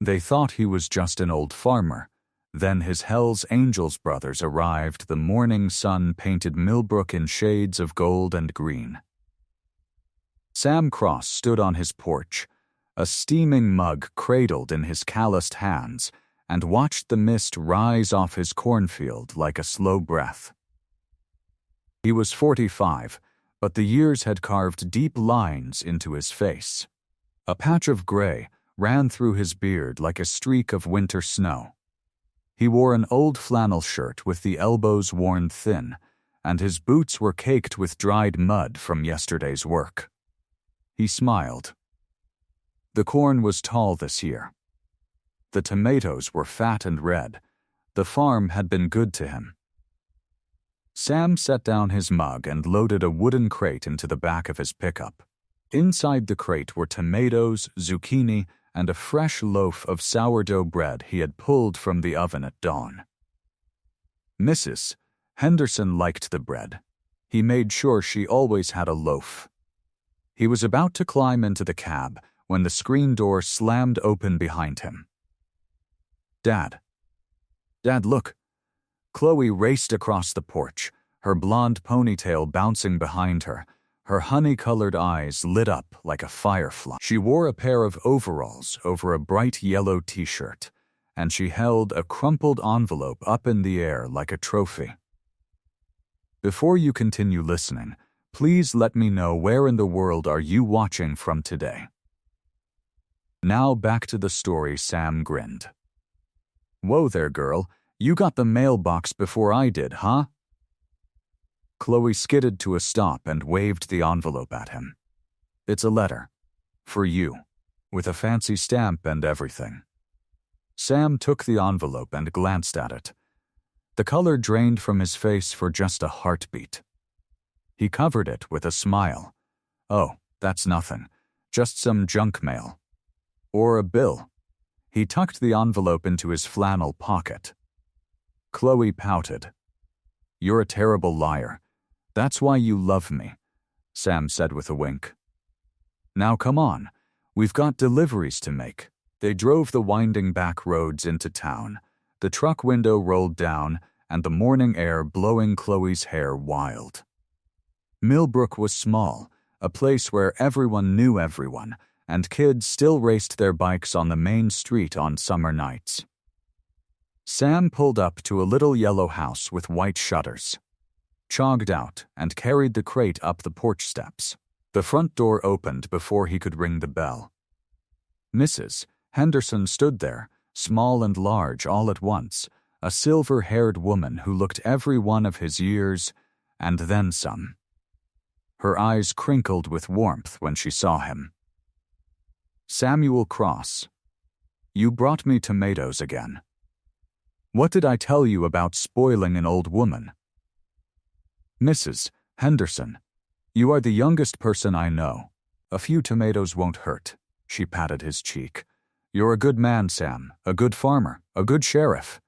They thought he was just an old farmer. Then his Hells Angels brothers arrived. The morning sun painted Millbrook in shades of gold and green. Sam Cross stood on his porch, a steaming mug cradled in his calloused hands, and watched the mist rise off his cornfield like a slow breath. He was 45, but the years had carved deep lines into his face. A patch of gray ran through his beard like a streak of winter snow. He wore an old flannel shirt with the elbows worn thin, and his boots were caked with dried mud from yesterday's work. He smiled. The corn was tall this year. The tomatoes were fat and red. The farm had been good to him. Sam set down his mug and loaded a wooden crate into the back of his pickup. Inside the crate were tomatoes, zucchini, and a fresh loaf of sourdough bread he had pulled from the oven at dawn. Mrs. Henderson liked the bread. He made sure she always had a loaf. He was about to climb into the cab when the screen door slammed open behind him. Dad, look. Chloe raced across the porch, her blonde ponytail bouncing behind her, her honey-colored eyes lit up like a firefly. She wore a pair of overalls over a bright yellow t-shirt, and she held a crumpled envelope up in the air like a trophy. Before you continue listening, please let me know where in the world are you watching from today. Now back to the story. Sam grinned. Whoa there, girl. You got the mailbox before I did, huh? Chloe skidded to a stop and waved the envelope at him. It's a letter. For you. With a fancy stamp and everything. Sam took the envelope and glanced at it. The color drained from his face for just a heartbeat. He covered it with a smile. Oh, that's nothing. Just some junk mail. Or a bill. He tucked the envelope into his flannel pocket. Chloe pouted. You're a terrible liar. That's why you love me, Sam said with a wink. Now come on. We've got deliveries to make. They drove the winding back roads into town. The truck window rolled down, and the morning air blowing Chloe's hair wild. Millbrook was small, a place where everyone knew everyone, and kids still raced their bikes on the main street on summer nights. Sam pulled up to a little yellow house with white shutters, chogged out, and carried the crate up the porch steps. The front door opened before he could ring the bell. Mrs. Henderson stood there, small and large all at once, a silver-haired woman who looked every one of his years, and then some. Her eyes crinkled with warmth when she saw him. Samuel Cross, you brought me tomatoes again. What did I tell you about spoiling an old woman? Mrs. Henderson, you are the youngest person I know. A few tomatoes won't hurt. She patted his cheek. You're a good man, Sam, a good farmer, a good sheriff.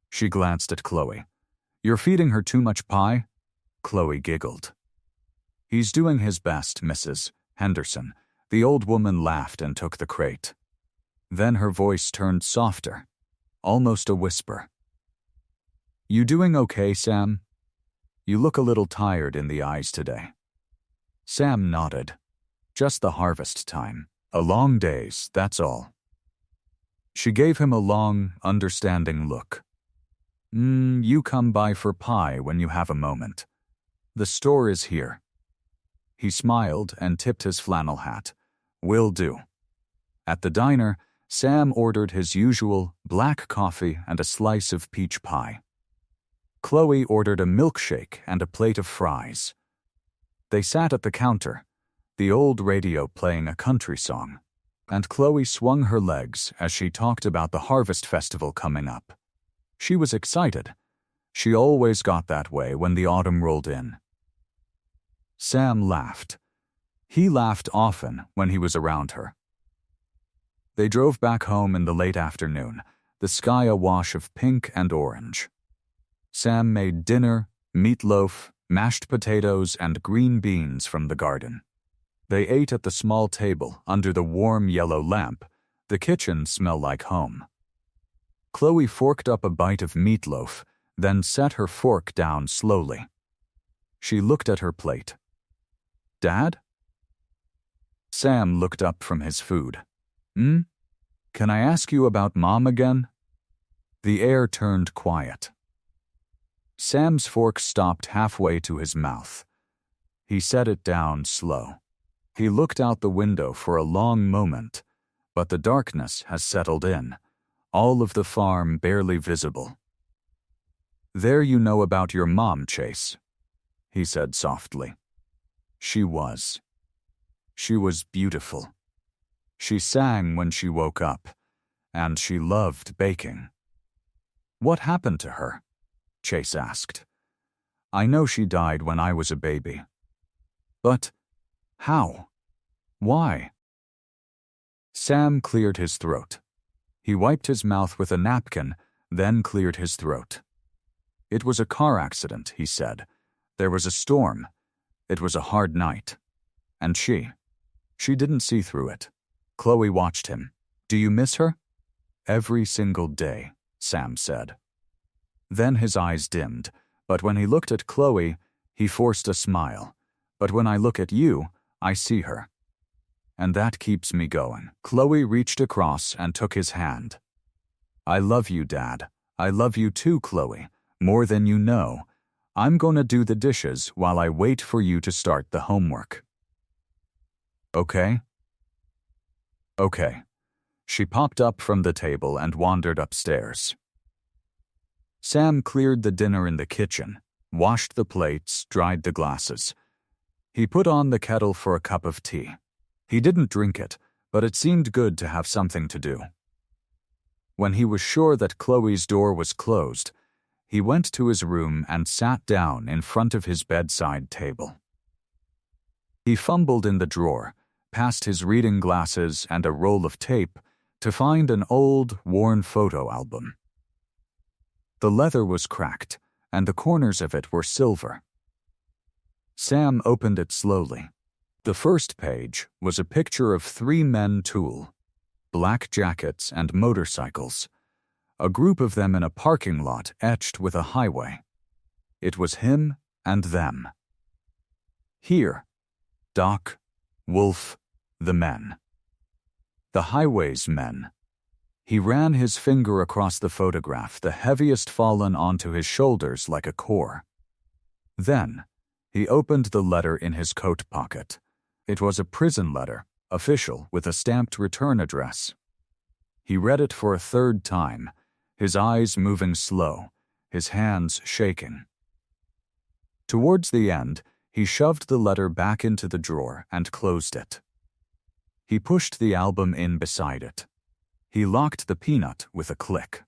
She glanced at Chloe. You're feeding her too much pie? Chloe giggled. He's doing his best, Mrs. Henderson. The old woman laughed and took the crate. Then her voice turned softer, almost a whisper. You doing okay, Sam? You look a little tired in the eyes today. Sam nodded. Just the harvest time. A long days, that's all. She gave him a long, understanding look. You come by for pie when you have a moment. The store is here. He smiled and tipped his flannel hat. Will do. At the diner, Sam ordered his usual black coffee and a slice of peach pie. Chloe ordered a milkshake and a plate of fries. They sat at the counter, the old radio playing a country song, and Chloe swung her legs as she talked about the harvest festival coming up. She was excited. She always got that way when the autumn rolled in. Sam laughed. He laughed often when he was around her. They drove back home in the late afternoon, the sky awash of pink and orange. Sam made dinner, meatloaf, mashed potatoes, and green beans from the garden. They ate at the small table under the warm yellow lamp, The kitchen smelled like home. Chloe forked up a bite of meatloaf, then set her fork down slowly. She looked at her plate. "Dad?" Sam looked up from his food. Can I ask you about Mom again?" The air turned quiet. Sam's fork stopped halfway to his mouth. He set it down slow. He looked out the window for a long moment, but the darkness has settled in, all of the farm barely visible. "There you know about your mom, Chase," he said softly. She was beautiful. She sang when she woke up, and she loved baking. "What happened to her?" Chase asked. "I know she died when I was a baby. But how? Why?" Sam cleared his throat. He wiped his mouth with a napkin, then cleared his throat. "It was a car accident," he said. "There was a storm. It was a hard night. And she didn't see through it." Chloe watched him. "Do you miss her?" "Every single day," Sam said. Then his eyes dimmed, but when he looked at Chloe, he forced a smile. "But when I look at you, I see her. And that keeps me going." Chloe reached across and took his hand. "I love you, Dad. I love you too, Chloe, more than you know. I'm gonna do the dishes while I wait for you to start the homework. Okay?" "Okay." She popped up from the table and wandered upstairs. Sam cleared the dinner in the kitchen, washed the plates, dried the glasses. He put on the kettle for a cup of tea. He didn't drink it, but it seemed good to have something to do. When he was sure that Chloe's door was closed, he went to his room and sat down in front of his bedside table. He fumbled in the drawer, past his reading glasses and a roll of tape, to find an old, worn photo album. The leather was cracked, and the corners of it were silver. Sam opened it slowly. The first page was a picture of 3 men tool, black jackets and motorcycles, a group of them in a parking lot etched with a highway. It was him and them. Here, Doc, Wolf, the men. The highway's men. He ran his finger across the photograph, the heaviest fallen onto his shoulders like a core. Then, he opened the letter in his coat pocket. It was a prison letter, official, with a stamped return address. He read it for a 3rd time, his eyes moving slow, his hands shaking. Towards the end, he shoved the letter back into the drawer and closed it. He pushed the album in beside it. He locked the peanut with a click.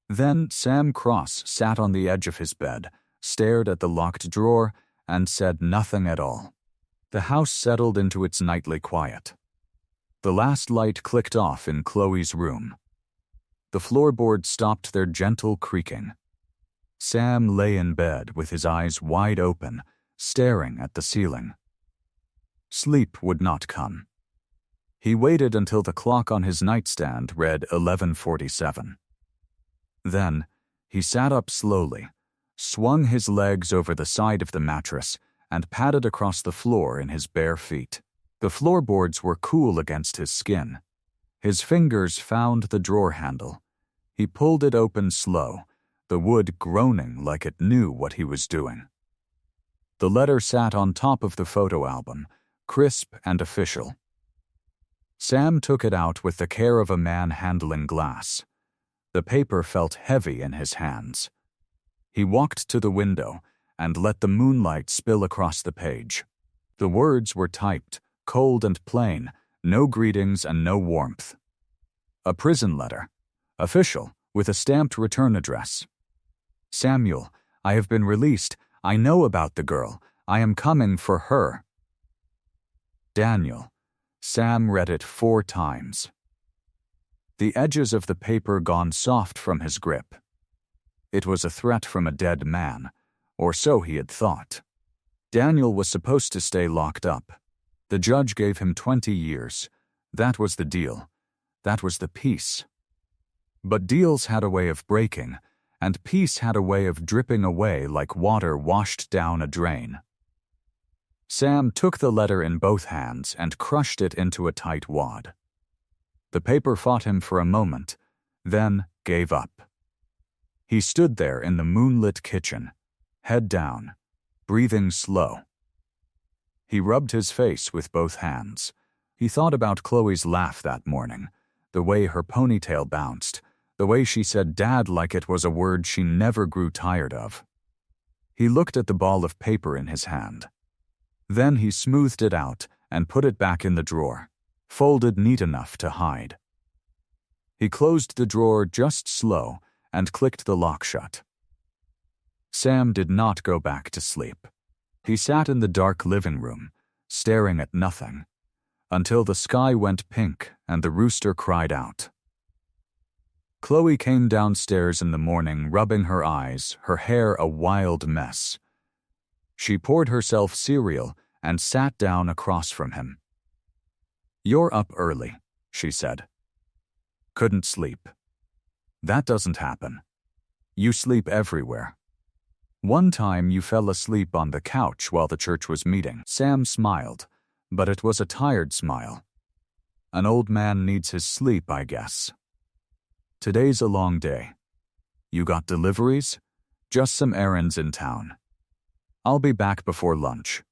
Then Sam Cross sat on the edge of his bed, stared at the locked drawer, and said nothing at all. The house settled into its nightly quiet. The last light clicked off in Chloe's room. The floorboards stopped their gentle creaking. Sam lay in bed with his eyes wide open, staring at the ceiling. Sleep would not come. He waited until the clock on his nightstand read 11:47. Then, he sat up slowly, swung his legs over the side of the mattress, and padded across the floor in his bare feet. The floorboards were cool against his skin. His fingers found the drawer handle. He pulled it open slow, the wood groaning like it knew what he was doing. The letter sat on top of the photo album, crisp and official. Sam took it out with the care of a man handling glass. The paper felt heavy in his hands. He walked to the window and let the moonlight spill across the page. The words were typed, cold and plain, no greetings and no warmth. A prison letter, official, with a stamped return address. "Samuel, I have been released. I know about the girl. I am coming for her." "Daniel." Sam read it 4 times. The edges of the paper gone soft from his grip. It was a threat from a dead man, or so he had thought. Daniel was supposed to stay locked up. The judge gave him 20 years. That was the deal. That was the peace. But deals had a way of breaking, and peace had a way of dripping away like water washed down a drain. Sam took the letter in both hands and crushed it into a tight wad. The paper fought him for a moment, then gave up. He stood there in the moonlit kitchen, head down, breathing slow. He rubbed his face with both hands. He thought about Chloe's laugh that morning, the way her ponytail bounced, the way she said "Dad" like it was a word she never grew tired of. He looked at the ball of paper in his hand. Then he smoothed it out and put it back in the drawer, folded neat enough to hide. He closed the drawer just slow and clicked the lock shut. Sam did not go back to sleep. He sat in the dark living room, staring at nothing, until the sky went pink and the rooster cried out. Chloe came downstairs in the morning, rubbing her eyes, her hair a wild mess. She poured herself cereal and sat down across from him. "You're up early," she said. "Couldn't sleep." "That doesn't happen. You sleep everywhere. One time you fell asleep on the couch while the church was meeting." Sam smiled, but it was a tired smile. "An old man needs his sleep, I guess. Today's a long day. You got deliveries?" "Just some errands in town. I'll be back before lunch."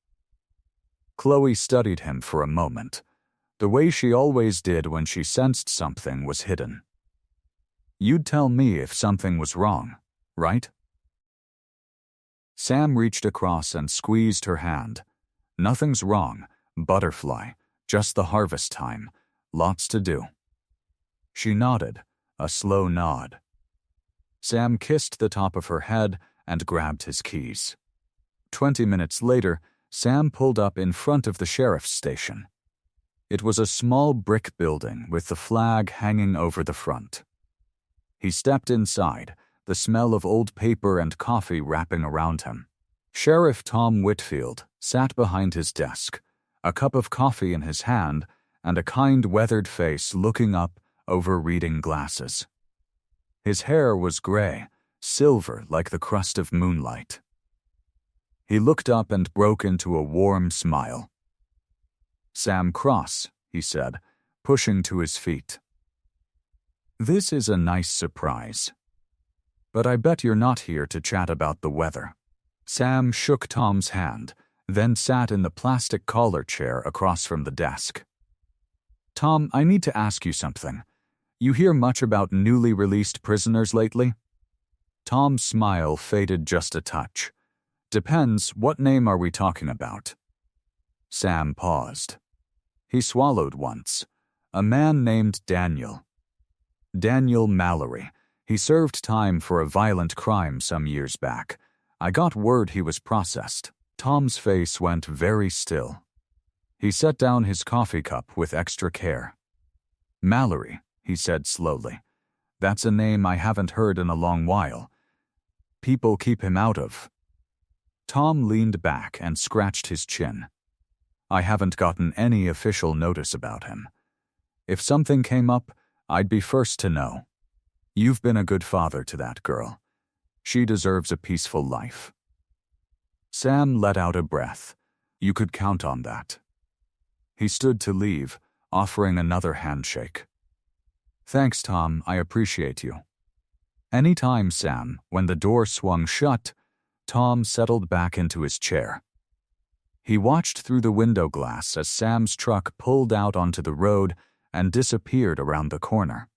Chloe studied him for a moment. The way she always did when she sensed something was hidden. "You'd tell me if something was wrong, right?" Sam reached across and squeezed her hand. "Nothing's wrong, butterfly, just the harvest time. Lots to do." She nodded, a slow nod. Sam kissed the top of her head and grabbed his keys. 20 minutes later, Sam pulled up in front of the sheriff's station. It was a small brick building with the flag hanging over the front. He stepped inside, the smell of old paper and coffee wrapping around him. Sheriff Tom Whitfield sat behind his desk, a cup of coffee in his hand and a kind, weathered face looking up over reading glasses. His hair was gray, silver like the crust of moonlight. He looked up and broke into a warm smile. "Sam Cross," he said, pushing to his feet. "This is a nice surprise. But I bet you're not here to chat about the weather." Sam shook Tom's hand, then sat in the plastic collar chair across from the desk. "Tom, I need to ask you something. You hear much about newly released prisoners lately?" Tom's smile faded just a touch. "Depends, what name are we talking about?" Sam paused. He swallowed once. "A man named Daniel. Daniel Mallory. He served time for a violent crime some years back. I got word he was processed." Tom's face went very still. He set down his coffee cup with extra care. "Mallory," he said slowly. "That's a name I haven't heard in a long while. People keep him out of." Tom leaned back and scratched his chin. "I haven't gotten any official notice about him. If something came up, I'd be first to know. You've been a good father to that girl. She deserves a peaceful life." Sam let out a breath. You could count on that. He stood to leave, offering another handshake. "Thanks, Tom, I appreciate you." Any time, Sam. When the door swung shut, Tom settled back into his chair. He watched through the window glass as Sam's truck pulled out onto the road and disappeared around the corner.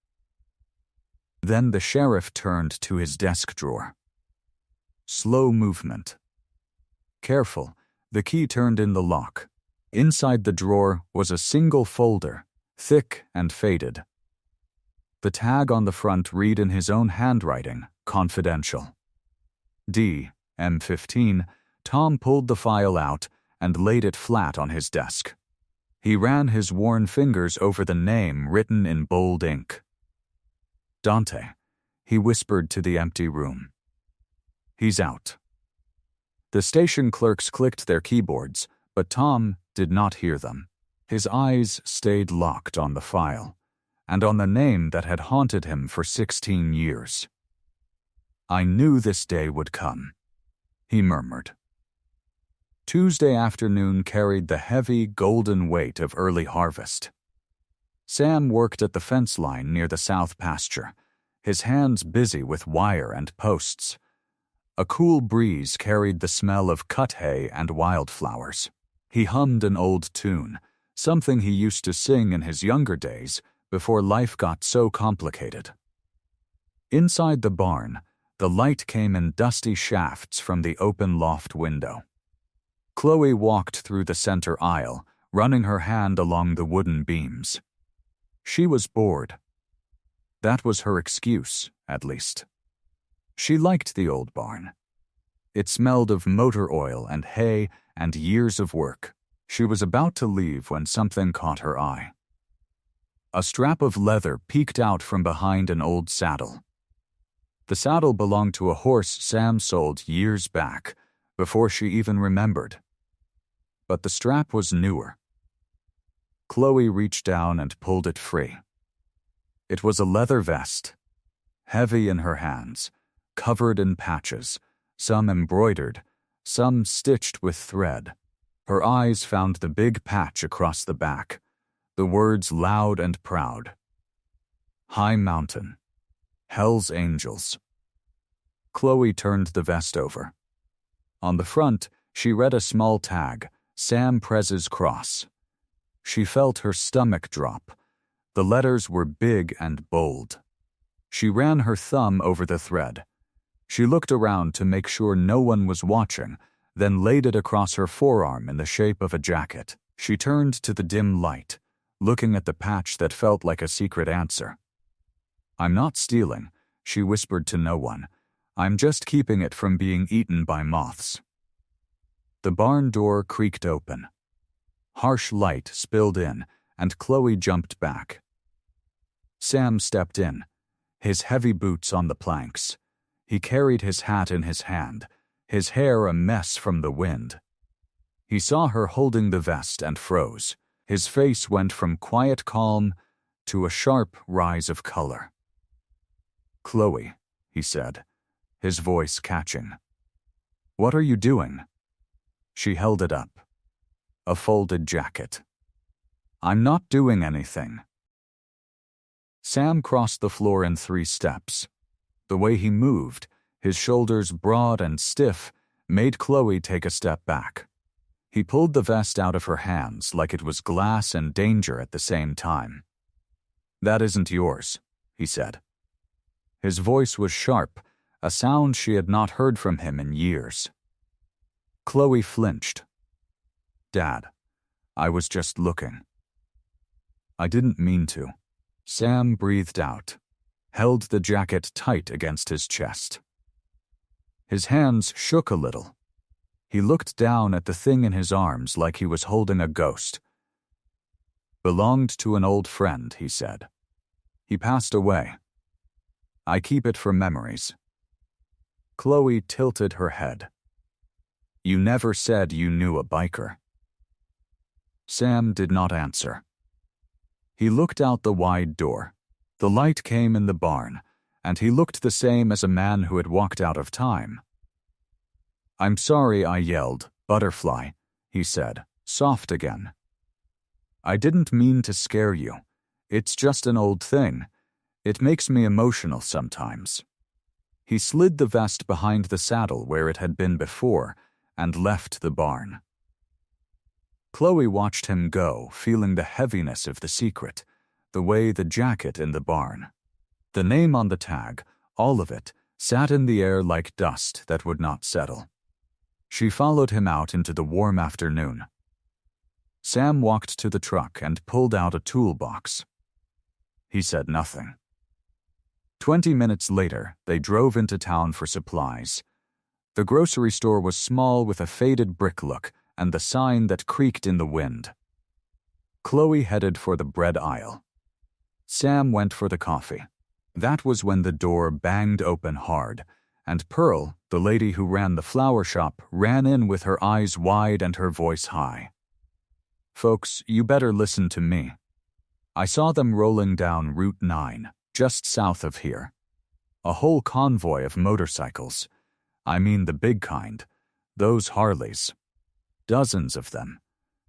Then the sheriff turned to his desk drawer. Slow movement. Careful, the key turned in the lock. Inside the drawer was a single folder, thick and faded. The tag on the front read in his own handwriting, "Confidential." D. M15, Tom pulled the file out and laid it flat on his desk. He ran his worn fingers over the name written in bold ink. "Dante," he whispered to the empty room. "He's out." The station clerks clicked their keyboards, but Tom did not hear them. His eyes stayed locked on the file. and on the name that had haunted him for 16 years. "I knew this day would come," he murmured. Tuesday afternoon carried the heavy, golden weight of early harvest. Sam worked at the fence line near the south pasture, his hands busy with wire and posts. A cool breeze carried the smell of cut hay and wildflowers. He hummed an old tune, something he used to sing in his younger days before life got so complicated. Inside the barn, the light came in dusty shafts from the open loft window. Chloe walked through the center aisle, running her hand along the wooden beams. She was bored. That was her excuse, at least. She liked the old barn. It smelled of motor oil and hay and years of work. She was about to leave when something caught her eye. A strap of leather peeked out from behind an old saddle. The saddle belonged to a horse Sam sold years back, before she even remembered. But the strap was newer. Chloe reached down and pulled it free. It was a leather vest, heavy in her hands, covered in patches, some embroidered, some stitched with thread. Her eyes found the big patch across the back, the words loud and proud. High Mountain. Hell's Angels. Chloe turned the vest over. On the front, she read a small tag, Sam Prez's Cross. She felt her stomach drop. The letters were big and bold. She ran her thumb over the thread. She looked around to make sure no one was watching, then laid it across her forearm in the shape of a jacket. She turned to the dim light, looking at the patch that felt like a secret answer. "I'm not stealing," she whispered to no one. "I'm just keeping it from being eaten by moths." The barn door creaked open. Harsh light spilled in, and Chloe jumped back. Sam stepped in, his heavy boots on the planks. He carried his hat in his hand, his hair a mess from the wind. He saw her holding the vest and froze. His face went from quiet calm to a sharp rise of color. "Chloe," he said, his voice catching. "What are you doing?" She held it up. A folded jacket. "I'm not doing anything." Sam crossed the floor in 3 steps. The way he moved, his shoulders broad and stiff, made Chloe take a step back. He pulled the vest out of her hands like it was glass and danger at the same time. "That isn't yours," he said. His voice was sharp, a sound she had not heard from him in years. Chloe flinched. "Dad, I was just looking." "I didn't mean to." Sam breathed out, held the jacket tight against his chest. His hands shook a little. He looked down at the thing in his arms like he was holding a ghost. "Belonged to an old friend," he said. "He passed away. I keep it for memories." Chloe tilted her head. "You never said you knew a biker." Sam did not answer. He looked out the wide door. The light came in the barn, and he looked the same as a man who had walked out of time. "I'm sorry I yelled, Butterfly," he said, soft again. "I didn't mean to scare you. It's just an old thing. It makes me emotional sometimes." He slid the vest behind the saddle where it had been before and left the barn. Chloe watched him go, feeling the heaviness of the secret, the way the jacket in the barn. The name on the tag, all of it, sat in the air like dust that would not settle. She followed him out into the warm afternoon. Sam walked to the truck and pulled out a toolbox. He said nothing. 20 minutes later, they drove into town for supplies. The grocery store was small with a faded brick look and the sign that creaked in the wind. Chloe headed for the bread aisle. Sam went for the coffee. That was when the door banged open hard, and Pearl, the lady who ran the flower shop, ran in with her eyes wide and her voice high. "Folks, you better listen to me." I saw them rolling down Route 9, just south of here. A whole convoy of motorcycles. I mean the big kind. Those Harleys. Dozens of them.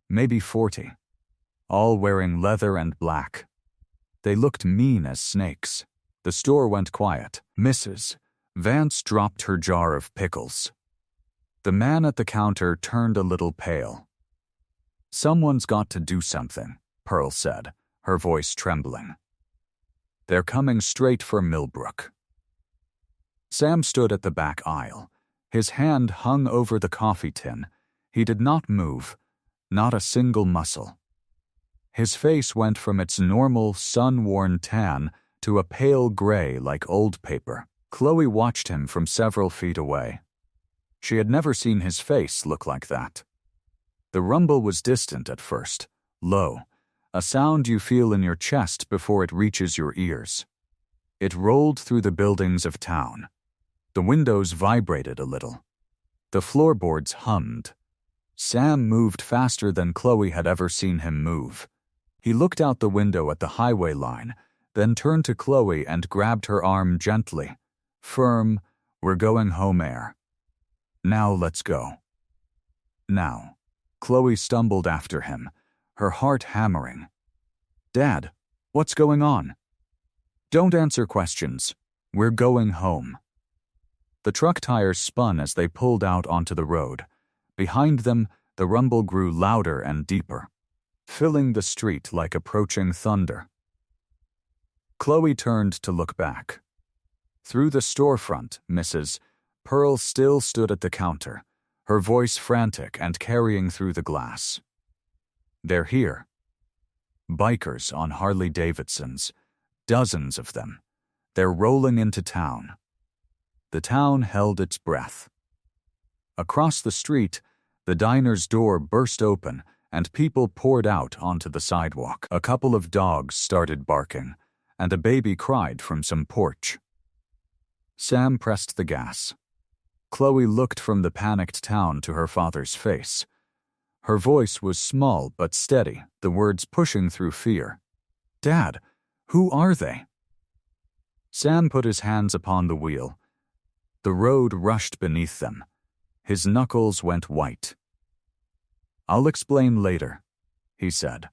Maybe 40. All wearing leather and black. They looked mean as snakes. The store went quiet. Mrs. Vance dropped her jar of pickles. The man at the counter turned a little pale. "Someone's got to do something," Pearl said, her voice trembling. "They're coming straight for Millbrook." Sam stood at the back aisle. His hand hung over the coffee tin. He did not move, not a single muscle. His face went from its normal, sun-worn tan to a pale gray like old paper. Chloe watched him from several feet away. She had never seen his face look like that. The rumble was distant at first, low, a sound you feel in your chest before it reaches your ears. It rolled through the buildings of town. The windows vibrated a little. The floorboards hummed. Sam moved faster than Chloe had ever seen him move. He looked out the window at the highway line, then turned to Chloe and grabbed her arm gently. Firm, "We're going home air. Now let's go." Now. Chloe stumbled after him, her heart hammering. "Dad, what's going on?" "Don't answer questions. We're going home." The truck tires spun as they pulled out onto the road. Behind them, the rumble grew louder and deeper, filling the street like approaching thunder. Chloe turned to look back. Through the storefront, Mrs. Pearl still stood at the counter, her voice frantic and carrying through the glass. "They're here." Bikers on Harley-Davidsons, dozens of them. They're rolling into town. The town held its breath. Across the street, the diner's door burst open and people poured out onto the sidewalk. A couple of dogs started barking, and a baby cried from some porch. Sam pressed the gas. Chloe looked from the panicked town to her father's face. Her voice was small but steady, the words pushing through fear. "Dad, who are they?" Sam put his hands upon the wheel. The road rushed beneath them. His knuckles went white. "I'll explain later," he said.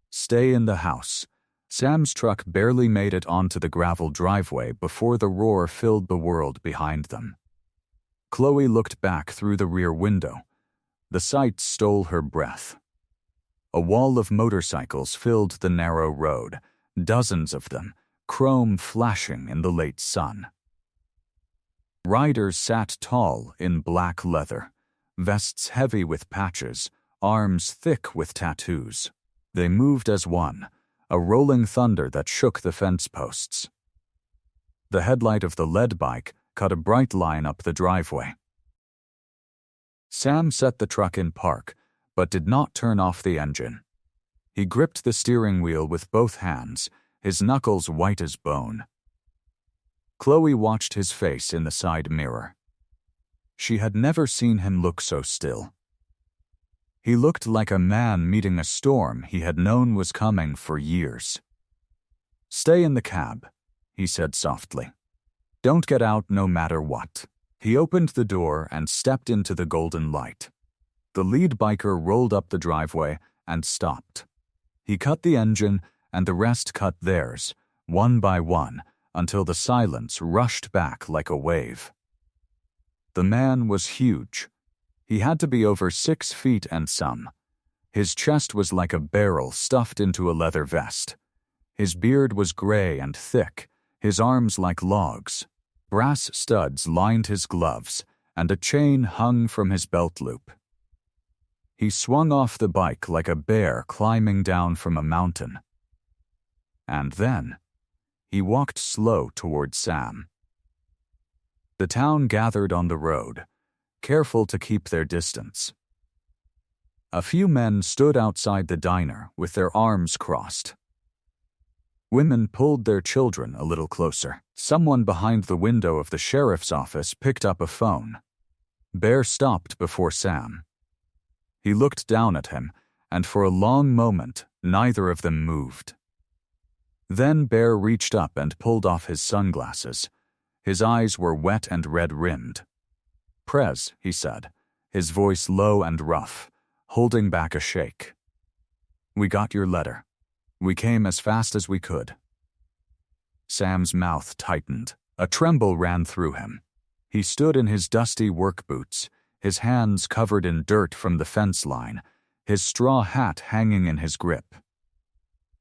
"Stay in the house." Sam's truck barely made it onto the gravel driveway before the roar filled the world behind them. Chloe looked back through the rear window. The sight stole her breath. A wall of motorcycles filled the narrow road, dozens of them, chrome flashing in the late sun. Riders sat tall in black leather, vests heavy with patches, arms thick with tattoos. They moved as one, a rolling thunder that shook the fence posts. The headlight of the lead bike cut a bright line up the driveway. Sam set the truck in park, but did not turn off the engine. He gripped the steering wheel with both hands, his knuckles white as bone. Chloe watched his face in the side mirror. She had never seen him look so still. He looked like a man meeting a storm he had known was coming for years. "Stay in the cab," he said softly. "Don't get out no matter what." He opened the door and stepped into the golden light. The lead biker rolled up the driveway and stopped. He cut the engine and the rest cut theirs, one by one, until the silence rushed back like a wave. The man was huge. He had to be over 6 feet and some. His chest was like a barrel stuffed into a leather vest. His beard was gray and thick, his arms like logs. Brass studs lined his gloves, and a chain hung from his belt loop. He swung off the bike like a bear climbing down from a mountain. And then, he walked slow toward Sam. The town gathered on the road, careful to keep their distance. A few men stood outside the diner with their arms crossed. Women pulled their children a little closer. Someone behind the window of the sheriff's office picked up a phone. Bear stopped before Sam. He looked down at him, and for a long moment, neither of them moved. Then Bear reached up and pulled off his sunglasses. His eyes were wet and red-rimmed. "Prez," he said, his voice low and rough, holding back a shake. "We got your letter. We came as fast as we could." Sam's mouth tightened. A tremble ran through him. He stood in his dusty work boots, his hands covered in dirt from the fence line, his straw hat hanging in his grip.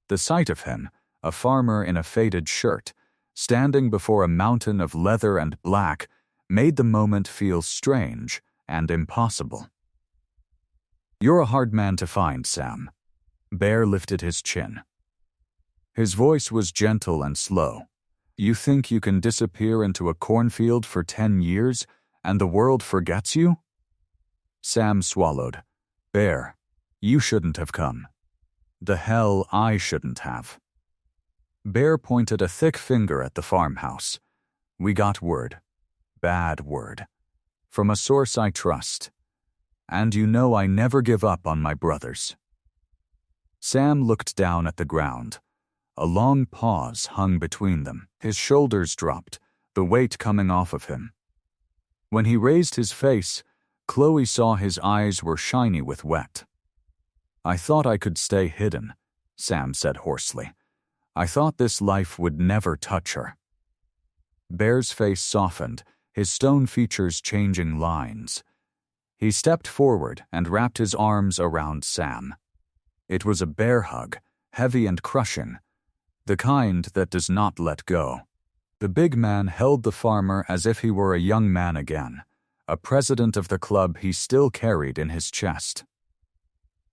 The sight of him, a farmer in a faded shirt, standing before a mountain of leather and black, made the moment feel strange and impossible. "You're a hard man to find, Sam." Bear lifted his chin. His voice was gentle and slow. "You think you can disappear into a cornfield for 10 years and the world forgets you?" Sam swallowed. "Bear, you shouldn't have come. The hell I shouldn't have." Bear pointed a thick finger at the farmhouse. "We got word. Bad word. From a source I trust. And you know I never give up on my brothers." Sam looked down at the ground. A long pause hung between them. His shoulders dropped, the weight coming off of him. When he raised his face, Chloe saw his eyes were shiny with wet. "I thought I could stay hidden," Sam said hoarsely. "I thought this life would never touch her." Bear's face softened, his stone features changing lines. He stepped forward and wrapped his arms around Sam. It was a bear hug, heavy and crushing, the kind that does not let go. The big man held the farmer as if he were a young man again, a president of the club he still carried in his chest.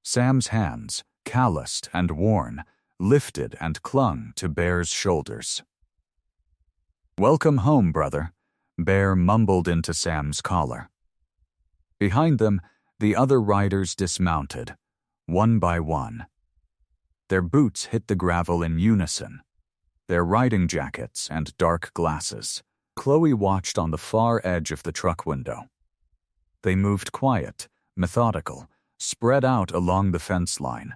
Sam's hands, calloused and worn, lifted and clung to Bear's shoulders. "Welcome home, brother," Bear mumbled into Sam's collar. Behind them, the other riders dismounted, one by one. Their boots hit the gravel in unison, their riding jackets and dark glasses. Chloe watched on the far edge of the truck window. They moved quiet, methodical, spread out along the fence line.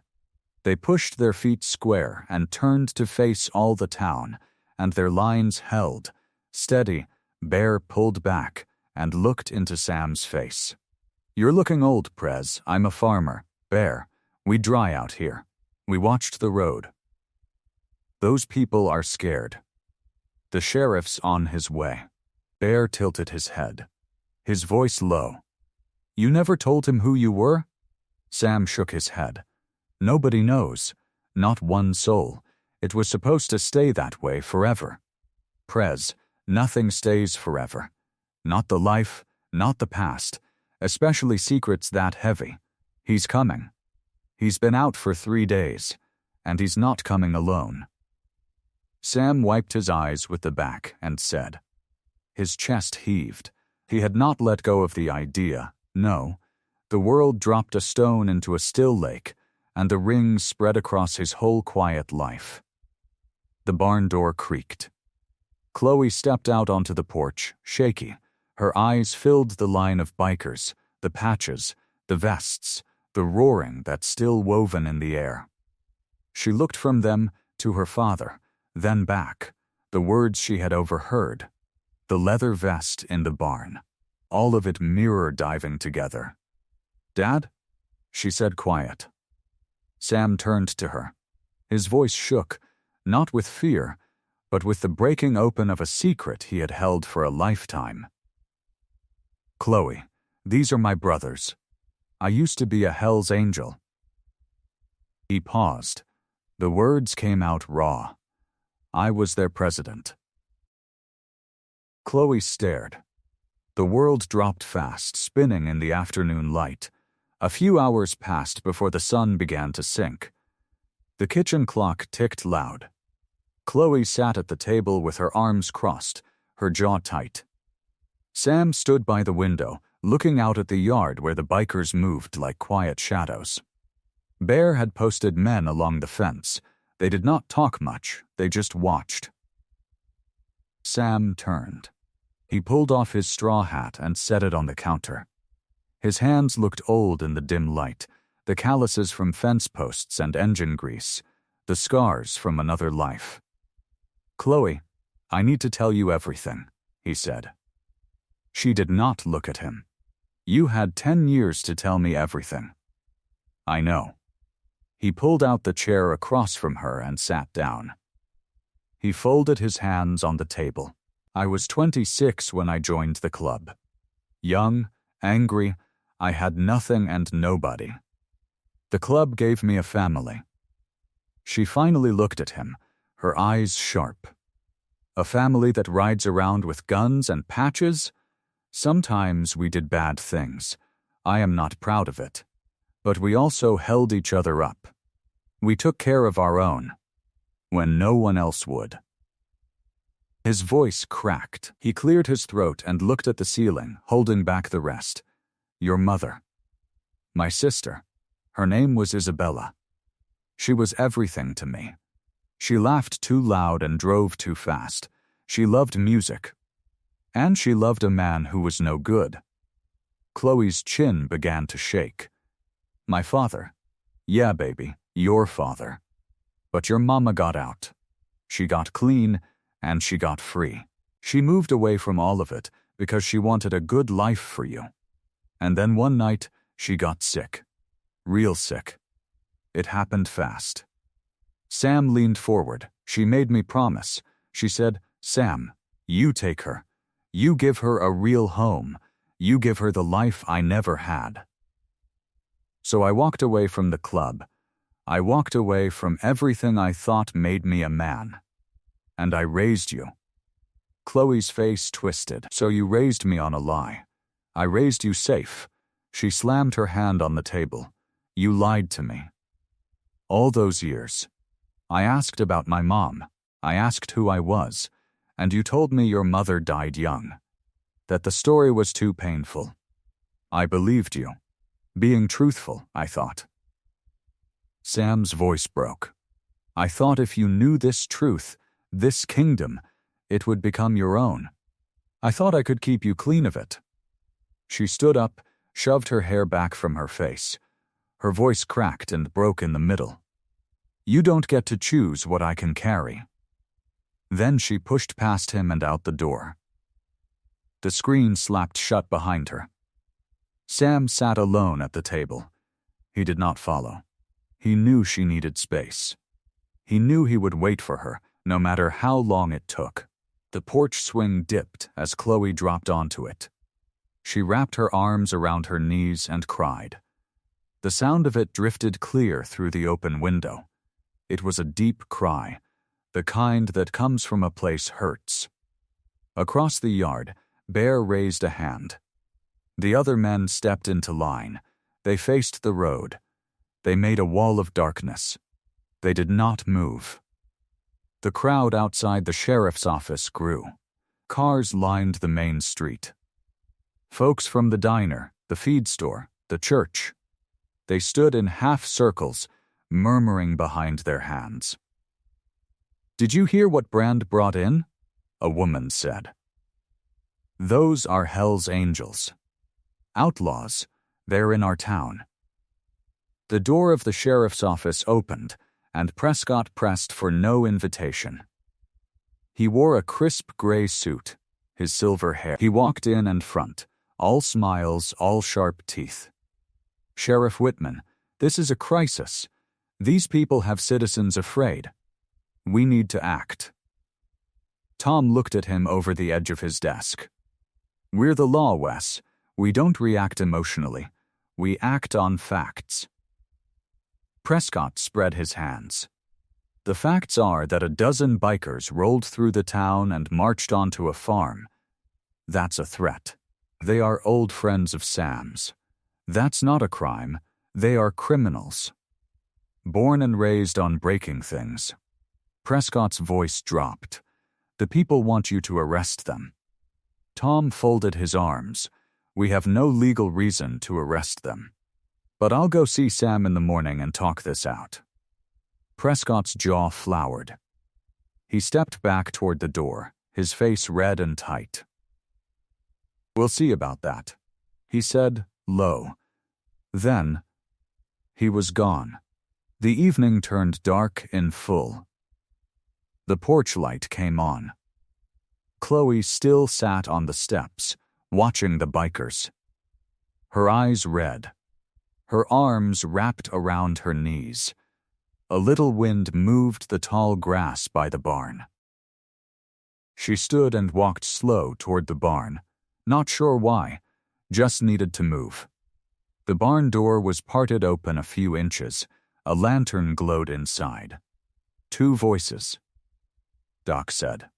They pushed their feet square and turned to face all the town, and their lines held. Steady, Bear pulled back and looked into Sam's face. "You're looking old, Prez. I'm a farmer. Bear, we dry out here. We watched the road. Those people are scared. The sheriff's on his way." Bear tilted his head, his voice low. "You never told him who you were?" Sam shook his head. "Nobody knows. Not one soul. It was supposed to stay that way forever. Prez, nothing stays forever. Not the life, not the past, especially secrets that heavy. He's coming. He's been out for 3 days, and he's not coming alone." Sam wiped his eyes with the back and said. His chest heaved. He had not let go of the idea, no. The world dropped a stone into a still lake, and the rings spread across his whole quiet life. The barn door creaked. Chloe stepped out onto the porch, shaky. Her eyes filled the line of bikers, the patches, the vests, the roaring that's still woven in the air. She looked from them to her father, then back, the words she had overheard. The leather vest in the barn, all of it mirror diving together. "Dad?" she said quiet. Sam turned to her. His voice shook, not with fear, but with the breaking open of a secret he had held for a lifetime. "Chloe, these are my brothers. I used to be a Hell's Angel." He paused. The words came out raw. "I was their president." Chloe stared. The world dropped fast, spinning in the afternoon light. A few hours passed before the sun began to sink. The kitchen clock ticked loud. Chloe sat at the table with her arms crossed, her jaw tight. Sam stood by the window, looking out at the yard where the bikers moved like quiet shadows. Bear had posted men along the fence. They did not talk much, they just watched. Sam turned. He pulled off his straw hat and set it on the counter. His hands looked old in the dim light, the calluses from fence posts and engine grease, the scars from another life. "Chloe, I need to tell you everything," he said. She did not look at him. "You had 10 years to tell me everything." "I know." He pulled out the chair across from her and sat down. He folded his hands on the table. "I was 26 when I joined the club. Young, angry, I had nothing and nobody. The club gave me a family." She finally looked at him, her eyes sharp. "A family that rides around with guns and patches? Sometimes we did bad things. I am not proud of it. But we also held each other up. We took care of our own, when no one else would." His voice cracked. He cleared his throat and looked at the ceiling, holding back the rest. "Your mother. My sister. Her name was Isabella. She was everything to me. She laughed too loud and drove too fast. She loved music. And she loved a man who was no good." Chloe's chin began to shake. "My father. Yeah, baby, your father. But your mama got out. She got clean, and she got free. She moved away from all of it because she wanted a good life for you. And then one night, she got sick. Real sick. It happened fast." Sam leaned forward. "She made me promise. She said, 'Sam, you take her. You give her a real home. You give her the life I never had.' So I walked away from the club. I walked away from everything I thought made me a man. And I raised you." Chloe's face twisted. "So you raised me on a lie. I raised you safe." She slammed her hand on the table. "You lied to me. All those years. I asked about my mom. I asked who I was. And you told me your mother died young. That the story was too painful. I believed you. Being truthful, I thought." Sam's voice broke. "I thought if you knew this truth, this kingdom, it would become your own. I thought I could keep you clean of it." She stood up, shoved her hair back from her face. Her voice cracked and broke in the middle. "You don't get to choose what I can carry." Then she pushed past him and out the door. The screen slapped shut behind her. Sam sat alone at the table. He did not follow. He knew she needed space. He knew he would wait for her, no matter how long it took. The porch swing dipped as Chloe dropped onto it. She wrapped her arms around her knees and cried. The sound of it drifted clear through the open window. It was a deep cry, the kind that comes from a place hurts. Across the yard, Bear raised a hand. The other men stepped into line. They faced the road. They made a wall of darkness. They did not move. The crowd outside the sheriff's office grew. Cars lined the main street. Folks from the diner, the feed store, the church. They stood in half circles, murmuring behind their hands. "Did you hear what Brand brought in?" a woman said. "Those are Hell's Angels. Outlaws. They're in our town." The door of the sheriff's office opened, and Prescott pressed for no invitation. He wore a crisp gray suit, his silver hair. He walked in and front, all smiles, all sharp teeth. "Sheriff Whitman, this is a crisis. These people have citizens afraid. We need to act." Tom looked at him over the edge of his desk. "We're the law, Wes. We don't react emotionally. We act on facts." Prescott spread his hands. "The facts are that a dozen bikers rolled through the town and marched onto a farm. That's a threat. They are old friends of Sam's. That's not a crime. They are criminals. Born and raised on breaking things." Prescott's voice dropped. "The people want you to arrest them." Tom folded his arms. "We have no legal reason to arrest them. But I'll go see Sam in the morning and talk this out." Prescott's jaw flowered. He stepped back toward the door, his face red and tight. "We'll see about that," he said, low. Then, he was gone. The evening turned dark in full. The porch light came on. Chloe still sat on the steps, watching the bikers. Her eyes red, her arms wrapped around her knees. A little wind moved the tall grass by the barn. She stood and walked slow toward the barn, not sure why, just needed to move. The barn door was parted open a few inches. A lantern glowed inside. 2 voices. Doc said,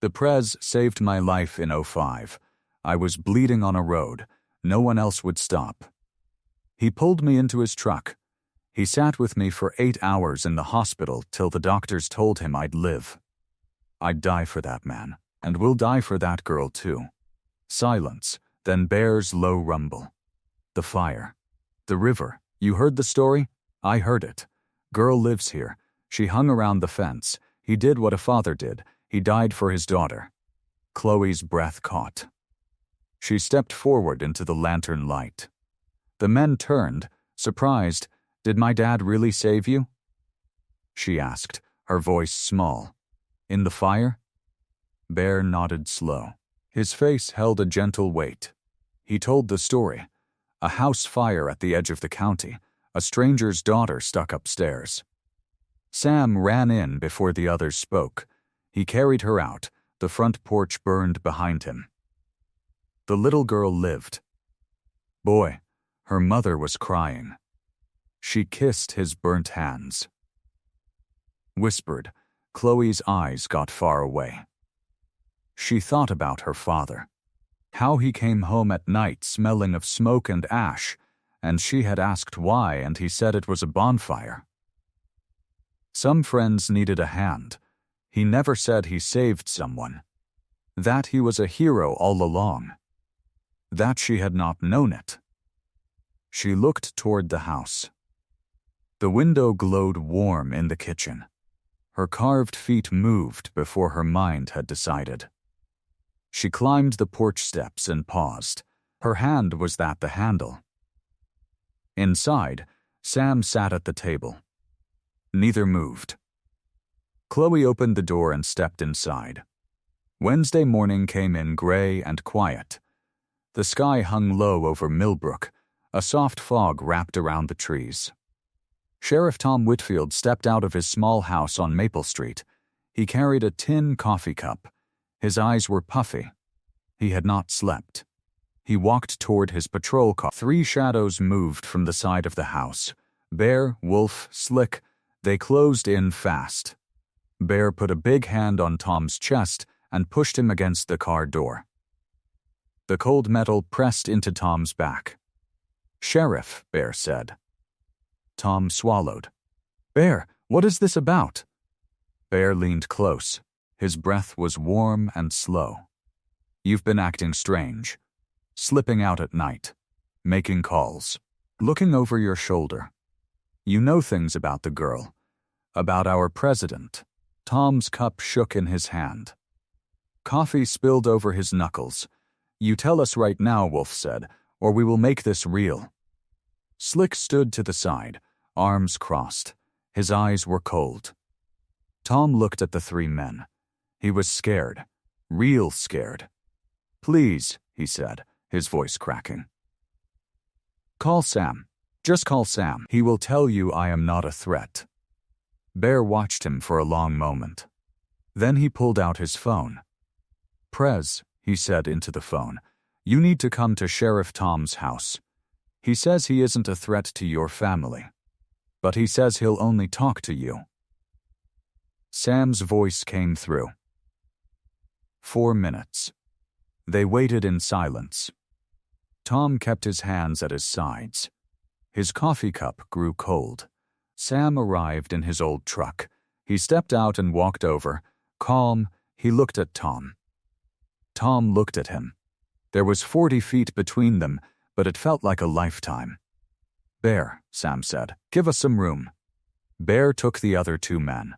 "The Prez saved my life in '05. I was bleeding on a road. No one else would stop. He pulled me into his truck. He sat with me for 8 hours in the hospital till the doctors told him I'd live. I'd die for that man, and we'll die for that girl too." Silence, then Bear's low rumble. "The fire. The river. You heard the story?" "I heard it. Girl lives here. She hung around the fence. He did what a father did. He died for his daughter." Chloe's breath caught. She stepped forward into the lantern light. The men turned, surprised. "Did my dad really save you?" she asked, her voice small. "In the fire?" Bear nodded slow. His face held a gentle weight. He told the story. A house fire at the edge of the county. A stranger's daughter stuck upstairs. Sam ran in before the others spoke. He carried her out. The front porch burned behind him. The little girl lived. Boy, her mother was crying. She kissed his burnt hands. Whispered, Chloe's eyes got far away. She thought about her father. How he came home at night smelling of smoke and ash, and she had asked why, and he said it was a bonfire. Some friends needed a hand. He never said he saved someone. That he was a hero all along. That she had not known it. She looked toward the house. The window glowed warm in the kitchen. Her carved feet moved before her mind had decided. She climbed the porch steps and paused. Her hand was at the handle. Inside, Sam sat at the table. Neither moved. Chloe opened the door and stepped inside. Wednesday morning came in gray and quiet. The sky hung low over Millbrook. A soft fog wrapped around the trees. Sheriff Tom Whitfield stepped out of his small house on Maple Street. He carried a tin coffee cup. His eyes were puffy. He had not slept. He walked toward his patrol car. 3 shadows moved from the side of the house. Bear, Wolf, Slick. They closed in fast. Bear put a big hand on Tom's chest and pushed him against the car door. The cold metal pressed into Tom's back. "Sheriff," Bear said. Tom swallowed. "Bear, what is this about?" Bear leaned close. His breath was warm and slow. "You've been acting strange. Slipping out at night. Making calls. Looking over your shoulder. You know things about the girl. About our president." Tom's cup shook in his hand. Coffee spilled over his knuckles. "You tell us right now," Wolf said, "or we will make this real." Slick stood to the side, arms crossed. His eyes were cold. Tom looked at the 3 men. He was scared, real scared. "Please," he said, his voice cracking. "Call Sam. Just call Sam. He will tell you I am not a threat." Bear watched him for a long moment. Then he pulled out his phone. "Prez," he said into the phone, "you need to come to Sheriff Tom's house. He says he isn't a threat to your family. But he says he'll only talk to you." Sam's voice came through. 4 minutes. They waited in silence. Tom kept his hands at his sides. His coffee cup grew cold. Sam arrived in his old truck. He stepped out and walked over. Calm, he looked at Tom. Tom looked at him. There was 40 feet between them, but it felt like a lifetime. "Bear," Sam said, "give us some room." Bear took the other 2 men.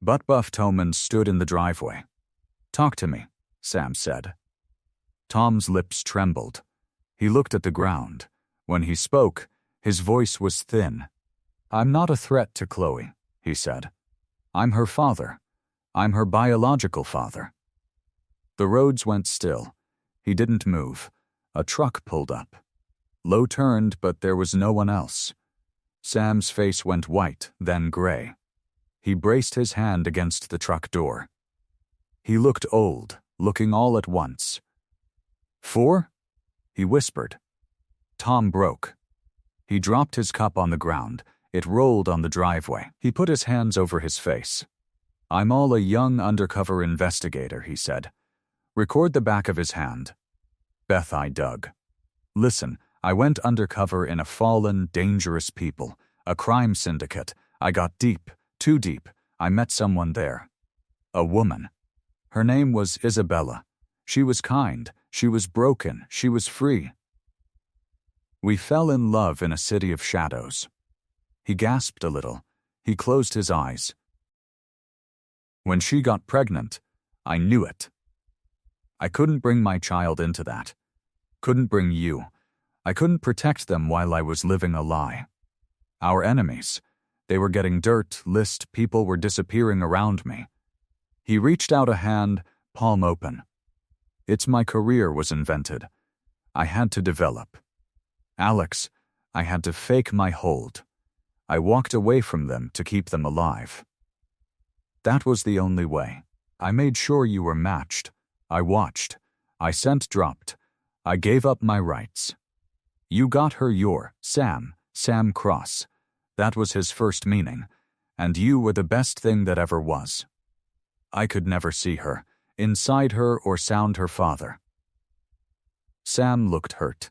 Butt Buff Toman stood in the driveway. "Talk to me," Sam said. Tom's lips trembled. He looked at the ground. When he spoke, his voice was thin. "I'm not a threat to Chloe," he said. "I'm her father. I'm her biological father. The roads went still. He didn't move. A truck pulled up. Low turned, but there was no one else. Sam's face went white, then gray. He braced his hand against the truck door. He looked old, looking all at once. 4? He whispered. Tom broke. He dropped his cup on the ground. It rolled on the driveway. He put his hands over his face. I'm all a young undercover investigator, he said. Record the back of his hand. Beth eyed Doug. Listen, I went undercover in a fallen, dangerous people, a crime syndicate. I got deep, too deep. I met someone there. A woman. Her name was Isabella. She was kind. She was broken. She was free. We fell in love in a city of shadows. He gasped a little. He closed his eyes. When she got pregnant, I knew it. I couldn't bring my child into that. Couldn't bring you. I couldn't protect them while I was living a lie. Our enemies. They were getting dirt, list, people were disappearing around me. He reached out a hand, palm open. It's my career was invented. I had to develop. Alex, I had to fake my hold. I walked away from them to keep them alive. That was the only way. I made sure you were matched. I watched. I scent dropped. I gave up my rights. You got her your, Sam Cross. That was his first meaning, and you were the best thing that ever was. I could never see her, inside her or sound her father. Sam looked hurt.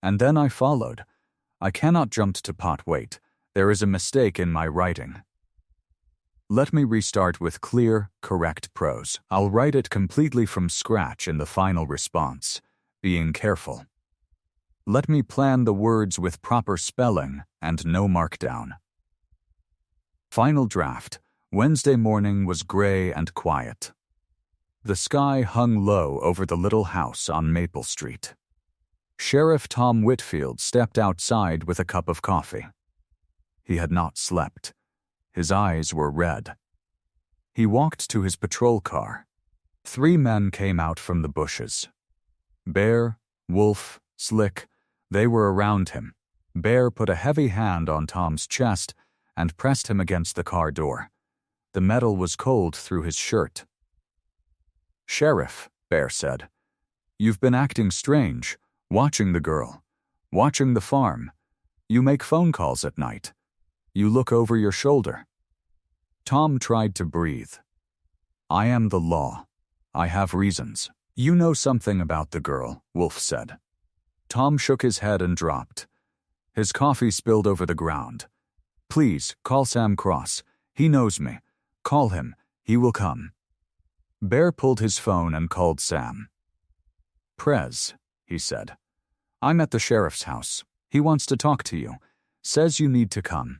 And then I followed. I cannot jump to pot wait. There is a mistake in my writing. Let me restart with clear, correct prose. I'll write it completely from scratch in the final response, being careful. Let me plan the words with proper spelling and no markdown. Final draft. Wednesday morning was gray and quiet. The sky hung low over the little house on Maple Street. Sheriff Tom Whitfield stepped outside with a cup of coffee. He had not slept. His eyes were red. He walked to his patrol car. 3 men came out from the bushes. Bear, Wolf, Slick, they were around him. Bear put a heavy hand on Tom's chest and pressed him against the car door. The metal was cold through his shirt. Sheriff, Bear said, you've been acting strange, watching the girl, watching the farm. You make phone calls at night. You look over your shoulder. Tom tried to breathe. I am the law. I have reasons. You know something about the girl, Wolf said. Tom shook his head and dropped. His coffee spilled over the ground. Please, call Sam Cross. He knows me. Call him. He will come. Bear pulled his phone and called Sam. Prez, he said. I'm at the sheriff's house. He wants to talk to you. Says you need to come.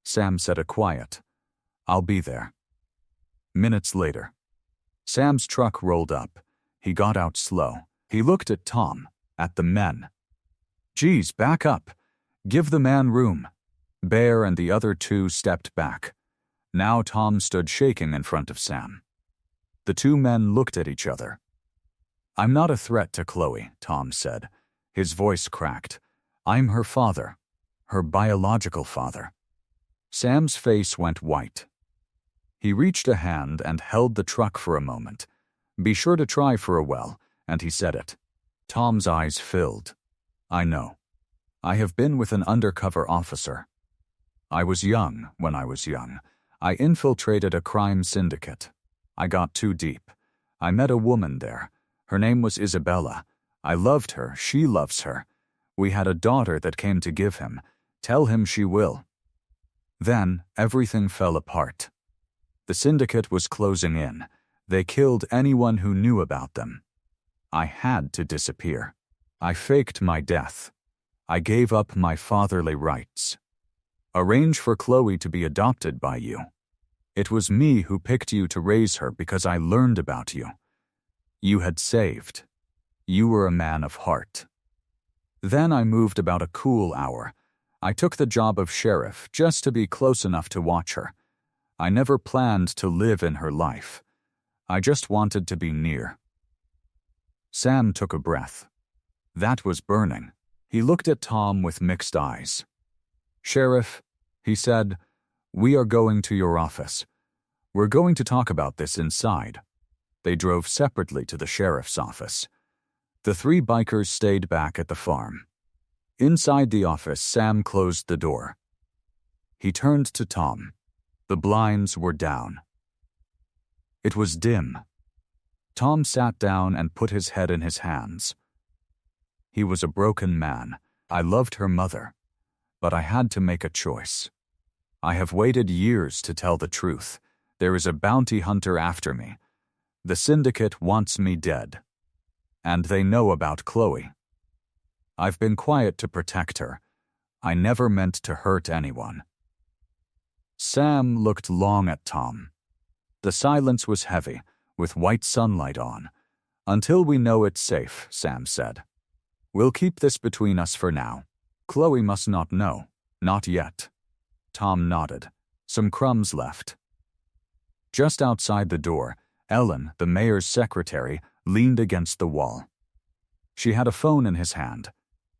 Sam said a quiet, I'll be there. Minutes later. Sam's truck rolled up. He got out slow. He looked at Tom, at the men. Geez, back up. Give the man room. Bear and the other 2 stepped back. Now Tom stood shaking in front of Sam. The 2 men looked at each other. I'm not a threat to Chloe, Tom said. His voice cracked. I'm her father. Her biological father. Sam's face went white. He reached a hand and held the truck for a moment. Be sure to try for a well, and he said it. Tom's eyes filled. I know. I have been with an undercover officer. I was young when I was young. I infiltrated a crime syndicate. I got too deep. I met a woman there. Her name was Isabella. I loved her. She loves her. We had a daughter that came to give him. Tell him she will. Then everything fell apart. The syndicate was closing in. They killed anyone who knew about them. I had to disappear. I faked my death. I gave up my fatherly rights. Arrange for Chloe to be adopted by you. It was me who picked you to raise her because I learned about you. You had saved. You were a man of heart. Then I moved about a cool hour. I took the job of sheriff just to be close enough to watch her. I never planned to live in her life. I just wanted to be near. Sam took a breath. That was burning. He looked at Tom with mixed eyes. "Sheriff," he said, "we are going to your office. We're going to talk about this inside." They drove separately to the sheriff's office. The three bikers stayed back at the farm. Inside the office, Sam closed the door. He turned to Tom. The blinds were down. It was dim. Tom sat down and put his head in his hands. He was a broken man. I loved her mother, but I had to make a choice. I have waited years to tell the truth. There is a bounty hunter after me. The syndicate wants me dead. And they know about Chloe. I've been quiet to protect her. I never meant to hurt anyone. Sam looked long at Tom. The silence was heavy, with white sunlight on. "Until we know it's safe," Sam said. "We'll keep this between us for now. Chloe must not know. Not yet." Tom nodded. Some crumbs left. Just outside the door, Ellen, the mayor's secretary, leaned against the wall. She had a phone in his hand.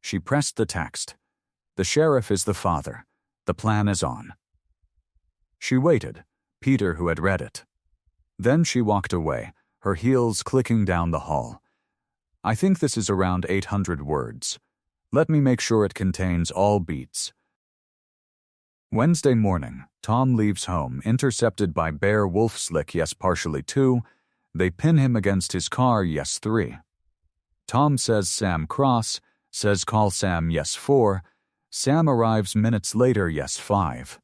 She pressed the text. "The sheriff is the father. The plan is on." She waited, Peter who had read it. Then she walked away, her heels clicking down the hall. "I think this is around 800 words. Let me make sure it contains all beats." Wednesday morning, Tom leaves home, intercepted by Bear Wolf Slick, yes partially 2. They pin him against his car, yes 3. Tom says Sam Cross, says call Sam, yes 4. Sam arrives minutes later, yes 5.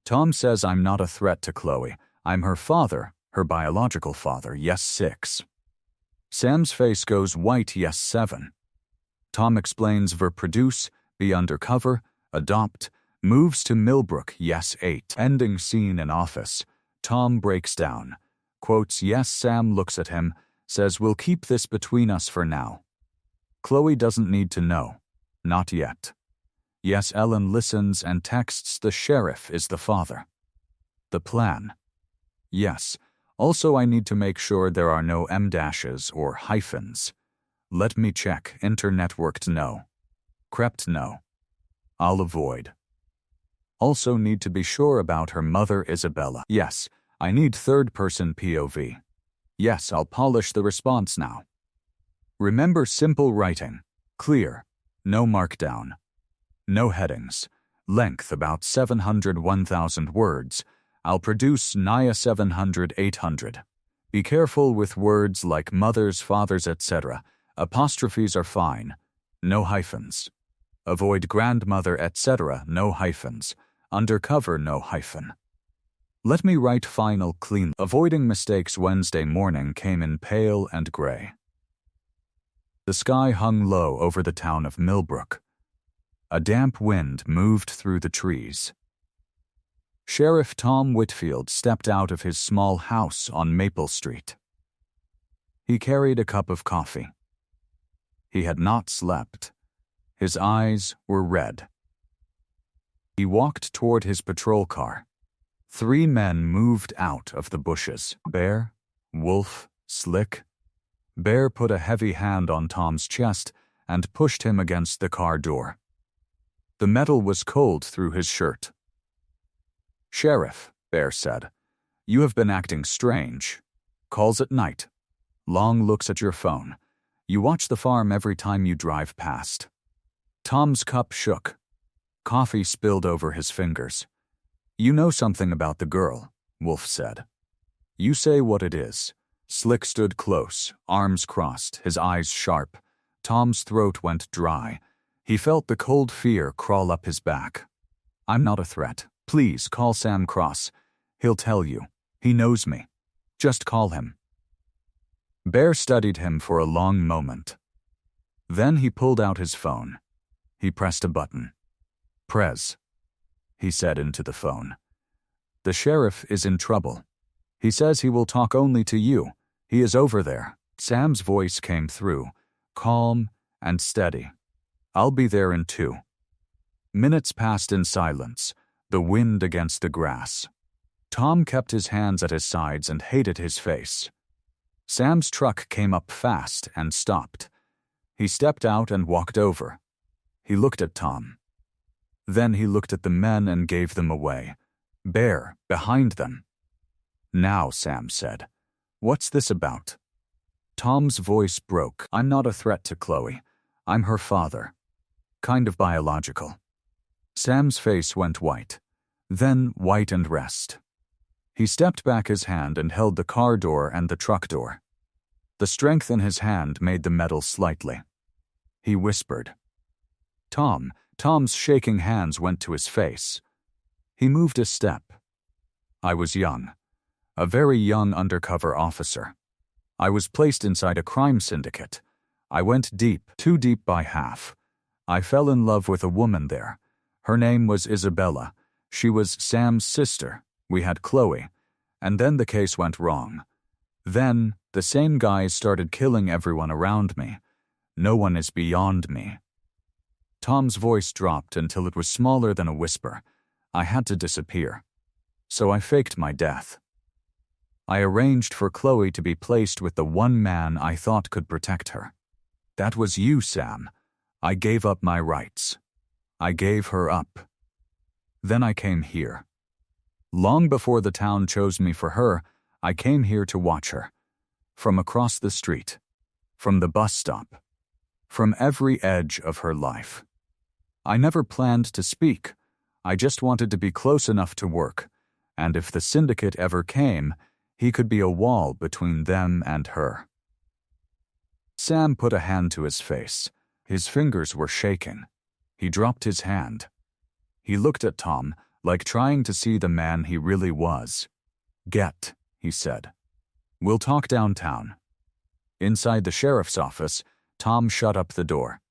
Tom says I'm not a threat to Chloe. I'm her father, her biological father, yes 6. Sam's face goes white, yes 7. Tom explains produce, be undercover, adopt, moves to Millbrook, yes 8. Ending scene in office. Tom breaks down. Quotes yes. Sam looks at him, says we'll keep this between us for now. Chloe doesn't need to know. Not yet. Yes. Ellen listens and texts the sheriff is the father. The plan. Yes. Also I need to make sure there are no M-dashes or hyphens. Let me check. Internetworked no. Crept no. I'll avoid. Also need to be sure about her mother Isabella. Yes. I need third-person POV. Yes, I'll polish the response now. Remember simple writing. Clear. No markdown. No headings. Length about 700-1,000 words. I'll produce Naya 700-800. Be careful with words like mothers, fathers, etc. Apostrophes are fine. No hyphens. Avoid grandmother, etc. No hyphens. Undercover, no hyphen. Let me write final clean. Avoiding mistakes. Wednesday morning came in pale and gray. The sky hung low over the town of Millbrook. A damp wind moved through the trees. Sheriff Tom Whitfield stepped out of his small house on Maple Street. He carried a cup of coffee. He had not slept. His eyes were red. He walked toward his patrol car. 3 men moved out of the bushes. Bear, Wolf, Slick. Bear put a heavy hand on Tom's chest and pushed him against the car door. The metal was cold through his shirt. "Sheriff," Bear said, "you have been acting strange. Calls at night. Long looks at your phone. You watch the farm every time you drive past." Tom's cup shook. Coffee spilled over his fingers. "You know something about the girl," Wolf said. "You say what it is." Slick stood close, arms crossed, his eyes sharp. Tom's throat went dry. He felt the cold fear crawl up his back. "I'm not a threat. Please call Sam Cross. He'll tell you. He knows me. Just call him." Bear studied him for a long moment. Then he pulled out his phone. He pressed a button. "Prez," he said into the phone. "The sheriff is in trouble. He says he will talk only to you. He is over there." Sam's voice came through, calm and steady. "I'll be there in 2." Minutes passed in silence, the wind against the grass. Tom kept his hands at his sides and hated his face. Sam's truck came up fast and stopped. He stepped out and walked over. He looked at Tom. Then he looked at the men and gave them away. Bear, behind them. "Now," Sam said. "What's this about?" Tom's voice broke. "I'm not a threat to Chloe. I'm her father. Kind of biological." Sam's face went white. Then white and rest. He stepped back his hand and held the car door and the truck door. The strength in his hand made the metal slightly. He whispered. Tom's shaking hands went to his face. He moved a step. "I was young. A very young undercover officer. I was placed inside a crime syndicate. I went deep, too deep by half. I fell in love with a woman there. Her name was Isabella. She was Sam's sister. We had Chloe. And then the case went wrong. Then, the same guys started killing everyone around me. No one is beyond me." Tom's voice dropped until it was smaller than a whisper. "I had to disappear. So I faked my death. I arranged for Chloe to be placed with the one man I thought could protect her. That was you, Sam. I gave up my rights. I gave her up. Then I came here. Long before the town chose me for her, I came here to watch her. From across the street. From the bus stop. From every edge of her life. I never planned to speak. I just wanted to be close enough to work, and if the syndicate ever came, he could be a wall between them and her." Sam put a hand to his face. His fingers were shaking. He dropped his hand. He looked at Tom, like trying to see the man he really was. "Get," he said. "We'll talk downtown." Inside the sheriff's office, Tom shut up the door.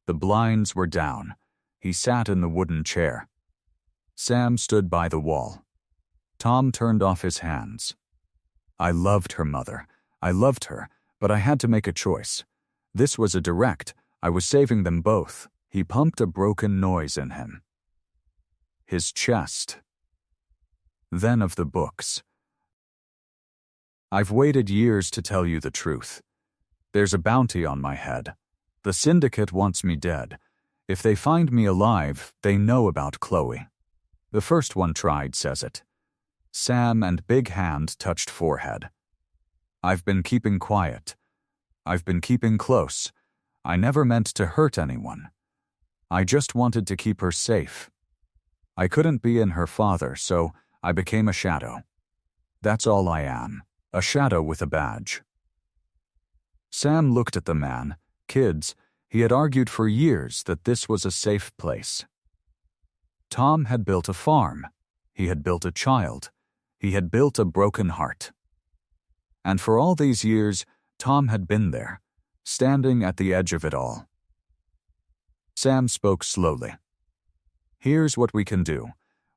The blinds were down. He sat in the wooden chair. Sam stood by the wall. Tom turned off his hands. "I loved her mother. I loved her, but I had to make a choice. This was a direct. I was saving them both." He pumped a broken noise in him. His chest. Then of the books. "I've waited years to tell you the truth. There's a bounty on my head. The syndicate wants me dead. If they find me alive, they know about Chloe. The first one tried, says it." Sam and Big Hand touched forehead. "I've been keeping quiet. I've been keeping close. I never meant to hurt anyone. I just wanted to keep her safe. I couldn't be in her father, so I became a shadow. That's all I am, a shadow with a badge." Sam looked at the man. Kids, he had argued for years that this was a safe place. Tom had built a farm. He had built a child. He had built a broken heart. And for all these years, Tom had been there, standing at the edge of it all. Sam spoke slowly. "Here's what we can do.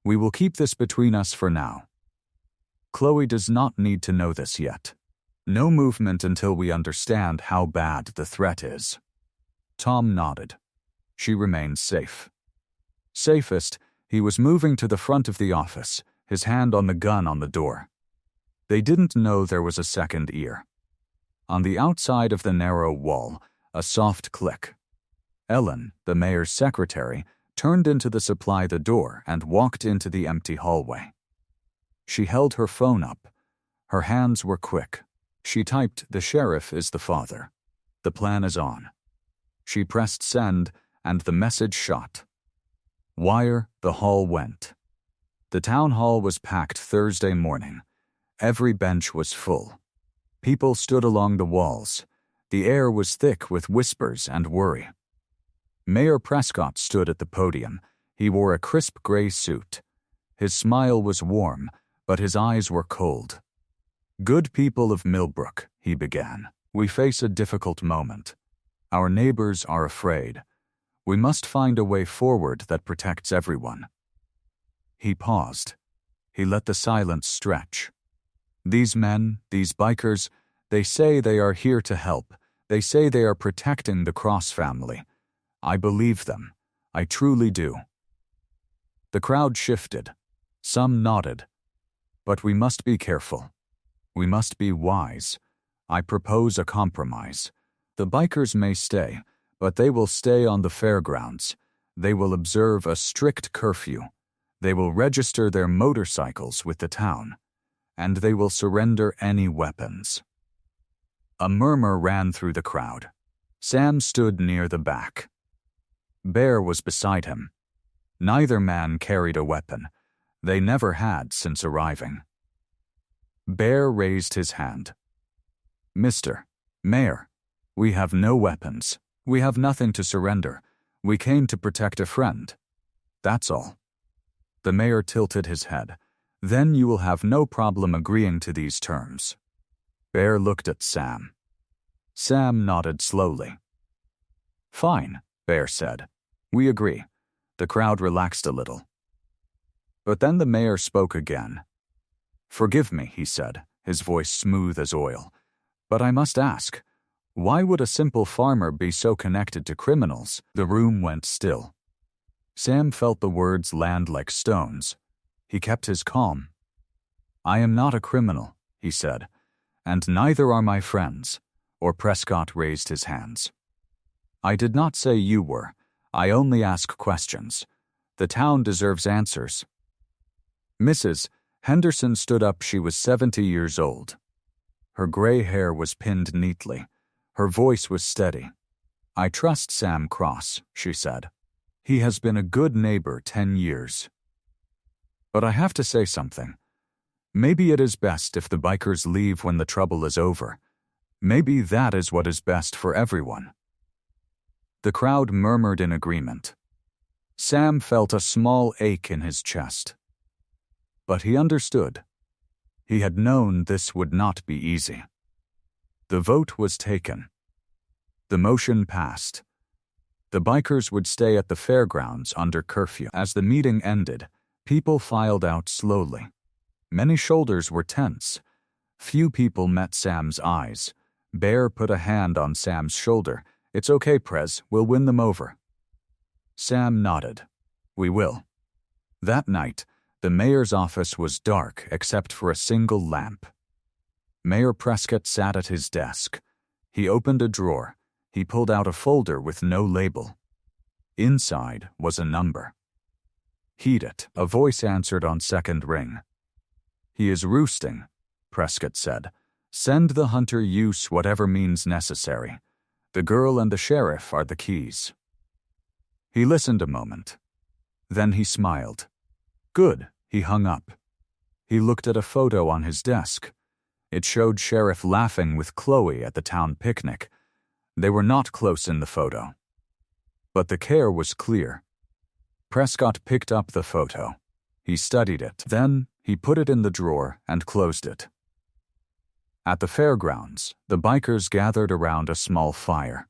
We will keep this between us for now. Chloe does not need to know this yet. No movement until we understand how bad the threat is." Tom nodded. She remained safe. Safest, he was moving to the front of the office, his hand on the gun on the door. They didn't know there was a second ear. On the outside of the narrow wall, a soft click. Ellen, the mayor's secretary, turned into the supply the door and walked into the empty hallway. She held her phone up. Her hands were quick. She typed, "The sheriff is the father. The plan is on." She pressed send, and the message shot. Wire, the hall went. The town hall was packed Thursday morning. Every bench was full. People stood along the walls. The air was thick with whispers and worry. Mayor Prescott stood at the podium. He wore a crisp gray suit. His smile was warm, but his eyes were cold. "Good people of Millbrook," he began, "we face a difficult moment. Our neighbors are afraid. We must find a way forward that protects everyone." He paused. He let the silence stretch. "These men, these bikers, they say they are here to help. They say they are protecting the Cross family. I believe them. I truly do." The crowd shifted. Some nodded. But we must be careful. We must be wise. I propose a compromise. The bikers may stay, but they will stay on the fairgrounds. They will observe a strict curfew. They will register their motorcycles with the town. And they will surrender any weapons. A murmur ran through the crowd. Sam stood near the back. Bear was beside him. Neither man carried a weapon. They never had since arriving. Bear raised his hand. "Mr. Mayor, we have no weapons. We have nothing to surrender. We came to protect a friend. That's all." The mayor tilted his head. "Then you will have no problem agreeing to these terms." Bear looked at Sam. Sam nodded slowly. "Fine," Bear said. "We agree." The crowd relaxed a little. But then the mayor spoke again. "Forgive me," he said, his voice smooth as oil. "But I must ask, why would a simple farmer be so connected to criminals?" The room went still. Sam felt the words land like stones. He kept his calm. "I am not a criminal," he said, "and neither are my friends." Or Prescott raised his hands. "I did not say you were. I only ask questions. The town deserves answers." Mrs. Henderson stood up. She was 70 years old. Her gray hair was pinned neatly. Her voice was steady. "I trust Sam Cross," she said. "He has been a good neighbor 10 years. But I have to say something. Maybe it is best if the bikers leave when the trouble is over. Maybe that is what is best for everyone." The crowd murmured in agreement. Sam felt a small ache in his chest. But he understood. He had known this would not be easy. The vote was taken. The motion passed. The bikers would stay at the fairgrounds under curfew. As the meeting ended, people filed out slowly. Many shoulders were tense. Few people met Sam's eyes. Bear put a hand on Sam's shoulder. "It's okay, Prez. We'll win them over." Sam nodded. "We will." That night, the mayor's office was dark except for a single lamp. Mayor Prescott sat at his desk. He opened a drawer. He pulled out a folder with no label. Inside was a number. "Heed it," a voice answered on second ring. "He is roosting," Prescott said. "Send the hunter use whatever means necessary. The girl and the sheriff are the keys." He listened a moment. Then he smiled. "Good," he hung up. He looked at a photo on his desk. It showed Sheriff laughing with Chloe at the town picnic. They were not close in the photo. But the care was clear. Prescott picked up the photo. He studied it. Then he put it in the drawer and closed it. At the fairgrounds, the bikers gathered around a small fire.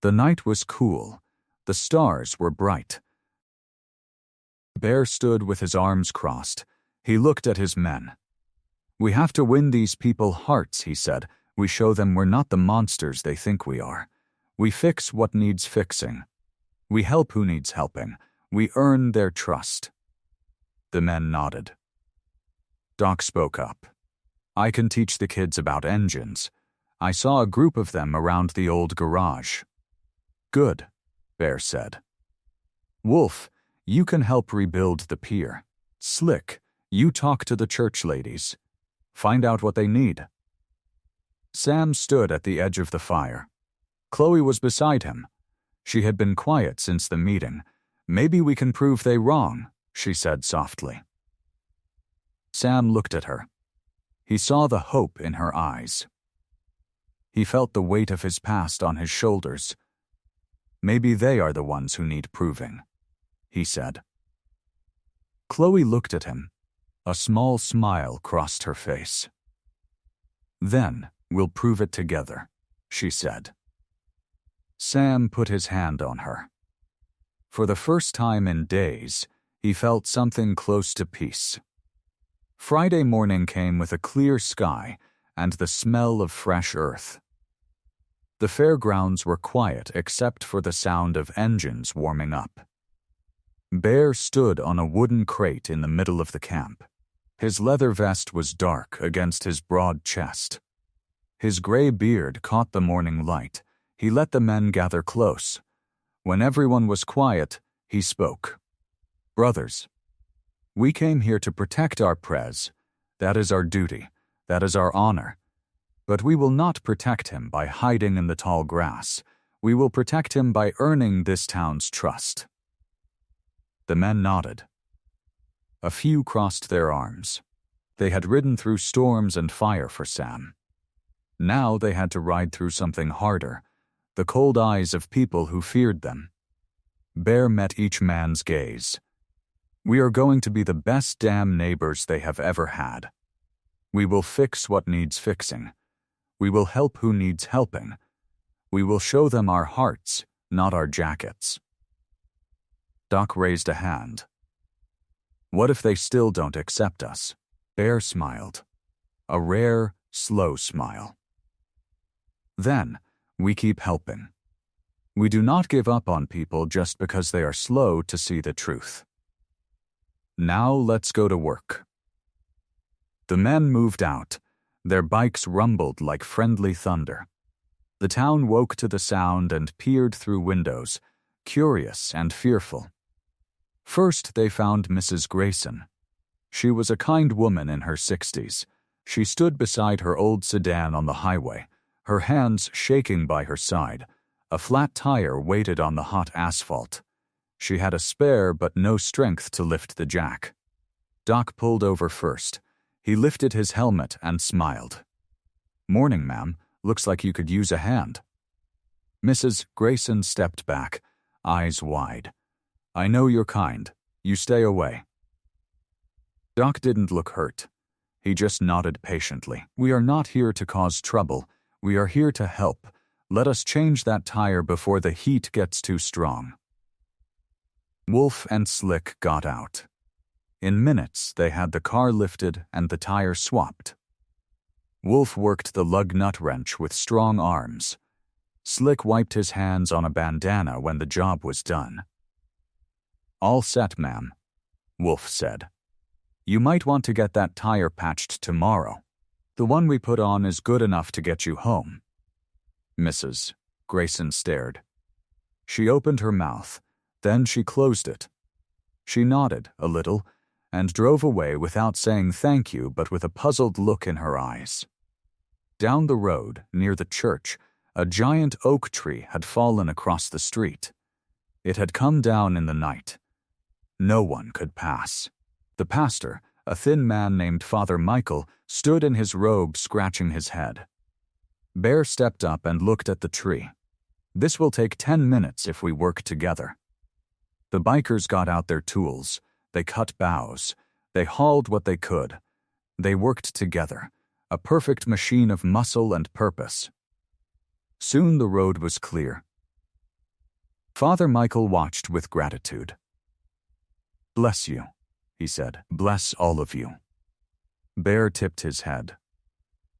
The night was cool. The stars were bright. Bear stood with his arms crossed. He looked at his men. "We have to win these people hearts," he said. "We show them we're not the monsters they think we are. We fix what needs fixing. We help who needs helping. We earn their trust." The men nodded. Doc spoke up. "I can teach the kids about engines. I saw a group of them around the old garage." "Good," Bear said. "Wolf, you can help rebuild the pier. Slick, you talk to the church ladies. Find out what they need." Sam stood at the edge of the fire. Chloe was beside him. She had been quiet since the meeting. "Maybe we can prove they wrong," she said softly. Sam looked at her. He saw the hope in her eyes. He felt the weight of his past on his shoulders. "Maybe they are the ones who need proving," he said. Chloe looked at him. A small smile crossed her face. "Then we'll prove it together," she said. Sam put his hand on her. For the first time in days, he felt something close to peace. Friday morning came with a clear sky and the smell of fresh earth. The fairgrounds were quiet except for the sound of engines warming up. Bear stood on a wooden crate in the middle of the camp. His leather vest was dark against his broad chest. His gray beard caught the morning light. He let the men gather close. When everyone was quiet, he spoke. "Brothers, we came here to protect our prez. That is our duty. That is our honor. But we will not protect him by hiding in the tall grass. We will protect him by earning this town's trust." The men nodded. A few crossed their arms. They had ridden through storms and fire for Sam. Now they had to ride through something harder, the cold eyes of people who feared them. Bear met each man's gaze. "We are going to be the best damn neighbors they have ever had. We will fix what needs fixing. We will help who needs helping. We will show them our hearts, not our jackets." Doc raised a hand. "What if they still don't accept us?" Bear smiled. A rare, slow smile. "Then, we keep helping. We do not give up on people just because they are slow to see the truth. Now let's go to work." The men moved out. Their bikes rumbled like friendly thunder. The town woke to the sound and peered through windows, curious and fearful. First, they found Mrs. Grayson. She was a kind woman in her 60s. She stood beside her old sedan on the highway, her hands shaking by her side. A flat tire waited on the hot asphalt. She had a spare but no strength to lift the jack. Doc pulled over first. He lifted his helmet and smiled. "Morning, ma'am. Looks like you could use a hand." Mrs. Grayson stepped back, eyes wide. "I know you're kind. You stay away." Doc didn't look hurt. He just nodded patiently. "We are not here to cause trouble. We are here to help. Let us change that tire before the heat gets too strong." Wolf and Slick got out. In minutes, they had the car lifted and the tire swapped. Wolf worked the lug nut wrench with strong arms. Slick wiped his hands on a bandana when the job was done. "All set, ma'am," Wolf said. "You might want to get that tire patched tomorrow. The one we put on is good enough to get you home." Mrs. Grayson stared. She opened her mouth, then she closed it. She nodded a little and drove away without saying thank you, but with a puzzled look in her eyes. Down the road, near the church, a giant oak tree had fallen across the street. It had come down in the night. No one could pass. The pastor, a thin man named Father Michael, stood in his robe scratching his head. Bear stepped up and looked at the tree. "This will take 10 minutes if we work together." The bikers got out their tools. They cut boughs. They hauled what they could. They worked together, a perfect machine of muscle and purpose. Soon the road was clear. Father Michael watched with gratitude. "Bless you," he said. "Bless all of you." Bear tipped his head.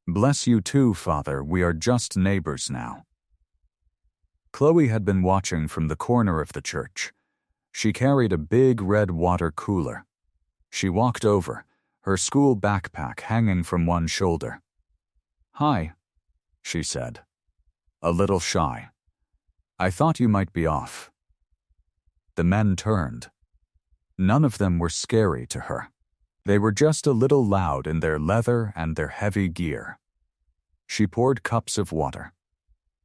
"Bless you too, Father. We are just neighbors now." Chloe had been watching from the corner of the church. She carried a big red water cooler. She walked over, her school backpack hanging from one shoulder. "Hi," she said, a little shy. "I thought you might be off." The men turned. None of them were scary to her. They were just a little loud in their leather and their heavy gear. She poured cups of water.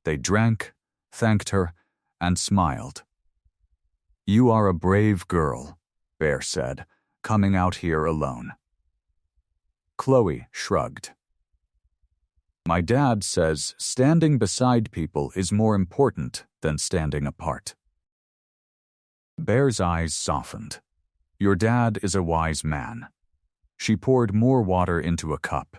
They drank, thanked her, and smiled. "You are a brave girl," Bear said, "coming out here alone." Chloe shrugged. "My dad says standing beside people is more important than standing apart." Bear's eyes softened. "Your dad is a wise man." She poured more water into a cup.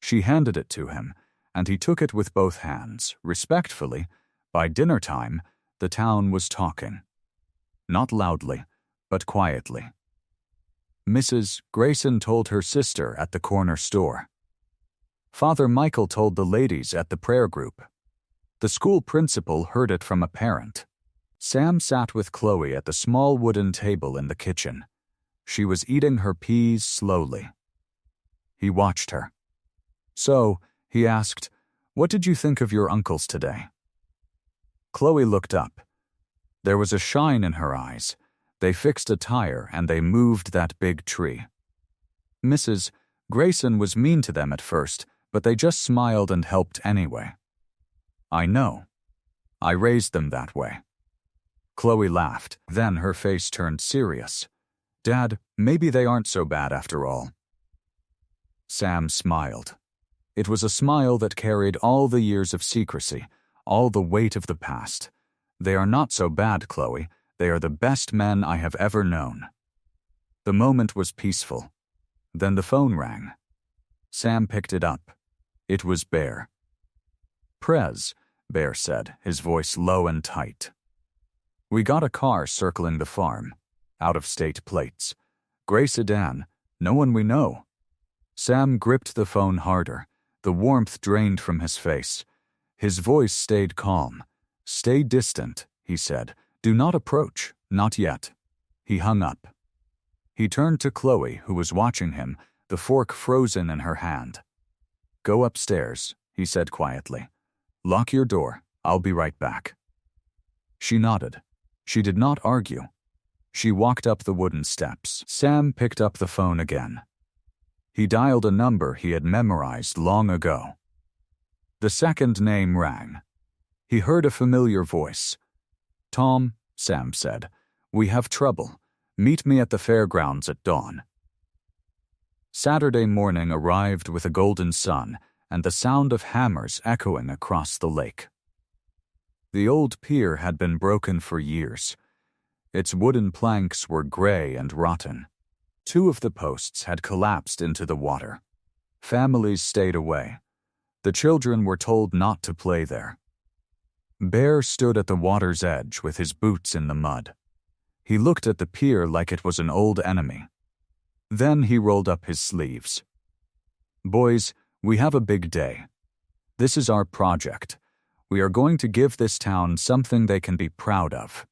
She handed it to him, and he took it with both hands, respectfully. By dinner time, the town was talking. Not loudly, but quietly. Mrs. Grayson told her sister at the corner store. Father Michael told the ladies at the prayer group. The school principal heard it from a parent. Sam sat with Chloe at the small wooden table in the kitchen. She was eating her peas slowly. He watched her. "So," he asked, "what did you think of your uncles today?" Chloe looked up. There was a shine in her eyes. They fixed a tire and they moved that big tree. Mrs. Grayson was mean to them at first, but they just smiled and helped anyway. "I know. I raised them that way." Chloe laughed. Then her face turned serious. "Dad, maybe they aren't so bad after all." Sam smiled. It was a smile that carried all the years of secrecy, all the weight of the past. "They are not so bad, Chloe. They are the best men I have ever known." The moment was peaceful. Then the phone rang. Sam picked it up. It was Bear. "Prez," Bear said, his voice low and tight. "We got a car circling the farm. Out-of-state plates. Gray sedan. No one we know." Sam gripped the phone harder. The warmth drained from his face. His voice stayed calm. "Stay distant," he said. "Do not approach. Not yet." He hung up. He turned to Chloe, who was watching him, the fork frozen in her hand. "Go upstairs," he said quietly. "Lock your door. I'll be right back." She nodded. She did not argue. She walked up the wooden steps. Sam picked up the phone again. He dialed a number he had memorized long ago. The second name rang. He heard a familiar voice. "Tom," Sam said, "we have trouble. Meet me at the fairgrounds at dawn." Saturday morning arrived with a golden sun and the sound of hammers echoing across the lake. The old pier had been broken for years. Its wooden planks were gray and rotten. 2 of the posts had collapsed into the water. Families stayed away. The children were told not to play there. Bear stood at the water's edge with his boots in the mud. He looked at the pier like it was an old enemy. Then he rolled up his sleeves. "Boys, we have a big day. This is our project. We are going to give this town something they can be proud of."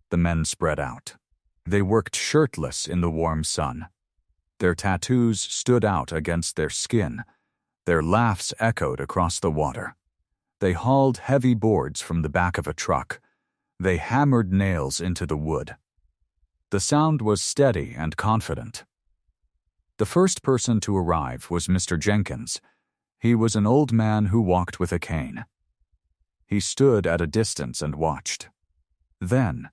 The men spread out. They worked shirtless in the warm sun. Their tattoos stood out against their skin. Their laughs echoed across the water. They hauled heavy boards from the back of a truck. They hammered nails into the wood. The sound was steady and confident. The first person to arrive was Mr. Jenkins. He was an old man who walked with a cane. He stood at a distance and watched. Then,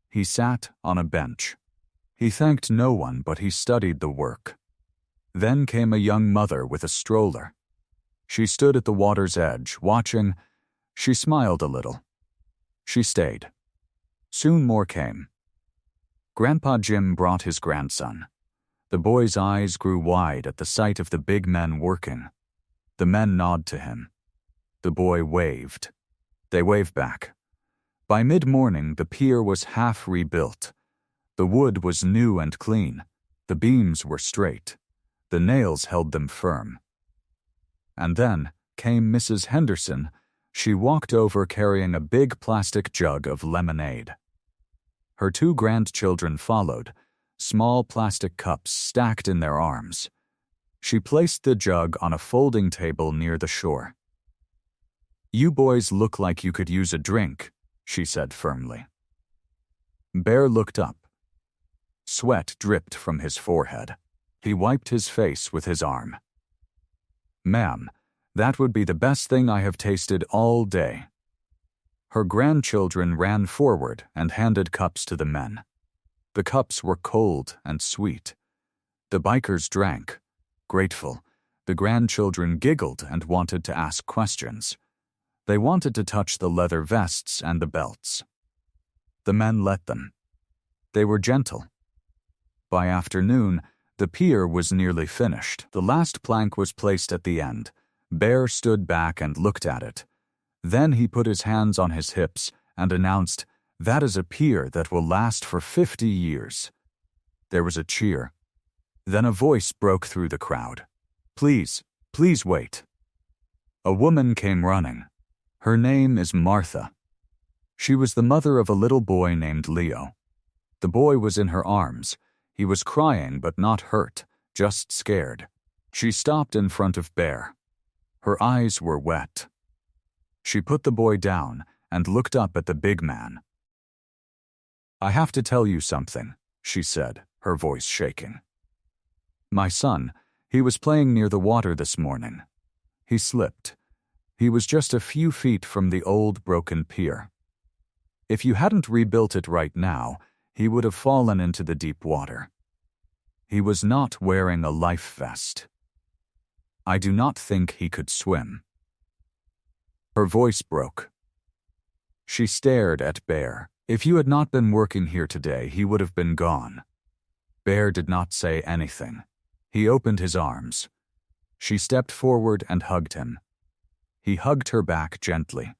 he sat on a bench. He thanked no one, but he studied the work. Then came a young mother with a stroller. She stood at the water's edge, watching. She smiled a little. She stayed. Soon more came. Grandpa Jim brought his grandson. The boy's eyes grew wide at the sight of the big men working. The men nodded to him. The boy waved. They waved back. By mid-morning, the pier was half rebuilt. The wood was new and clean. The beams were straight. The nails held them firm. And then came Mrs. Henderson. She walked over carrying a big plastic jug of lemonade. Her 2 grandchildren followed, small plastic cups stacked in their arms. She placed the jug on a folding table near the shore. "You boys look like you could use a drink," she said firmly. Bear looked up. Sweat dripped from his forehead. He wiped his face with his arm. "Ma'am, that would be the best thing I have tasted all day." Her grandchildren ran forward and handed cups to the men. The cups were cold and sweet. The bikers drank. Grateful, the grandchildren giggled and wanted to ask questions. They wanted to touch the leather vests and the belts. The men let them. They were gentle. By afternoon, the pier was nearly finished. The last plank was placed at the end. Bear stood back and looked at it. Then he put his hands on his hips and announced, "That is a pier that will last for 50 years." There was a cheer. Then a voice broke through the crowd. "Please, please wait." A woman came running. Her name is Martha. She was the mother of a little boy named Leo. The boy was in her arms. He was crying but not hurt, just scared. She stopped in front of Bear. Her eyes were wet. She put the boy down and looked up at the big man. "I have to tell you something," she said, her voice shaking. "My son, he was playing near the water this morning. He slipped. He was just a few feet from the old broken pier. If you hadn't rebuilt it right now, he would have fallen into the deep water. He was not wearing a life vest. I do not think he could swim." Her voice broke. She stared at Bear. "If you had not been working here today, he would have been gone." Bear did not say anything. He opened his arms. She stepped forward and hugged him. He hugged her back gently.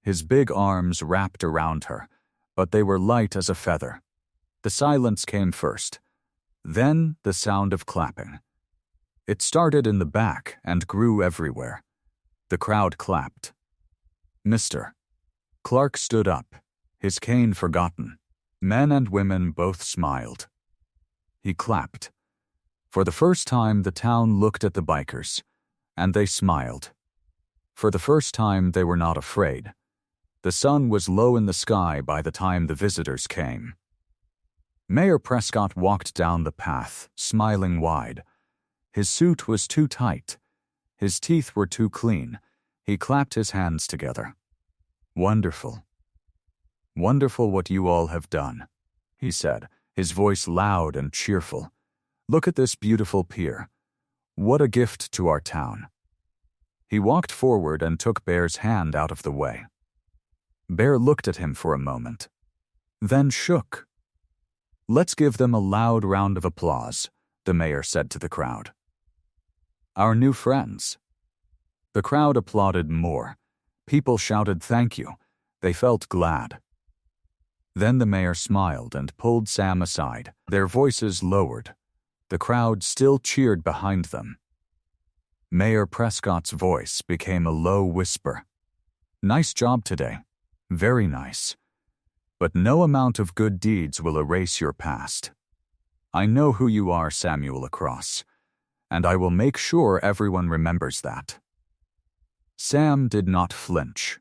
His big arms wrapped around her, but they were light as a feather. The silence came first, then the sound of clapping. It started in the back and grew everywhere. The crowd clapped. "Mr." Clark stood up, his cane forgotten. Men and women both smiled. He clapped. For the first time, the town looked at the bikers, and they smiled. For the first time, they were not afraid. The sun was low in the sky by the time the visitors came. Mayor Prescott walked down the path, smiling wide. His suit was too tight. His teeth were too clean. He clapped his hands together. "Wonderful. Wonderful what you all have done," he said, his voice loud and cheerful. "Look at this beautiful pier. What a gift to our town." He walked forward and took Bear's hand out of the way. Bear looked at him for a moment, then shook. "Let's give them a loud round of applause," the mayor said to the crowd. "Our new friends." The crowd applauded more. People shouted thank you. They felt glad. Then the mayor smiled and pulled Sam aside. Their voices lowered. The crowd still cheered behind them. Mayor Prescott's voice became a low whisper. "Nice job today. Very nice. But no amount of good deeds will erase your past. I know who you are, Samuel Lacrosse, and I will make sure everyone remembers that." Sam did not flinch.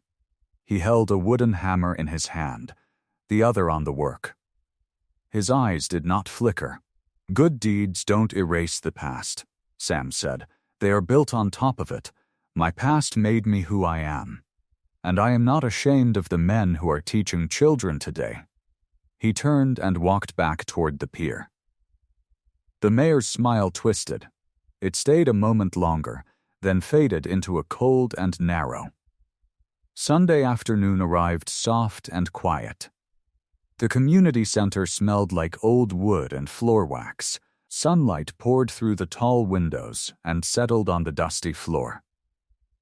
He held a wooden hammer in his hand, the other on the work. His eyes did not flicker. "Good deeds don't erase the past," Sam said. "They are built on top of it. My past made me who I am. And I am not ashamed of the men who are teaching children today." He turned and walked back toward the pier. The mayor's smile twisted. It stayed a moment longer, then faded into a cold and narrow. Sunday afternoon arrived soft and quiet. The community center smelled like old wood and floor wax. Sunlight poured through the tall windows and settled on the dusty floor.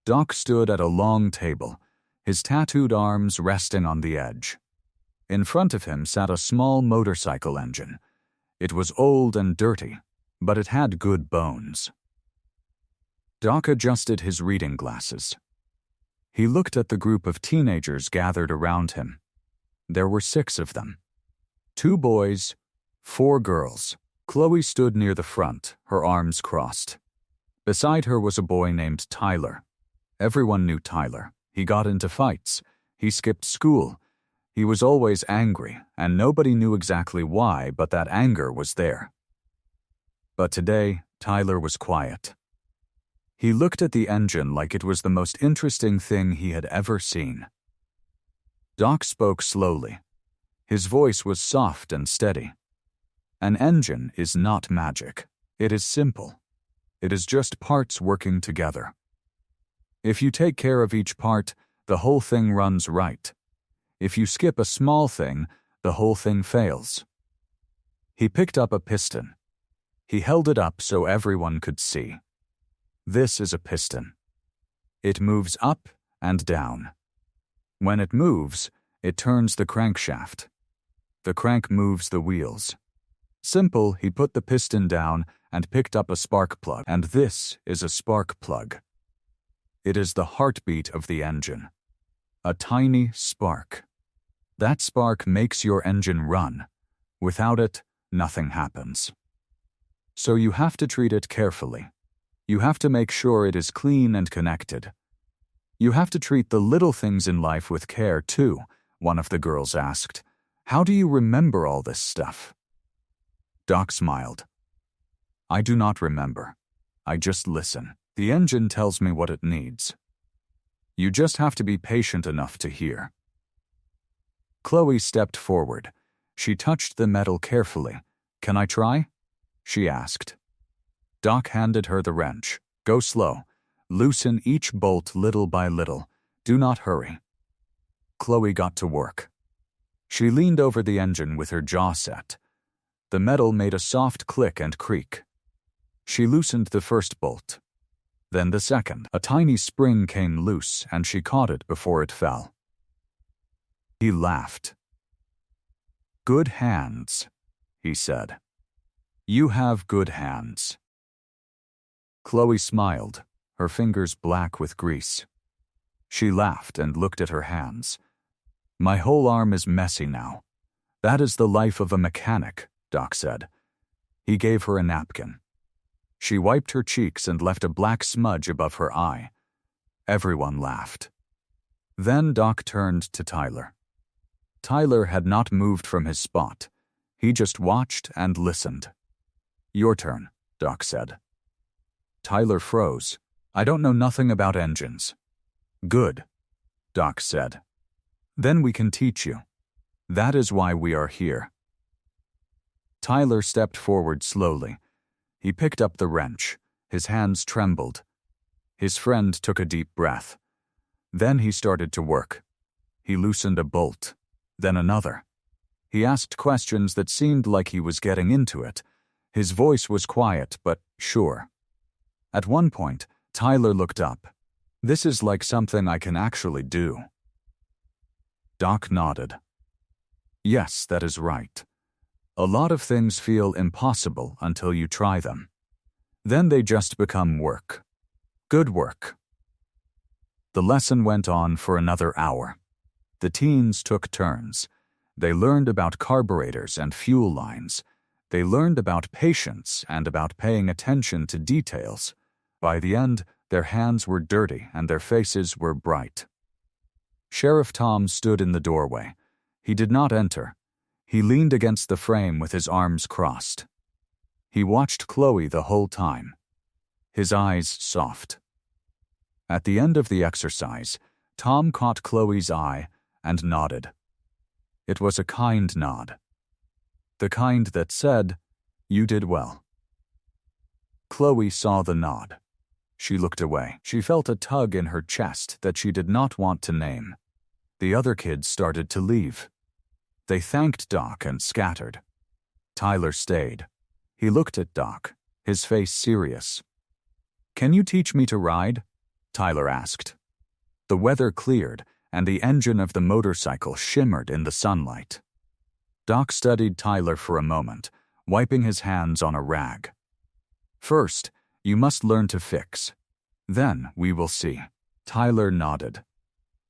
Doc stood at a long table, his tattooed arms resting on the edge. In front of him sat a small motorcycle engine. It was old and dirty, but it had good bones. Doc adjusted his reading glasses. He looked at the group of teenagers gathered around him. There were 6 of them. 2 boys, 4 girls. Chloe stood near the front, her arms crossed. Beside her was a boy named Tyler. Everyone knew Tyler. He got into fights. He skipped school. He was always angry, and nobody knew exactly why, but that anger was there. But today, Tyler was quiet. He looked at the engine like it was the most interesting thing he had ever seen. Doc spoke slowly. His voice was soft and steady. An engine is not magic. It is simple. It is just parts working together. If you take care of each part, the whole thing runs right. If you skip a small thing, the whole thing fails. He picked up a piston. He held it up so everyone could see. This is a piston. It moves up and down. When it moves, it turns the crankshaft. The crank moves the wheels. Simple, he put the piston down and picked up a spark plug, and this is a spark plug. It is the heartbeat of the engine. A tiny spark. That spark makes your engine run. Without it, nothing happens. So you have to treat it carefully. You have to make sure it is clean and connected. You have to treat the little things in life with care, too, one of the girls asked. How do you remember all this stuff? Doc smiled. I do not remember. I just listen. The engine tells me what it needs. You just have to be patient enough to hear. Chloe stepped forward. She touched the metal carefully. Can I try? She asked. Doc handed her the wrench. Go slow. Loosen each bolt little by little. Do not hurry. Chloe got to work. She leaned over the engine with her jaw set. The metal made a soft click and creak. She loosened the first bolt. Then the second. A tiny spring came loose, and she caught it before it fell. He laughed. Good hands, he said. You have good hands. Chloe smiled, her fingers black with grease. She laughed and looked at her hands. My whole arm is messy now. That is the life of a mechanic, Doc said. He gave her a napkin. She wiped her cheeks and left a black smudge above her eye. Everyone laughed. Then Doc turned to Tyler. Tyler had not moved from his spot. He just watched and listened. Your turn, Doc said. Tyler froze. I don't know nothing about engines. Good, Doc said. Then we can teach you. That is why we are here. Tyler stepped forward slowly. He picked up the wrench. His hands trembled. His friend took a deep breath. Then he started to work. He loosened a bolt, then another. He asked questions that seemed like he was getting into it. His voice was quiet, but sure. At one point, Tyler looked up. This is like something I can actually do. Doc nodded. Yes, that is right. A lot of things feel impossible until you try them. Then they just become work. Good work. The lesson went on for another hour. The teens took turns. They learned about carburetors and fuel lines. They learned about patience and about paying attention to details. By the end, their hands were dirty and their faces were bright. Sheriff Tom stood in the doorway. He did not enter. He leaned against the frame with his arms crossed. He watched Chloe the whole time. His eyes soft. At the end of the exercise, Tom caught Chloe's eye and nodded. It was a kind nod. The kind that said, "You did well." Chloe saw the nod. She looked away. She felt a tug in her chest that she did not want to name. The other kids started to leave. They thanked Doc and scattered. Tyler stayed. He looked at Doc, his face serious. Can you teach me to ride? Tyler asked. The weather cleared, and the engine of the motorcycle shimmered in the sunlight. Doc studied Tyler for a moment, wiping his hands on a rag. First, you must learn to fix. Then we will see. Tyler nodded.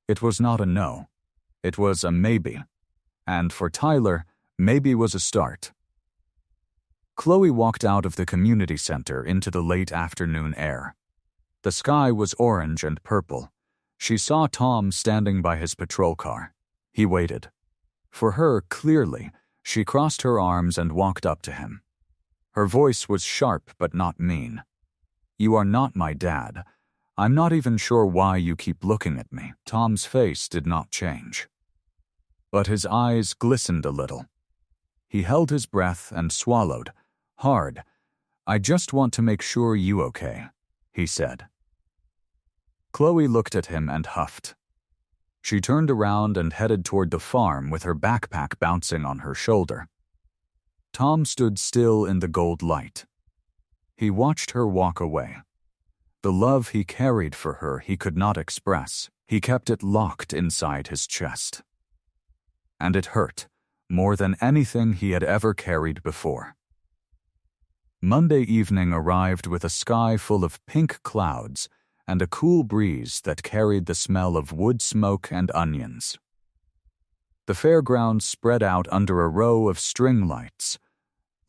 It was not a no. It was a maybe. And for Tyler, maybe was a start. Chloe walked out of the community center into the late afternoon air. The sky was orange and purple. She saw Tom standing by his patrol car. He waited. For her, clearly, she crossed her arms and walked up to him. Her voice was sharp but not mean. You are not my dad. I'm not even sure why you keep looking at me. Tom's face did not change. But his eyes glistened a little. He held his breath and swallowed, hard. I just want to make sure you okay, he said. Chloe looked at him and huffed. She turned around and headed toward the farm with her backpack bouncing on her shoulder. Tom stood still in the gold light. He watched her walk away. The love he carried for her he could not express. He kept it locked inside his chest. And it hurt, more than anything he had ever carried before. Monday evening arrived with a sky full of pink clouds and a cool breeze that carried the smell of wood smoke and onions. The fairgrounds spread out under a row of string lights.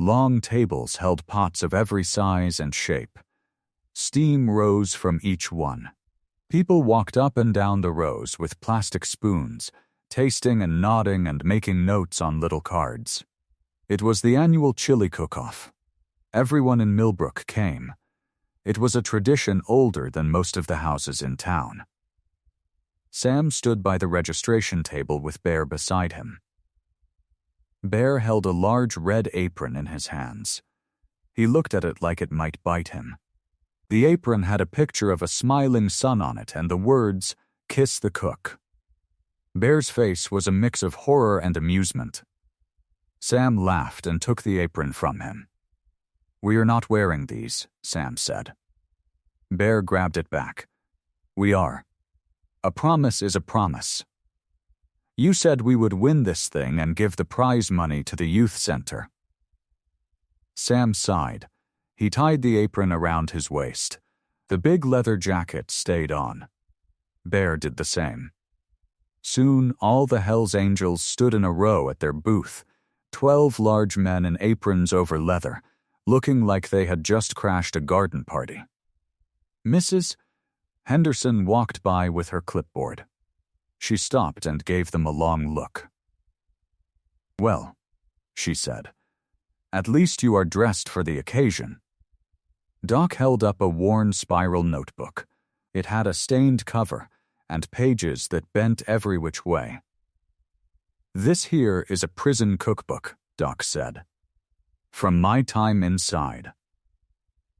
Long tables held pots of every size and shape. Steam rose from each one. People walked up and down the rows with plastic spoons, tasting and nodding and making notes on little cards. It was the annual chili cook-off. Everyone in Millbrook came. It was a tradition older than most of the houses in town. Sam stood by the registration table with Bear beside him. Bear held a large red apron in his hands. He looked at it like it might bite him. The apron had a picture of a smiling sun on it and the words, "Kiss the cook." Bear's face was a mix of horror and amusement. Sam laughed and took the apron from him. "We are not wearing these," Sam said. Bear grabbed it back. "We are. A promise is a promise. You said we would win this thing and give the prize money to the youth center." Sam sighed. He tied the apron around his waist. The big leather jacket stayed on. Bear did the same. Soon, all the Hells Angels stood in a row at their booth, 12 large men in aprons over leather, looking like they had just crashed a garden party. Mrs. Henderson walked by with her clipboard. She stopped and gave them a long look. "Well," she said, "at least you are dressed for the occasion." Doc held up a worn spiral notebook. It had a stained cover and pages that bent every which way. "This here is a prison cookbook," Doc said. "From my time inside.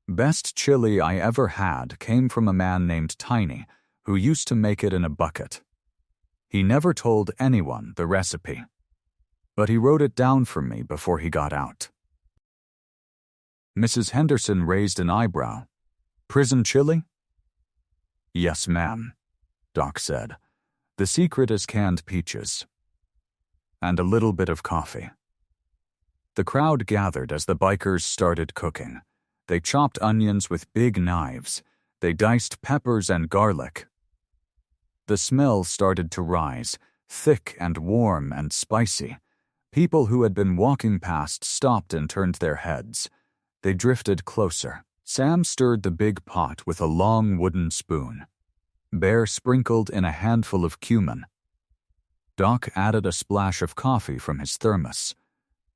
Best chili I ever had came from a man named Tiny, who used to make it in a bucket. He never told anyone the recipe, but he wrote it down for me before he got out." Mrs. Henderson raised an eyebrow. "Prison chili?" "Yes, ma'am," Doc said. "The secret is canned peaches. And a little bit of coffee." The crowd gathered as the bikers started cooking. They chopped onions with big knives. They diced peppers and garlic. The smell started to rise, thick and warm and spicy. People who had been walking past stopped and turned their heads. They drifted closer. Sam stirred the big pot with a long wooden spoon. Bear sprinkled in a handful of cumin. Doc added a splash of coffee from his thermos.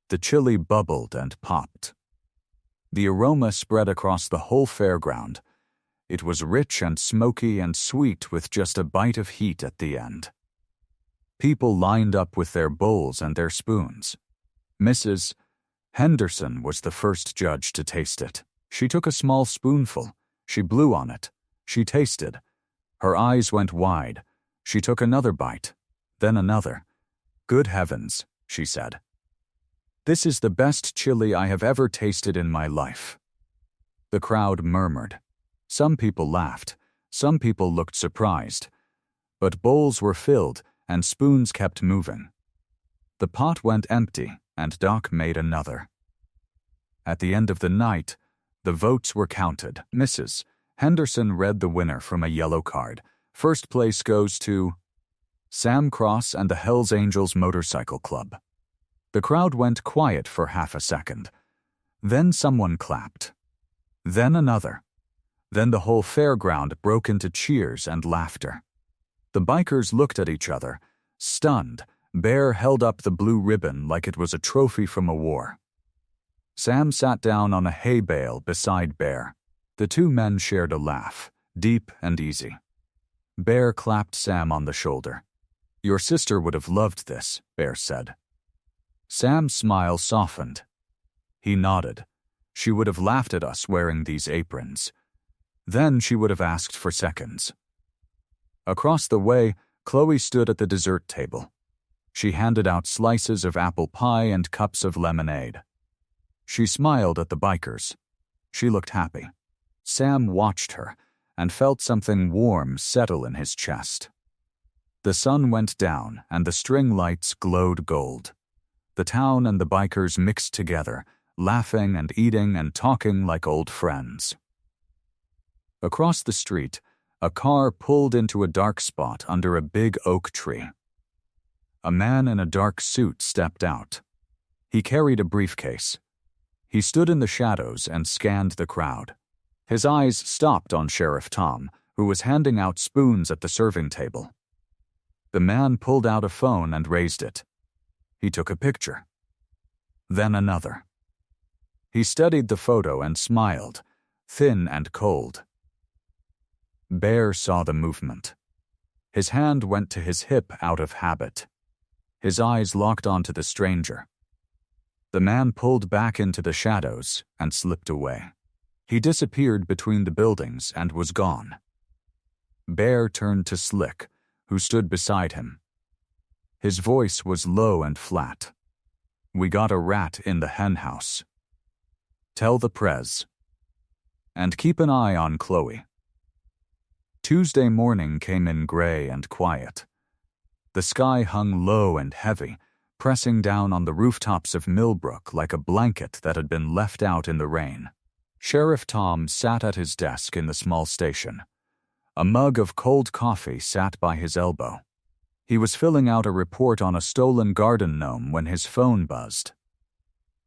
The chili bubbled and popped. The aroma spread across the whole fairground. It was rich and smoky and sweet with just a bite of heat at the end. People lined up with their bowls and their spoons. Mrs. Henderson was the first judge to taste it. She took a small spoonful. She blew on it. She tasted. Her eyes went wide. She took another bite, then another. "Good heavens," she said. "This is the best chili I have ever tasted in my life." The crowd murmured. Some people laughed. Some people looked surprised. But bowls were filled and spoons kept moving. The pot went empty and Doc made another. At the end of the night, the votes were counted. Mrs. Henderson read the winner from a yellow card. First place goes to Sam Cross and the Hells Angels Motorcycle Club. The crowd went quiet for half a second. Then someone clapped. Then another. Then the whole fairground broke into cheers and laughter. The bikers looked at each other, stunned. Bear held up the blue ribbon like it was a trophy from a war. Sam sat down on a hay bale beside Bear. The two men shared a laugh, deep and easy. Bear clapped Sam on the shoulder. "Your sister would have loved this," Bear said. Sam's smile softened. He nodded. "She would have laughed at us wearing these aprons. Then she would have asked for seconds." Across the way, Chloe stood at the dessert table. She handed out slices of apple pie and cups of lemonade. She smiled at the bikers. She looked happy. Sam watched her and felt something warm settle in his chest. The sun went down and the string lights glowed gold. The town and the bikers mixed together, laughing and eating and talking like old friends. Across the street, a car pulled into a dark spot under a big oak tree. A man in a dark suit stepped out. He carried a briefcase. He stood in the shadows and scanned the crowd. His eyes stopped on Sheriff Tom, who was handing out spoons at the serving table. The man pulled out a phone and raised it. He took a picture. Then another. He studied the photo and smiled, thin and cold. Bear saw the movement. His hand went to his hip out of habit. His eyes locked onto the stranger. The man pulled back into the shadows and slipped away. He disappeared between the buildings and was gone. Bear turned to Slick, who stood beside him. His voice was low and flat. "We got a rat in the henhouse. Tell the Prez. And keep an eye on Chloe." Tuesday morning came in gray and quiet. The sky hung low and heavy, pressing down on the rooftops of Millbrook like a blanket that had been left out in the rain. Sheriff Tom sat at his desk in the small station. A mug of cold coffee sat by his elbow. He was filling out a report on a stolen garden gnome when his phone buzzed.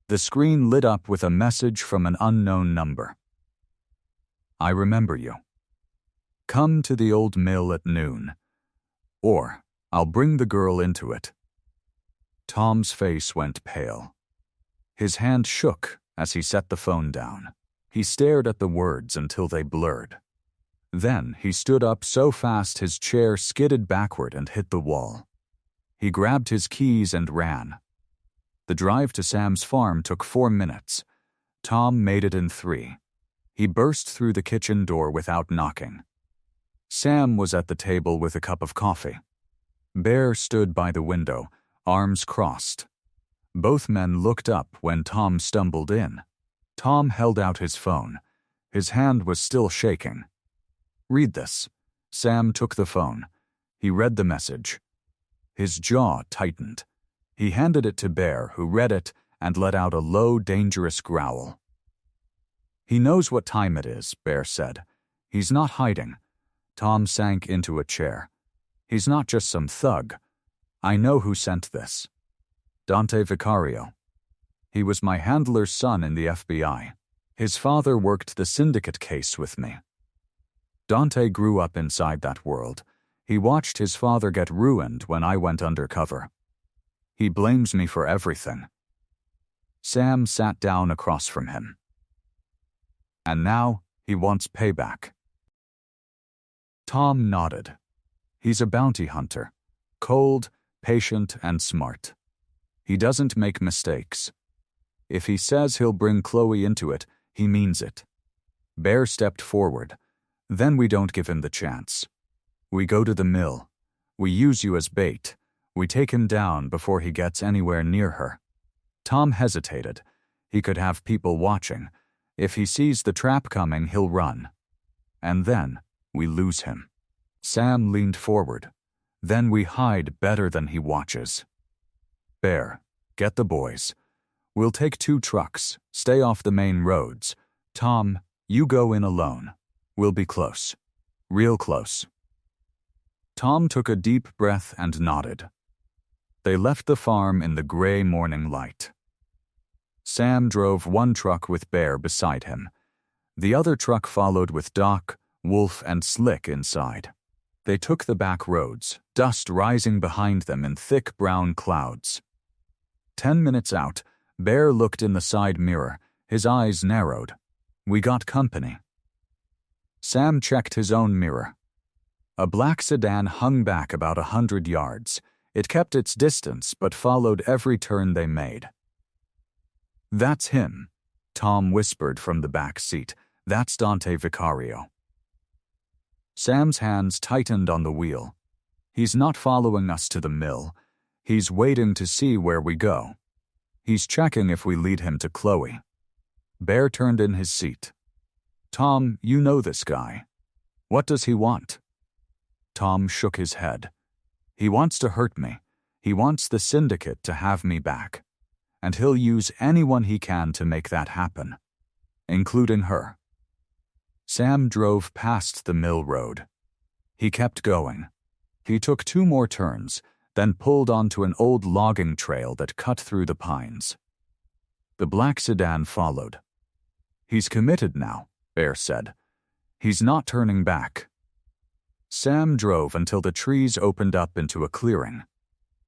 The screen lit up with a message from an unknown number. "I remember you. Come to the old mill at noon. Or I'll bring the girl into it." Tom's face went pale. His hand shook as he set the phone down. He stared at the words until they blurred. Then he stood up so fast his chair skidded backward and hit the wall. He grabbed his keys and ran. The drive to Sam's farm took 4 minutes. Tom made it in 3. He burst through the kitchen door without knocking. Sam was at the table with a cup of coffee. Bear stood by the window, arms crossed. Both men looked up when Tom stumbled in. Tom held out his phone. His hand was still shaking. "Read this." Sam took the phone. He read the message. His jaw tightened. He handed it to Bear, who read it and let out a low, dangerous growl. "He knows what time it is," Bear said. "He's not hiding." Tom sank into a chair. "He's not just some thug. I know who sent this. Dante Vicario. He was my handler's son in the FBI. His father worked the syndicate case with me. Dante grew up inside that world. He watched his father get ruined when I went undercover. He blames me for everything." Sam sat down across from him. "And now he wants payback." Tom nodded. He's a bounty hunter. Cold, patient, and smart. He doesn't make mistakes. If he says he'll bring Chloe into it, he means it. Bear stepped forward. "Then we don't give him the chance. We go to the mill. We use you as bait. We take him down before he gets anywhere near her." Tom hesitated. He could have people watching. If he sees the trap coming, he'll run. And then we lose him. Sam leaned forward. "Then we hide better than he watches. Bear, get the boys. We'll take 2 trucks, stay off the main roads. Tom, you go in alone. We'll be close. Real close." Tom took a deep breath and nodded. They left the farm in the gray morning light. Sam drove one truck with Bear beside him. The other truck followed with Doc, Wolf, and Slick inside. They took the back roads, dust rising behind them in thick brown clouds. 10 minutes out, Bear looked in the side mirror. His eyes narrowed. "We got company." Sam checked his own mirror. A black sedan hung back about 100 yards. It kept its distance but followed every turn they made. "That's him," Tom whispered from the back seat. "That's Dante Vicario." Sam's hands tightened on the wheel. "He's not following us to the mill. He's waiting to see where we go. He's checking if we lead him to Chloe." Bear turned in his seat. "Tom, you know this guy. What does he want?" Tom shook his head. "He wants to hurt me. He wants the syndicate to have me back. And he'll use anyone he can to make that happen, including her." Sam drove past the mill road. He kept going. He took 2 more turns, then pulled onto an old logging trail that cut through the pines. The black sedan followed. "He's committed now," Bear said. He's not turning back. Sam drove until the trees opened up into a clearing.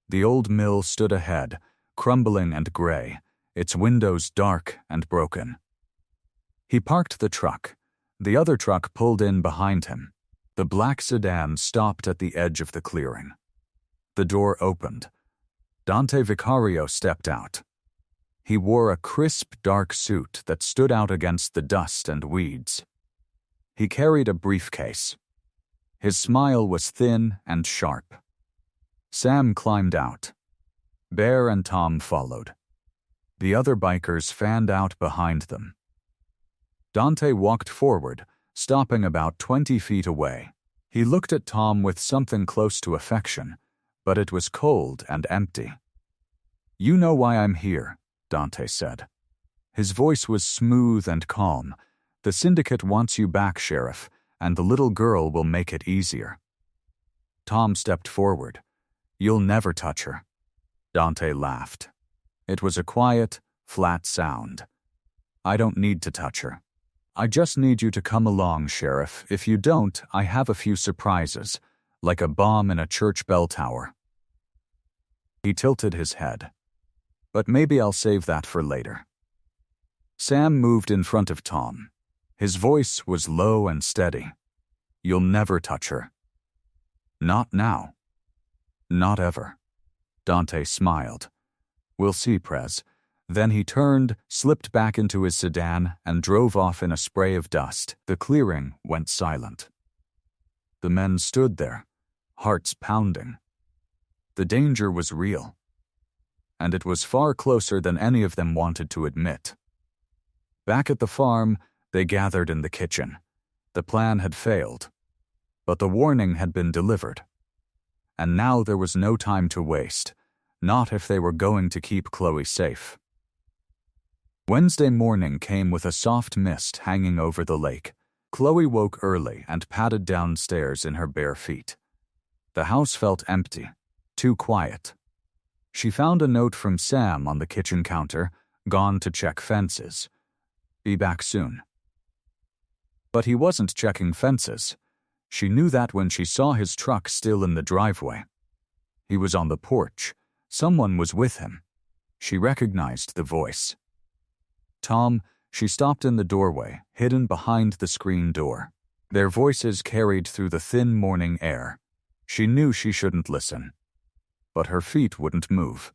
The old mill stood ahead, crumbling and gray, its windows dark and broken. He parked the truck. The other truck pulled in behind him. The black sedan stopped at the edge of the clearing. The door opened. Dante Vicario stepped out. He wore a crisp, dark suit that stood out against the dust and weeds. He carried a briefcase. His smile was thin and sharp. Sam climbed out. Bear and Tom followed. The other bikers fanned out behind them. Dante walked forward, stopping about 20 feet away. He looked at Tom with something close to affection, but it was cold and empty. "You know why I'm here," Dante said. His voice was smooth and calm. "The syndicate wants you back, Sheriff, and the little girl will make it easier." Tom stepped forward. "You'll never touch her." Dante laughed. It was a quiet, flat sound. "I don't need to touch her. I just need you to come along, Sheriff. If you don't, I have a few surprises, like a bomb in a church bell tower." He tilted his head. "But maybe I'll save that for later." Sam moved in front of Tom. His voice was low and steady. "You'll never touch her." "Not now." "Not ever." Dante smiled. "We'll see, Prez." Then he turned, slipped back into his sedan, and drove off in a spray of dust. The clearing went silent. The men stood there, hearts pounding. The danger was real, and it was far closer than any of them wanted to admit. Back at the farm, they gathered in the kitchen. The plan had failed, but the warning had been delivered. And now there was no time to waste, not if they were going to keep Chloe safe. Wednesday morning came with a soft mist hanging over the lake. Chloe woke early and padded downstairs in her bare feet. The house felt empty, too quiet. She found a note from Sam on the kitchen counter, gone to check fences. "Be back soon." But he wasn't checking fences. She knew that when she saw his truck still in the driveway. He was on the porch. Someone was with him. She recognized the voice. "Tom," she stopped in the doorway, hidden behind the screen door. Their voices carried through the thin morning air. She knew she shouldn't listen, but her feet wouldn't move.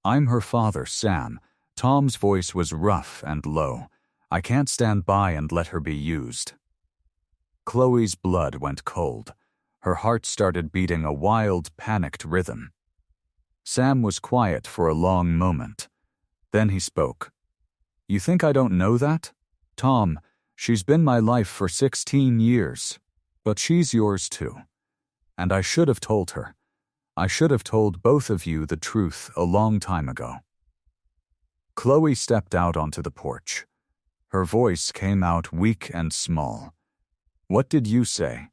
"I'm her father, Sam." Tom's voice was rough and low. "I can't stand by and let her be used." Chloe's blood went cold. Her heart started beating a wild, panicked rhythm. Sam was quiet for a long moment. Then he spoke. "You think I don't know that? Tom, she's been my life for 16 years, but she's yours too. And I should have told her. I should have told both of you the truth a long time ago." Chloe stepped out onto the porch. Her voice came out weak and small. "What did you say?"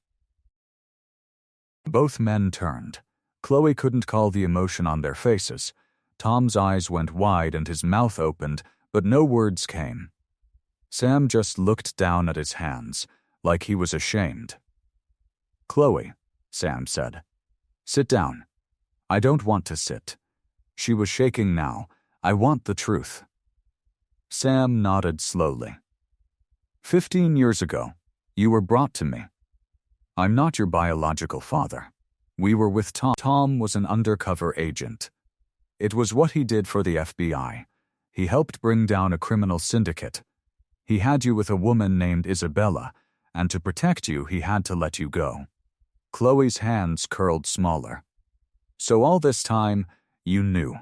Both men turned. Chloe couldn't call the emotion on their faces. Tom's eyes went wide and his mouth opened, but no words came. Sam just looked down at his hands, like he was ashamed. "Chloe," Sam said, "sit down." "I don't want to sit." She was shaking now. "I want the truth." Sam nodded slowly. 15 years ago, you were brought to me. I'm not your biological father. We were with Tom. Tom was an undercover agent. It was what he did for the FBI. He helped bring down a criminal syndicate. He had you with a woman named Isabella, and to protect you, he had to let you go. Chloe's hands curled smaller. "So all this time, you knew."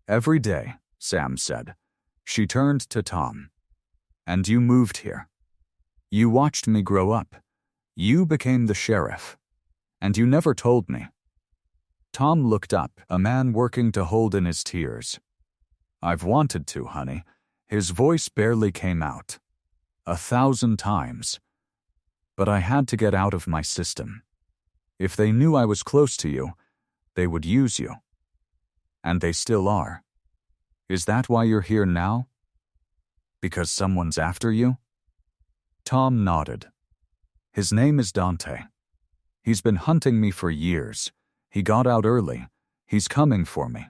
"Every day," Sam said. She turned to Tom. "And you moved here. You watched me grow up. You became the sheriff. And you never told me." Tom looked up, a man working to hold in his tears. "I've wanted to, honey." His voice barely came out. 1,000 times. "But I had to get out of my system. If they knew I was close to you, they would use you. And they still are. Is that why you're here now? Because someone's after you?" Tom nodded. His name is Dante. He's been hunting me for years. He got out early. He's coming for me.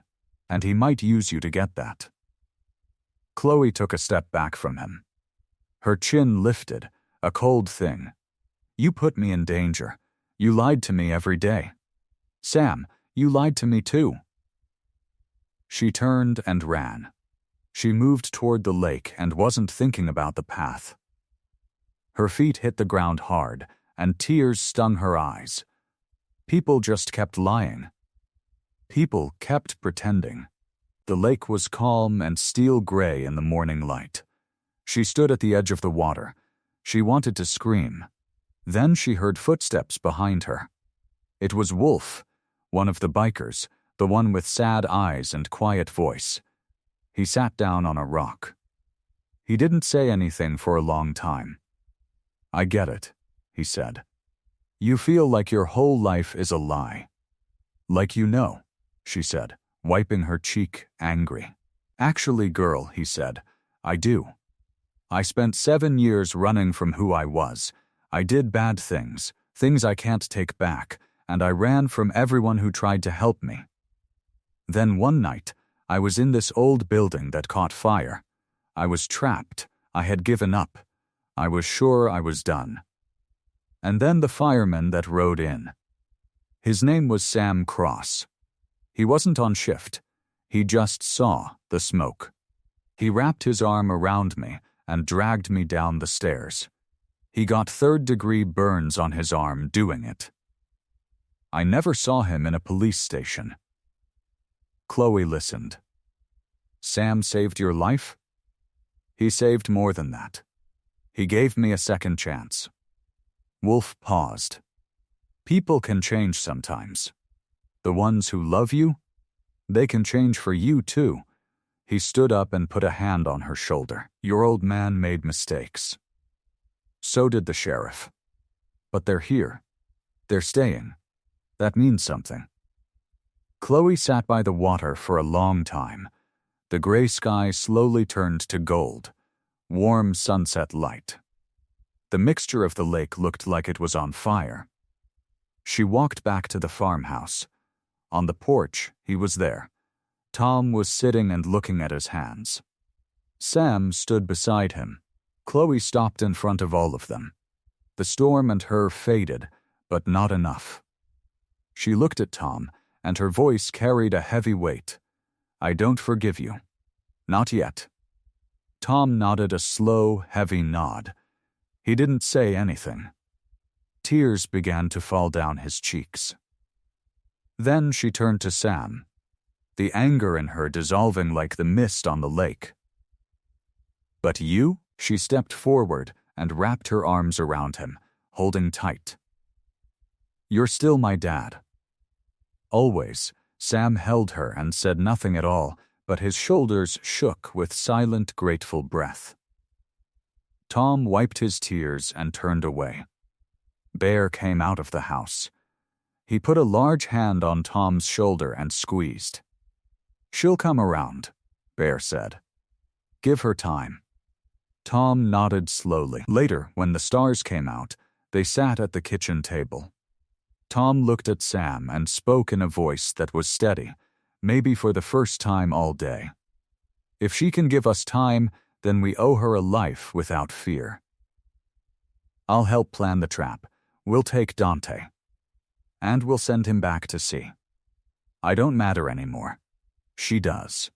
And he might use you to get that. Chloe took a step back from him. Her chin lifted, a cold thing. You put me in danger. You lied to me every day. Sam, you lied to me too. She turned and ran. She moved toward the lake and wasn't thinking about the path. Her feet hit the ground hard, and tears stung her eyes. People just kept lying. People kept pretending. The lake was calm and steel gray in the morning light. She stood at the edge of the water. She wanted to scream. Then she heard footsteps behind her. It was Wolf, one of the bikers, the one with sad eyes and quiet voice. He sat down on a rock. He didn't say anything for a long time. I get it, he said. You feel like your whole life is a lie. Like you know, she said, wiping her cheek, angry. Actually, girl, he said, I do. I spent 7 years running from who I was. I did bad things, things I can't take back, and I ran from everyone who tried to help me. Then one night, I was in this old building that caught fire. I was trapped. I had given up. I was sure I was done. And then the fireman that rode in. His name was Sam Cross. He wasn't on shift. He just saw the smoke. He wrapped his arm around me and dragged me down the stairs. He got 3rd-degree burns on his arm doing it. I never saw him in a police station. Chloe listened. Sam saved your life? He saved more than that. He gave me a second chance. Wolf paused. People can change sometimes. The ones who love you, they can change for you too. He stood up and put a hand on her shoulder. Your old man made mistakes. So did the sheriff. But they're here. They're staying. That means something. Chloe sat by the water for a long time. The gray sky slowly turned to gold, warm sunset light. The mixture of the lake looked like it was on fire. She walked back to the farmhouse. On the porch, he was there. Tom was sitting and looking at his hands. Sam stood beside him. Chloe stopped in front of all of them. The storm and her faded, but not enough. She looked at Tom, and her voice carried a heavy weight. I don't forgive you. Not yet. Tom nodded a slow, heavy nod. He didn't say anything. Tears began to fall down his cheeks. Then she turned to Sam, the anger in her dissolving like the mist on the lake. But you? She stepped forward and wrapped her arms around him, holding tight. You're still my dad. Always, Sam held her and said nothing at all, but his shoulders shook with silent, grateful breath. Tom wiped his tears and turned away. Bear came out of the house. He put a large hand on Tom's shoulder and squeezed. She'll come around, Bear said. Give her time. Tom nodded slowly. Later, when the stars came out, they sat at the kitchen table. Tom looked at Sam and spoke in a voice that was steady, maybe for the first time all day. If she can give us time, then we owe her a life without fear. I'll help plan the trap. We'll take Dante. And we'll send him back to sea. I don't matter anymore. She does.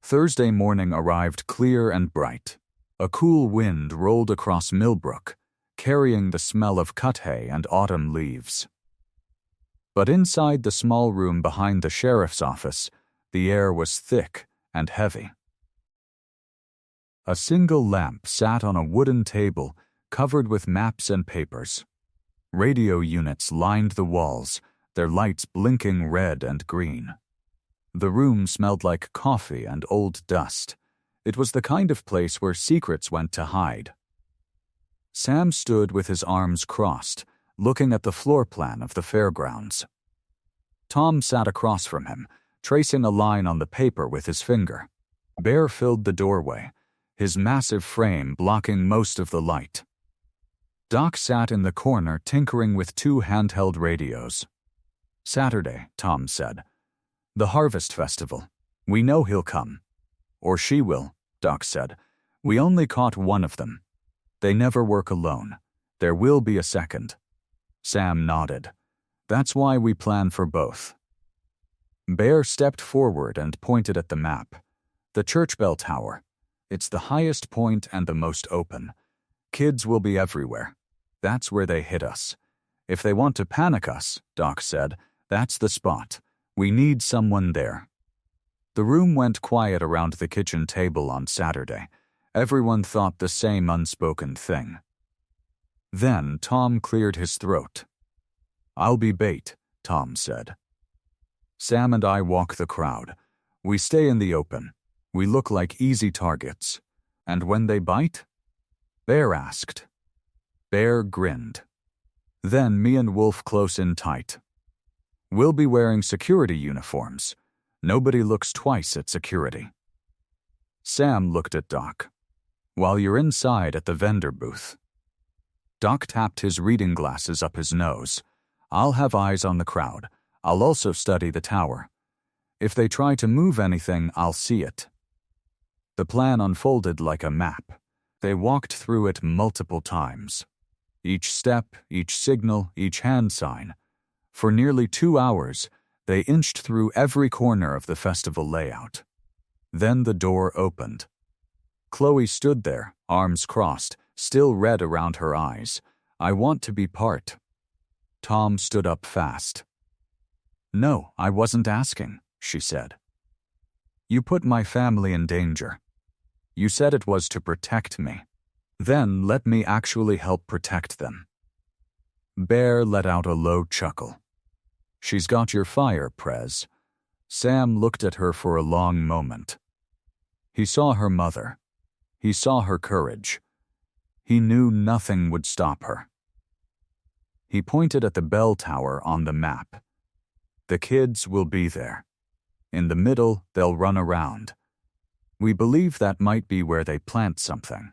Thursday morning arrived clear and bright. A cool wind rolled across Millbrook, carrying the smell of cut hay and autumn leaves. But inside the small room behind the sheriff's office, the air was thick and heavy. A single lamp sat on a wooden table covered with maps and papers. Radio units lined the walls, their lights blinking red and green. The room smelled like coffee and old dust. It was the kind of place where secrets went to hide. Sam stood with his arms crossed, looking at the floor plan of the fairgrounds. Tom sat across from him, tracing a line on the paper with his finger. Bear filled the doorway, his massive frame blocking most of the light. Doc sat in the corner tinkering with 2 handheld radios. "Saturday," Tom said. "The Harvest Festival. We know he'll come." "Or she will," Doc said. "We only caught one of them. They never work alone. There will be a second." Sam nodded. "That's why we plan for both." Bear stepped forward and pointed at the map. "The Church Bell Tower. It's the highest point and the most open. Kids will be everywhere. That's where they hit us. If they want to panic us," Doc said, "that's the spot. We need someone there." The room went quiet around the kitchen table on Saturday. Everyone thought the same unspoken thing. Then Tom cleared his throat. "I'll be bait," Tom said. "Sam and I walk the crowd. We stay in the open. We look like easy targets. And when they bite?" Bear asked. Bear grinned. "Then me and Wolf close in tight. We'll be wearing security uniforms. Nobody looks twice at security." Sam looked at Doc. "While you're inside at the vendor booth." Doc tapped his reading glasses up his nose. "I'll have eyes on the crowd. I'll also study the tower. If they try to move anything, I'll see it." The plan unfolded like a map. They walked through it multiple times. Each step, each signal, each hand sign. For nearly 2 hours, they inched through every corner of the festival layout. Then the door opened. Chloe stood there, arms crossed, still red around her eyes. "I want to be part." Tom stood up fast. "No, I wasn't asking," she said. "You put my family in danger. You said it was to protect me. Then let me actually help protect them." Bear let out a low chuckle. "She's got your fire, Prez." Sam looked at her for a long moment. He saw her mother. He saw her courage. He knew nothing would stop her. He pointed at the bell tower on the map. "The kids will be there. In the middle, they'll run around. We believe that might be where they plant something.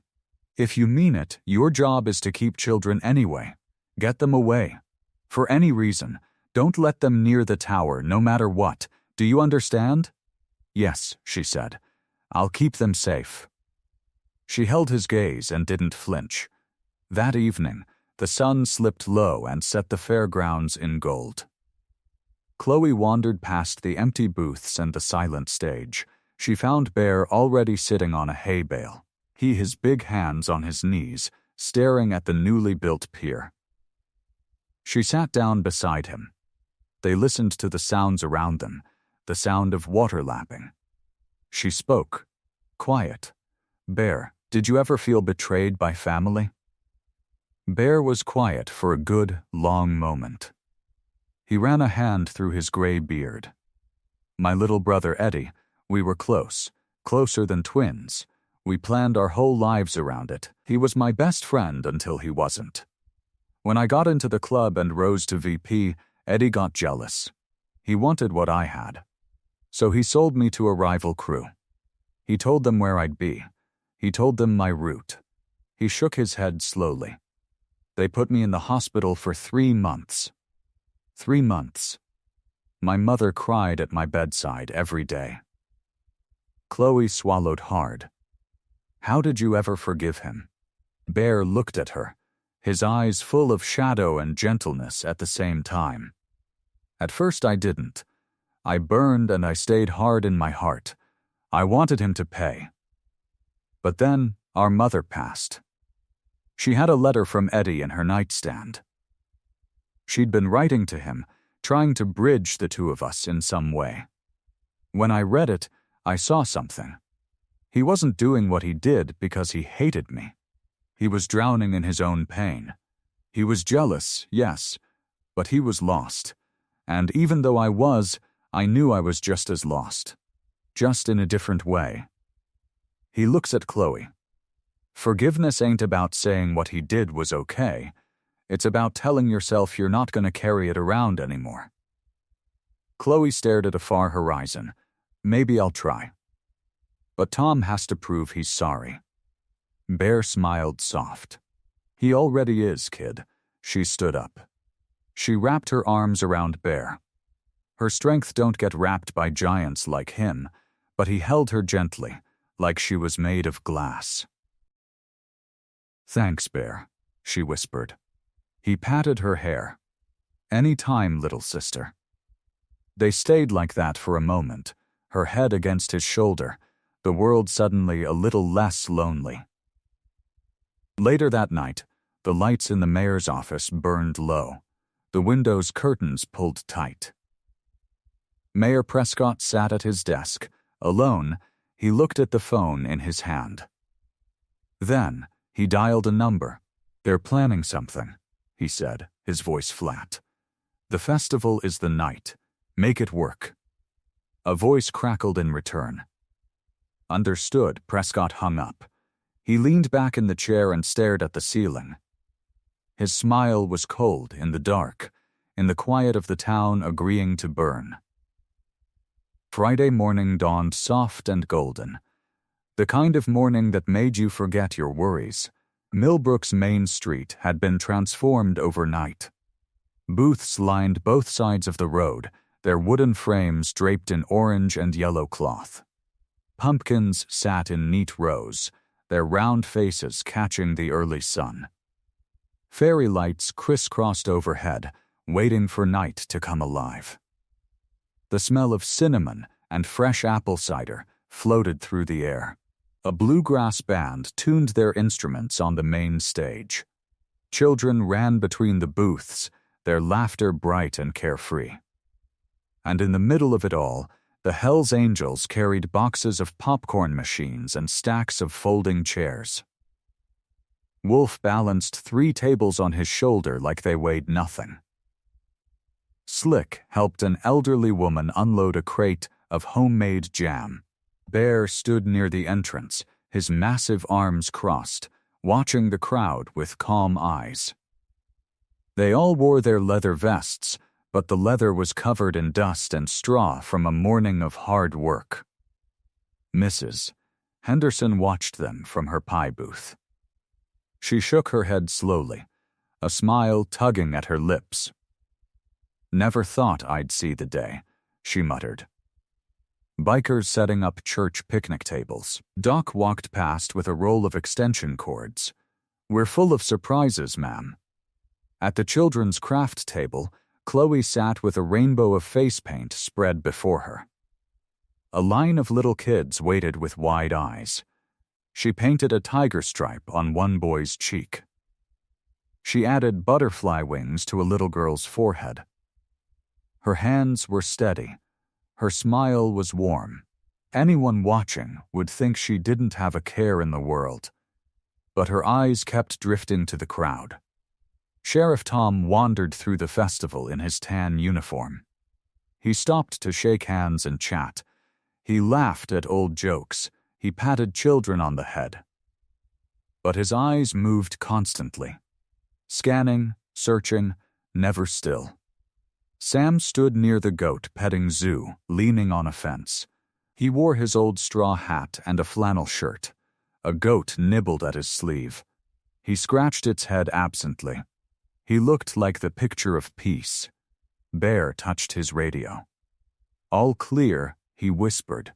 If you mean it, your job is to keep children anyway. Get them away. For any reason. Don't let them near the tower, no matter what. Do you understand?" "Yes," she said. "I'll keep them safe." She held his gaze and didn't flinch. That evening, the sun slipped low and set the fairgrounds in gold. Chloe wandered past the empty booths and the silent stage. She found Bear already sitting on a hay bale, he his big hands on his knees, staring at the newly built pier. She sat down beside him. They listened to the sounds around them, the sound of water lapping. She spoke. Quiet. "Bear, did you ever feel betrayed by family?" Bear was quiet for a good, long moment. He ran a hand through his gray beard. "My little brother Eddie, we were close, closer than twins. We planned our whole lives around it. He was my best friend until he wasn't. When I got into the club and rose to VP, Eddie got jealous. He wanted what I had. So he sold me to a rival crew. He told them where I'd be. He told them my route. He shook his head slowly. They put me in the hospital for 3 months. 3 months. My mother cried at my bedside every day." Chloe swallowed hard. "How did you ever forgive him?" Bear looked at her, his eyes full of shadow and gentleness at the same time. "At first I didn't. I burned and I stayed hard in my heart. I wanted him to pay. But then our mother passed. She had a letter from Eddie in her nightstand. She'd been writing to him, trying to bridge the two of us in some way. When I read it, I saw something. He wasn't doing what he did because he hated me. He was drowning in his own pain. He was jealous, yes, but he was lost. And even though I knew I was just as lost. Just in a different way." He looks at Chloe. "Forgiveness ain't about saying what he did was okay. It's about telling yourself you're not going to carry it around anymore." Chloe stared at a far horizon. "Maybe I'll try. But Tom has to prove he's sorry." Bear smiled soft. He already is, kid. She stood up. She wrapped her arms around Bear. Her strength don't get wrapped by giants like him, but he held her gently, like she was made of glass. Thanks, Bear, she whispered. He patted her hair. Any time, little sister. They stayed like that for a moment, her head against his shoulder, the world suddenly a little less lonely. Later that night, the lights in the mayor's office burned low, the window's curtains pulled tight. Mayor Prescott sat at his desk. Alone, he looked at the phone in his hand. Then, he dialed a number. They're planning something, he said, his voice flat. The festival is the night. Make it work. A voice crackled in return. Understood, Prescott hung up. He leaned back in the chair and stared at the ceiling. His smile was cold in the dark, in the quiet of the town agreeing to burn. Friday morning dawned soft and golden. The kind of morning that made you forget your worries. Millbrook's main street had been transformed overnight. Booths lined both sides of the road, their wooden frames draped in orange and yellow cloth. Pumpkins sat in neat rows, their round faces catching the early sun. Fairy lights crisscrossed overhead, waiting for night to come alive. The smell of cinnamon and fresh apple cider floated through the air. A bluegrass band tuned their instruments on the main stage. Children ran between the booths, their laughter bright and carefree. And in the middle of it all, the Hells Angels carried boxes of popcorn machines and stacks of folding chairs. Wolf balanced 3 tables on his shoulder like they weighed nothing. Slick helped an elderly woman unload a crate of homemade jam. Bear stood near the entrance, his massive arms crossed, watching the crowd with calm eyes. They all wore their leather vests, but the leather was covered in dust and straw from a morning of hard work. Mrs. Henderson watched them from her pie booth. She shook her head slowly, a smile tugging at her lips. Never thought I'd see the day, she muttered. Bikers setting up church picnic tables. Doc walked past with a roll of extension cords. We're full of surprises, ma'am. At the children's craft table, Chloe sat with a rainbow of face paint spread before her. A line of little kids waited with wide eyes. She painted a tiger stripe on one boy's cheek. She added butterfly wings to a little girl's forehead. Her hands were steady. Her smile was warm. Anyone watching would think she didn't have a care in the world. But her eyes kept drifting to the crowd. Sheriff Tom wandered through the festival in his tan uniform. He stopped to shake hands and chat. He laughed at old jokes. He patted children on the head. But his eyes moved constantly. Scanning, searching, never still. Sam stood near the goat petting zoo, leaning on a fence. He wore his old straw hat and a flannel shirt. A goat nibbled at his sleeve. He scratched its head absently. He looked like the picture of peace. Bear touched his radio. All clear, he whispered.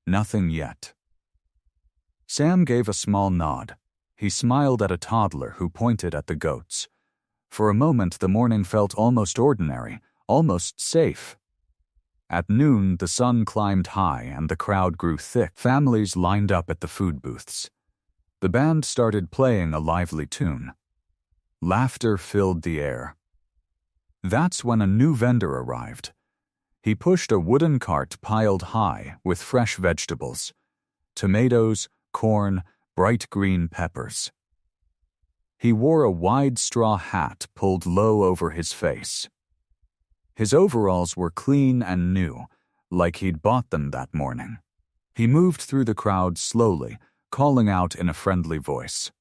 Nothing yet. Sam gave a small nod. He smiled at a toddler who pointed at the goats. For a moment the morning felt almost ordinary, almost safe. At noon the sun climbed high and the crowd grew thick. Families lined up at the food booths. The band started playing a lively tune. Laughter filled the air. That's when a new vendor arrived. He pushed a wooden cart piled high with fresh vegetables. Tomatoes, corn, bright green peppers. He wore a wide straw hat pulled low over his face. His overalls were clean and new, like he'd bought them that morning. He moved through the crowd slowly, calling out in a friendly voice.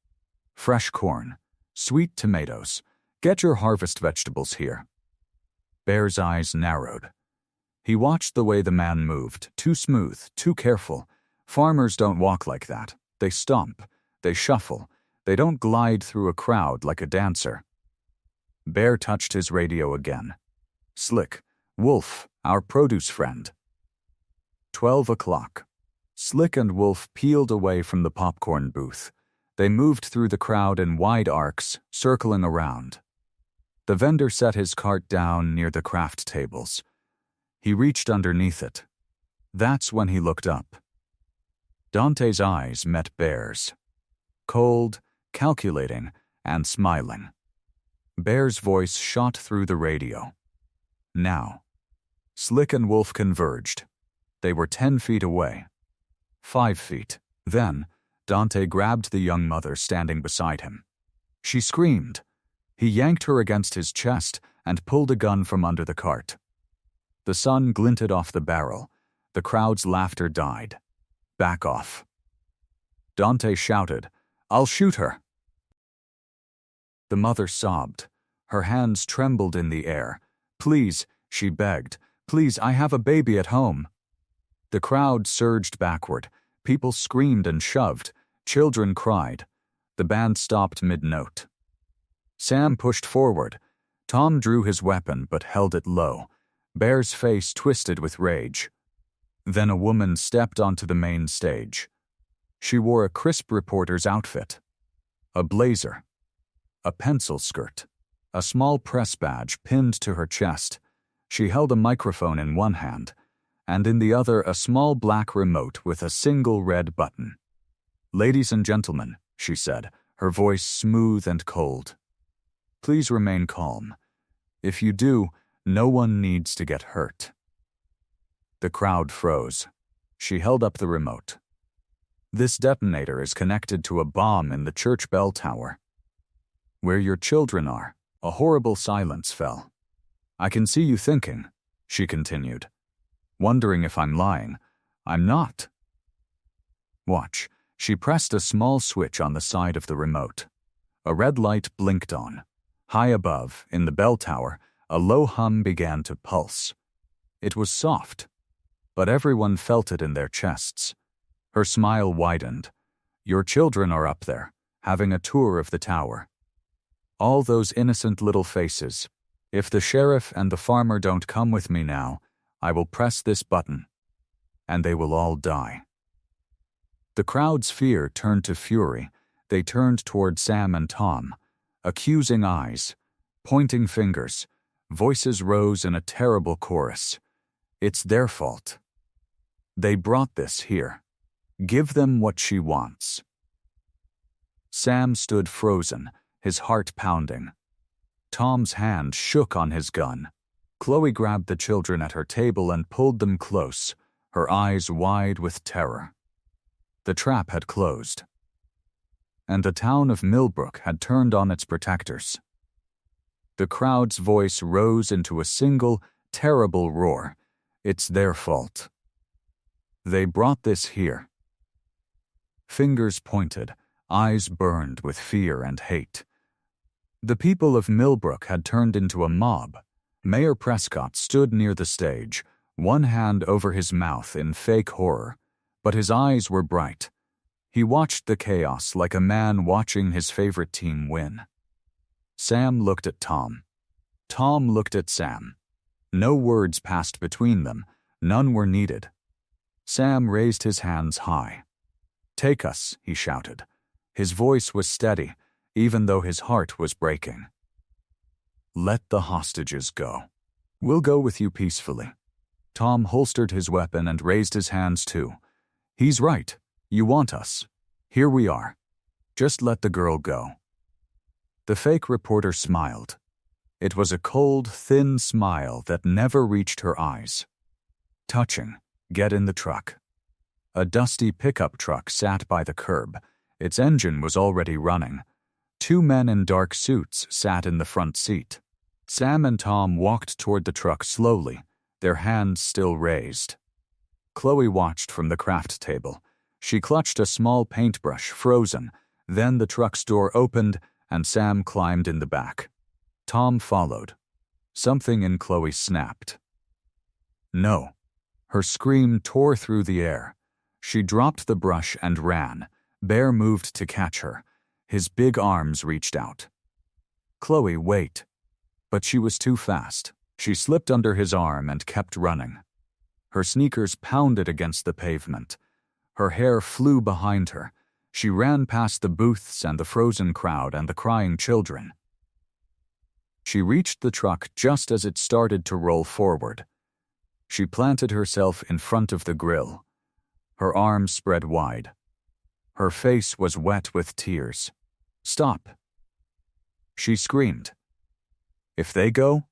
Fresh corn, sweet tomatoes, get your harvest vegetables here. Bear's eyes narrowed. He watched the way the man moved, too smooth, too careful. Farmers don't walk like that. They stomp, they shuffle, They don't glide through a crowd like a dancer. Bear touched his radio again. Slick, Wolf, our produce friend. 12 o'clock. Slick and Wolf peeled away from the popcorn booth. They moved through the crowd in wide arcs, circling around. The vendor set his cart down near the craft tables. He reached underneath it. That's when he looked up. Dante's eyes met Bear's. Cold, calculating, and smiling. Bear's voice shot through the radio. Now. Slick and Wolf converged. They were 10 feet away. 5 feet. Then, Dante grabbed the young mother standing beside him. She screamed. He yanked her against his chest and pulled a gun from under the cart. The sun glinted off the barrel. The crowd's laughter died. Back off. Dante shouted, "I'll shoot her." The mother sobbed. Her hands trembled in the air. "Please," she begged. "Please, I have a baby at home." The crowd surged backward. People screamed and shoved. Children cried. The band stopped mid-note. Sam pushed forward. Tom drew his weapon but held it low. Bear's face twisted with rage. Then a woman stepped onto the main stage. She wore a crisp reporter's outfit. A blazer. A pencil skirt. A small press badge pinned to her chest. She held a microphone in one hand, and in the other a small black remote with a single red button. "Ladies and gentlemen," she said, her voice smooth and cold. "Please remain calm. If you do, no one needs to get hurt." The crowd froze. She held up the remote. "This detonator is connected to a bomb in the church bell tower. Where your children are." A horrible silence fell. "I can see you thinking," she continued. "Wondering if I'm lying. I'm not." Watch. She pressed a small switch on the side of the remote. A red light blinked on. High above, in the bell tower, a low hum began to pulse. It was soft, but everyone felt it in their chests. Her smile widened. "Your children are up there, having a tour of the tower. All those innocent little faces. If the sheriff and the farmer don't come with me now, I will press this button, and they will all die." The crowd's fear turned to fury. They turned toward Sam and Tom. Accusing eyes, pointing fingers. Voices rose in a terrible chorus. It's their fault. They brought this here. Give them what she wants. Sam stood frozen, his heart pounding. Tom's hand shook on his gun. Chloe grabbed the children at her table and pulled them close, her eyes wide with terror. The trap had closed, and the town of Millbrook had turned on its protectors. The crowd's voice rose into a single, terrible roar. It's their fault. They brought this here. Fingers pointed, eyes burned with fear and hate. The people of Millbrook had turned into a mob. Mayor Prescott stood near the stage, one hand over his mouth in fake horror, but his eyes were bright. He watched the chaos like a man watching his favorite team win. Sam looked at Tom. Tom looked at Sam. No words passed between them. None were needed. Sam raised his hands high. "Take us," he shouted. His voice was steady, even though his heart was breaking. "Let the hostages go. We'll go with you peacefully." Tom holstered his weapon and raised his hands too. "He's right. You want us. Here we are. Just let the girl go." The fake reporter smiled. It was a cold, thin smile that never reached her eyes. Touching. "Get in the truck." A dusty pickup truck sat by the curb. Its engine was already running. 2 men in dark suits sat in the front seat. Sam and Tom walked toward the truck slowly, their hands still raised. Chloe watched from the craft table. She clutched a small paintbrush, frozen. Then the truck's door opened, and Sam climbed in the back. Tom followed. Something in Chloe snapped. No. Her scream tore through the air. She dropped the brush and ran. Bear moved to catch her. His big arms reached out. "Chloe, wait." But she was too fast. She slipped under his arm and kept running. Her sneakers pounded against the pavement. Her hair flew behind her. She ran past the booths and the frozen crowd and the crying children. She reached the truck just as it started to roll forward. She planted herself in front of the grill. Her arms spread wide. Her face was wet with tears. "Stop!" She screamed. "If they go,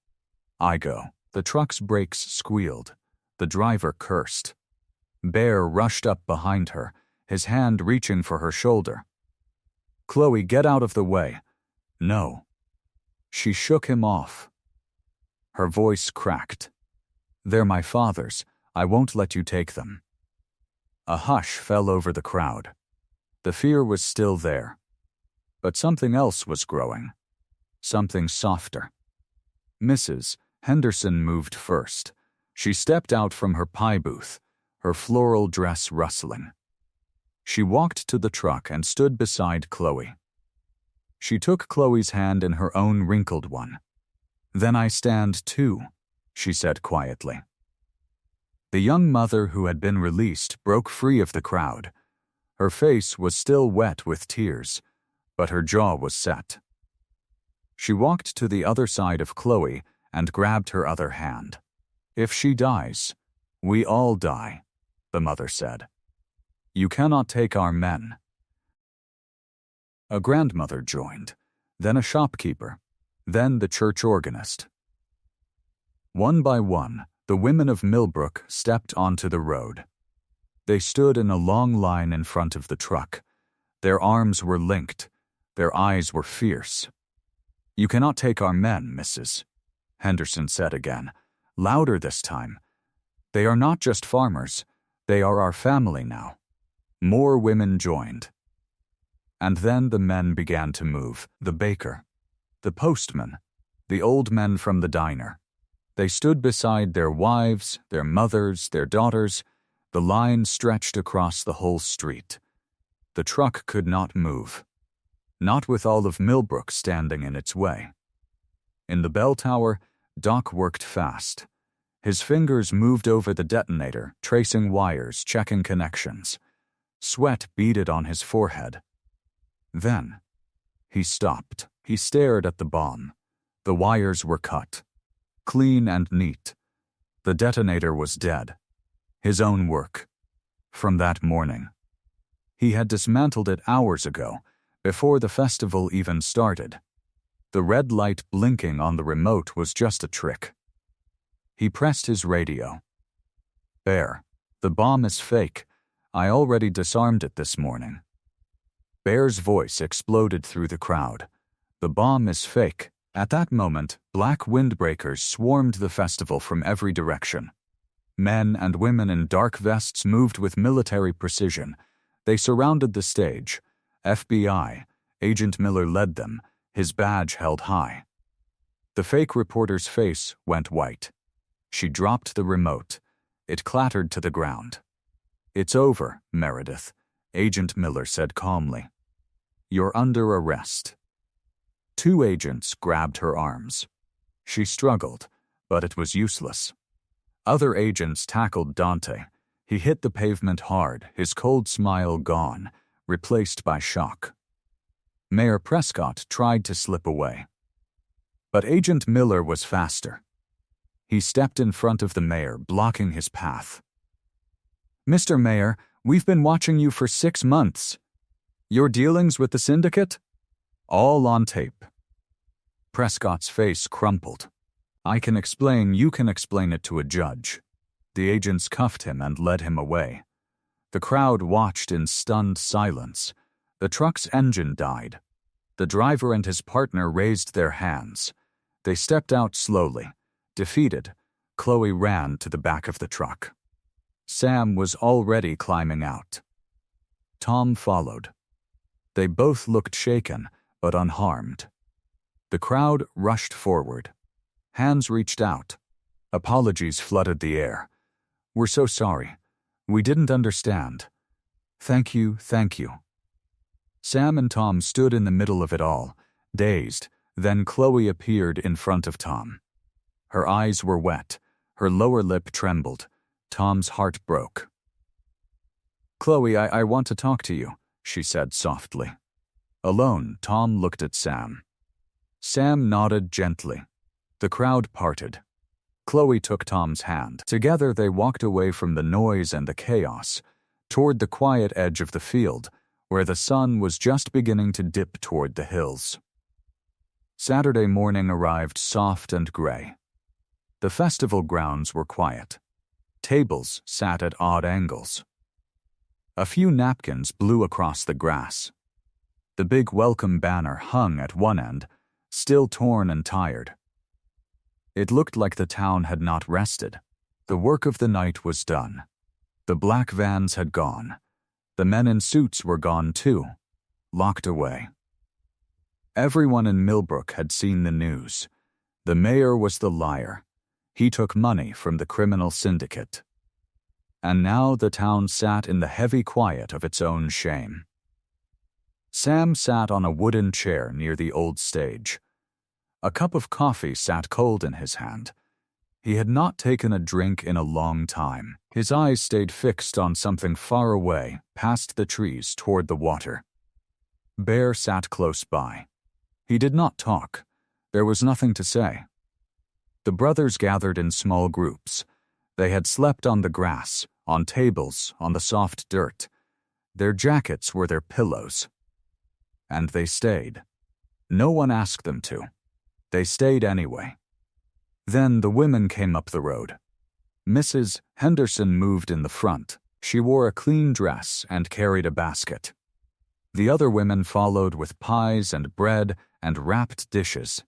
I go." The truck's brakes squealed. The driver cursed. Bear rushed up behind her, his hand reaching for her shoulder. "Chloe, get out of the way." "No." She shook him off. Her voice cracked. "They're my father's. I won't let you take them." A hush fell over the crowd. The fear was still there. But something else was growing. Something softer. Mrs. Henderson moved first. She stepped out from her pie booth, her floral dress rustling. She walked to the truck and stood beside Chloe. She took Chloe's hand in her own wrinkled one. "Then I stand too," she said quietly. The young mother who had been released broke free of the crowd. Her face was still wet with tears, but her jaw was set. She walked to the other side of Chloe and grabbed her other hand. "If she dies, we all die," the mother said. "You cannot take our men." A grandmother joined, then a shopkeeper, then the church organist. One by one, the women of Millbrook stepped onto the road. They stood in a long line in front of the truck. Their arms were linked. Their eyes were fierce. "You cannot take our men, Mrs." Henderson said again, louder this time. "They are not just farmers. They are our family now." More women joined. And then the men began to move. The baker, the postman, the old men from the diner. They stood beside their wives, their mothers, their daughters. The line stretched across the whole street. The truck could not move. Not with all of Millbrook standing in its way. In the bell tower, Doc worked fast. His fingers moved over the detonator, tracing wires, checking connections. Sweat beaded on his forehead. Then, he stopped. He stared at the bomb. The wires were cut. Clean and neat. The detonator was dead. His own work. From that morning. He had dismantled it hours ago, before the festival even started. The red light blinking on the remote was just a trick. He pressed his radio. "Bear, the bomb is fake. I already disarmed it this morning." Bear's voice exploded through the crowd. "The bomb is fake." At that moment, black windbreakers swarmed the festival from every direction. Men and women in dark vests moved with military precision. They surrounded the stage. FBI, Agent Miller led them, his badge held high. The fake reporter's face went white. She dropped the remote. It clattered to the ground. "It's over, Meredith," Agent Miller said calmly. "You're under arrest." 2 agents grabbed her arms. She struggled, but it was useless. Other agents tackled Dante. He hit the pavement hard, his cold smile gone, replaced by shock. Mayor Prescott tried to slip away. But Agent Miller was faster. He stepped in front of the mayor, blocking his path. "Mr. Mayor, we've been watching you for 6 months. Your dealings with the syndicate? All on tape." Prescott's face crumpled. "I can explain, you can explain it to a judge." The agents cuffed him and led him away. The crowd watched in stunned silence. The truck's engine died. The driver and his partner raised their hands. They stepped out slowly. Defeated, Chloe ran to the back of the truck. Sam was already climbing out. Tom followed. They both looked shaken, but unharmed. The crowd rushed forward. Hands reached out. Apologies flooded the air. "We're so sorry. We didn't understand. Thank you, thank you." Sam and Tom stood in the middle of it all, dazed. Then Chloe appeared in front of Tom. Her eyes were wet. Her lower lip trembled. Tom's heart broke. "Chloe, I want to talk to you," she said softly. Alone, Tom looked at Sam. Sam nodded gently. The crowd parted. Chloe took Tom's hand. Together they walked away from the noise and the chaos, toward the quiet edge of the field, where the sun was just beginning to dip toward the hills. Saturday morning arrived soft and gray. The festival grounds were quiet. Tables sat at odd angles. A few napkins blew across the grass. The big welcome banner hung at one end, still torn and tired. It looked like the town had not rested. The work of the night was done. The black vans had gone. The men in suits were gone too, locked away. Everyone in Millbrook had seen the news. The mayor was the liar. He took money from the criminal syndicate. And now the town sat in the heavy quiet of its own shame. Sam sat on a wooden chair near the old stage. A cup of coffee sat cold in his hand. He had not taken a drink in a long time. His eyes stayed fixed on something far away, past the trees toward the water. Bear sat close by. He did not talk. There was nothing to say. The brothers gathered in small groups. They had slept on the grass, on tables, on the soft dirt. Their jackets were their pillows. And they stayed. No one asked them to. They stayed anyway. Then the women came up the road. Mrs. Henderson moved in the front. She wore a clean dress and carried a basket. The other women followed with pies and bread and wrapped dishes.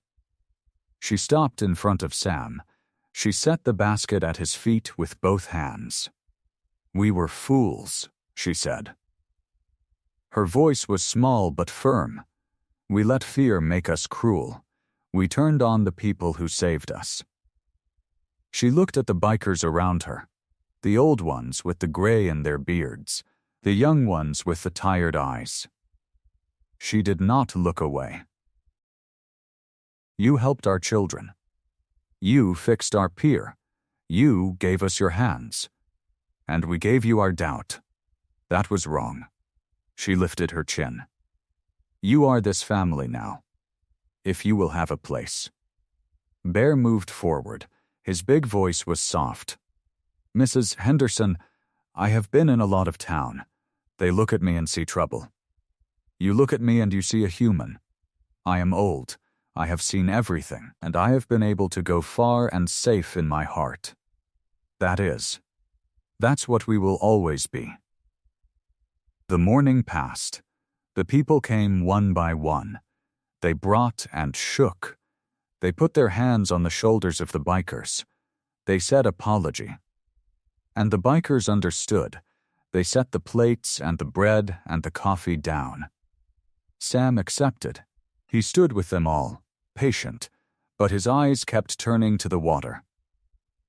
She stopped in front of Sam. She set the basket at his feet with both hands. "We were fools," she said. Her voice was small but firm. "We let fear make us cruel. We turned on the people who saved us." She looked at the bikers around her, the old ones with the gray in their beards, the young ones with the tired eyes. She did not look away. "You helped our children. You fixed our pier. You gave us your hands. And we gave you our doubt. That was wrong." She lifted her chin. "You are this family now. If you will have a place." Bear moved forward. His big voice was soft. "Mrs. Henderson, I have been in a lot of town. They look at me and see trouble. You look at me and you see a human. I am old. I have seen everything, and I have been able to go far and safe in my heart. That's what we will always be." The morning passed. The people came one by one. They brought and shook. They put their hands on the shoulders of the bikers. They said apology. And the bikers understood. They set the plates and the bread and the coffee down. Sam accepted. He stood with them all, patient, but his eyes kept turning to the water.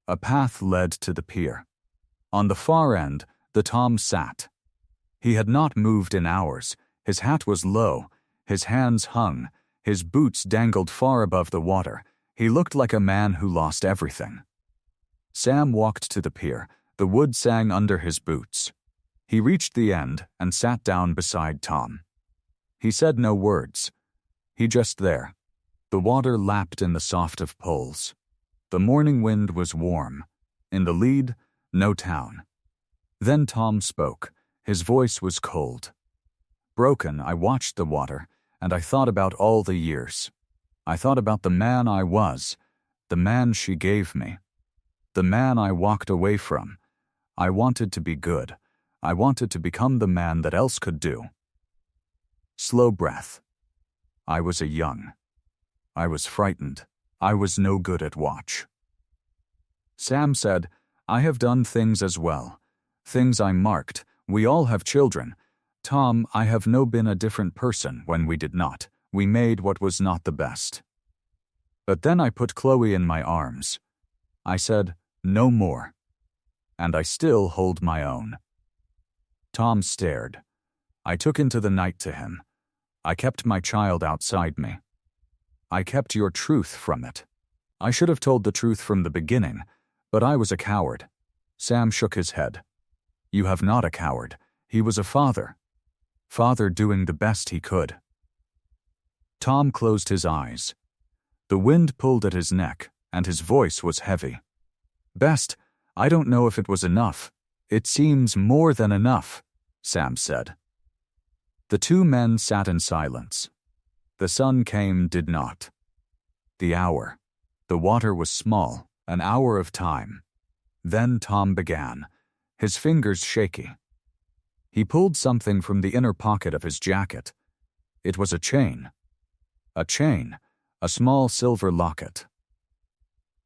A path led to the pier. On the far end, the Tom sat. He had not moved in hours. His hat was low. His hands hung. His boots dangled far above the water. He looked like a man who lost everything. Sam walked to the pier. The wood sang under his boots. He reached the end and sat down beside Tom. He said no words. He just there. The water lapped in the soft of poles. The morning wind was warm. In the lead, no town. Then Tom spoke. His voice was cold. Broken, I watched the water, and I thought about all the years. I thought about the man I was, the man she gave me, the man I walked away from. I wanted to be good. I wanted to become the man that else could do. Slow breath. I was young. I was frightened. I was no good at watch. Sam said, "I have done things as well. Things I marked. We all have children. Tom, I have no been a different person when we did not. We made what was not the best. But then I put Chloe in my arms. I said, no more. And I still hold my own." Tom stared. I took into the night to him. I kept my child outside me. I kept your truth from it. I should have told the truth from the beginning, but I was a coward." Sam shook his head. "You have not a coward. He was a father. Father doing the best he could." Tom closed his eyes. The wind pulled at his neck, and his voice was heavy. "Best, I don't know if it was enough. It seems more than enough," Sam said. The two men sat in silence. The sun came, did not. The hour. The water was small, an hour of time. Then Tom began, his fingers shaky. He pulled something from the inner pocket of his jacket. It was a chain. A chain, a small silver locket.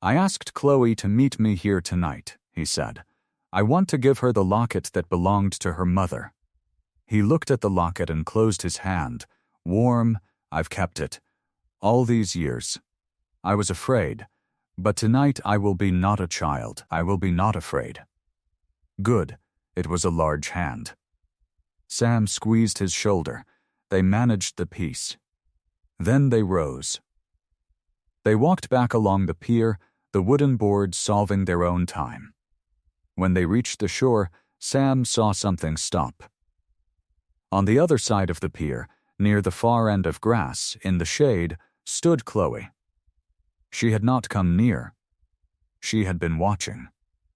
"I asked Chloe to meet me here tonight," he said. "I want to give her the locket that belonged to her mother." He looked at the locket and closed his hand. "Warm, I've kept it. All these years. I was afraid. But tonight I will be not a child. I will be not afraid." Good. It was a large hand. Sam squeezed his shoulder. They managed the peace. Then they rose. They walked back along the pier, the wooden boards solving their own time. When they reached the shore, Sam saw something stop. On the other side of the pier, near the far end of grass, in the shade, stood Chloe. She had not come near. She had been watching.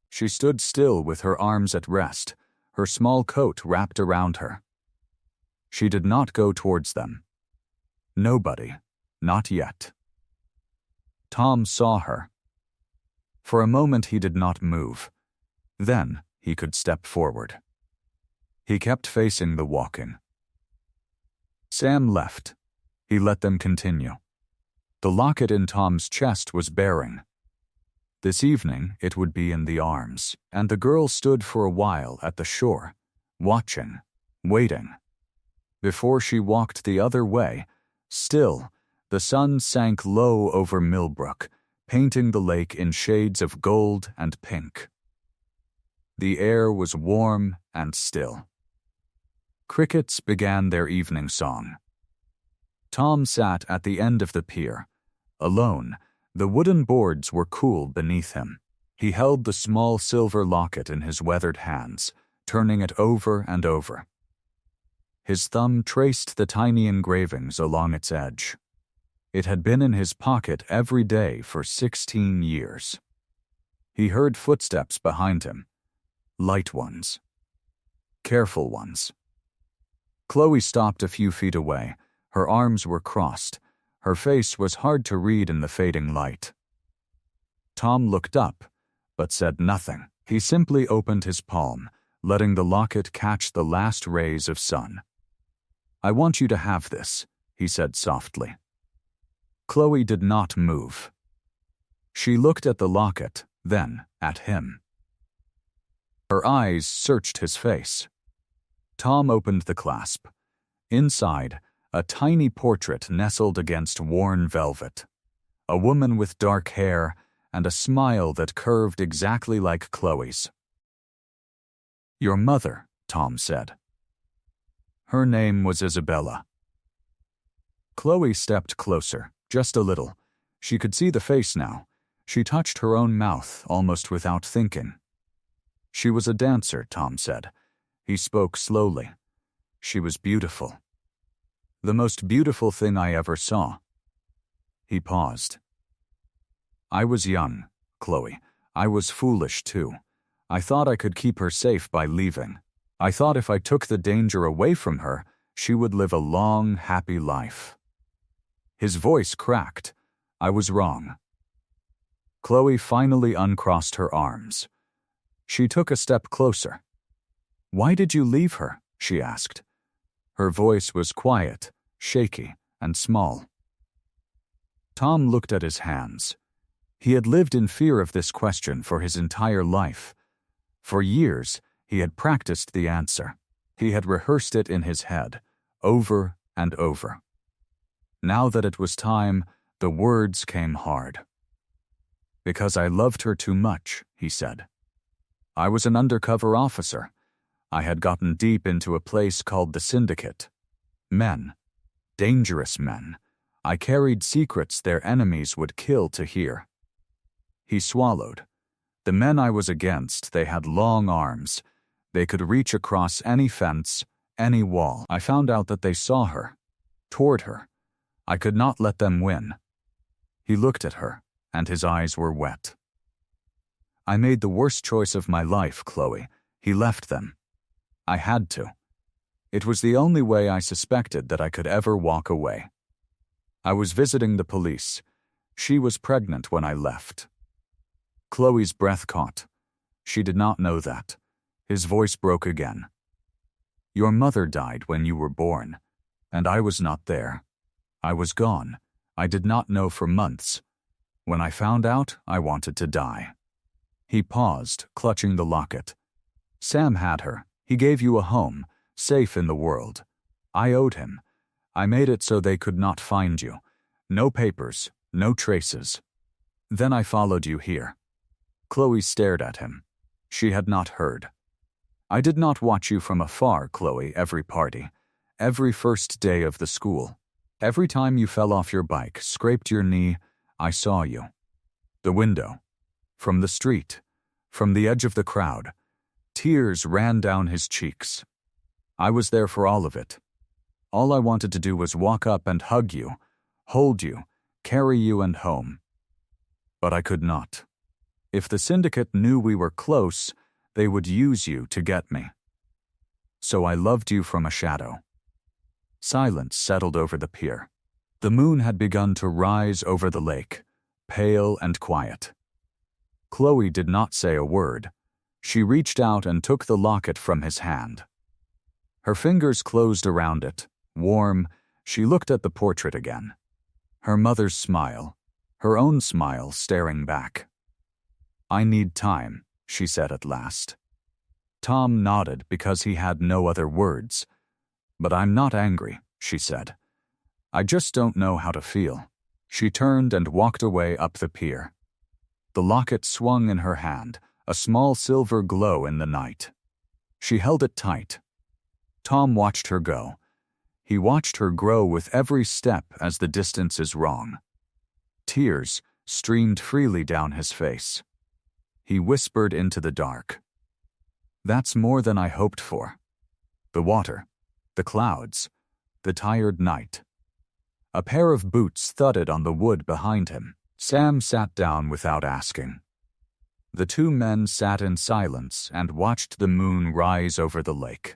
She stood still with her arms at rest, her small coat wrapped around her. She did not go towards them. Nobody, not yet. Tom saw her. For a moment he did not move. Then he could step forward. He kept facing the walking. Sam left. He let them continue. The locket in Tom's chest was bearing. This evening it would be in the arms, and the girl stood for a while at the shore, watching, waiting. Before she walked the other way, still, the sun sank low over Millbrook, painting the lake in shades of gold and pink. The air was warm and still. Crickets began their evening song. Tom sat at the end of the pier. Alone, the wooden boards were cool beneath him. He held the small silver locket in his weathered hands, turning it over and over. His thumb traced the tiny engravings along its edge. It had been in his pocket every day for 16 years. He heard footsteps behind him. Light ones. Careful ones. Chloe stopped a few feet away. Her arms were crossed. Her face was hard to read in the fading light. Tom looked up, but said nothing. He simply opened his palm, letting the locket catch the last rays of sun. "I want you to have this," he said softly. Chloe did not move. She looked at the locket, then at him. Her eyes searched his face. Tom opened the clasp. Inside, a tiny portrait nestled against worn velvet. A woman with dark hair and a smile that curved exactly like Chloe's. "Your mother," Tom said. Her name was Isabella. Chloe stepped closer, just a little. She could see the face now. She touched her own mouth almost without thinking. "She was a dancer," Tom said. He spoke slowly. "She was beautiful. The most beautiful thing I ever saw." He paused. "I was young, Chloe. I was foolish, too. I thought I could keep her safe by leaving. I thought if I took the danger away from her, she would live a long, happy life." His voice cracked. "I was wrong." Chloe finally uncrossed her arms. She took a step closer. "Why did you leave her?" she asked. Her voice was quiet, shaky, and small. Tom looked at his hands. He had lived in fear of this question for his entire life. For years, he had practiced the answer. He had rehearsed it in his head, over and over. Now that it was time, the words came hard. "Because I loved her too much," he said. "I was an undercover officer. I had gotten deep into a place called the Syndicate. Men. dangerous men. I carried secrets their enemies would kill to hear. He swallowed. The men I was against, they had long arms. They could reach across any fence, any wall. I found out that they saw her, toward her. I could not let them win. He looked at her, and his eyes were wet. I made the worst choice of my life, Chloe. He left them. I had to. It was the only way I suspected that I could ever walk away. I was visiting the police. She was pregnant when I left. Chloe's breath caught. She did not know that. His voice broke again. Your mother died when you were born, and I was not there. I was gone. I did not know for months. When I found out, I wanted to die. He paused, clutching the locket. Sam had her. He gave you a home, safe in the world. I owed him. I made it so they could not find you. No papers, no traces. Then I followed you here. Chloe stared at him. She had not heard. I did not watch you from afar, Chloe, every party, every first day of the school. Every time you fell off your bike, scraped your knee, I saw you. The window. From the street. From the edge of the crowd. Tears ran down his cheeks. I was there for all of it. All I wanted to do was walk up and hug you, hold you, carry you and home. But I could not. If the syndicate knew we were close, they would use you to get me. So I loved you from a shadow. Silence settled over the pier. The moon had begun to rise over the lake, pale and quiet. Chloe did not say a word. She reached out and took the locket from his hand. Her fingers closed around it. Warm, she looked at the portrait again. Her mother's smile, her own smile staring back. I need time, she said at last. Tom nodded because he had no other words. But I'm not angry, she said. I just don't know how to feel. She turned and walked away up the pier. The locket swung in her hand, a small silver glow in the night. She held it tight. Tom watched her go. He watched her grow with every step as the distance is wrong. Tears streamed freely down his face. He whispered into the dark. That's more than I hoped for. The water, the clouds, the tired night. A pair of boots thudded on the wood behind him. Sam sat down without asking. The two men sat in silence and watched the moon rise over the lake.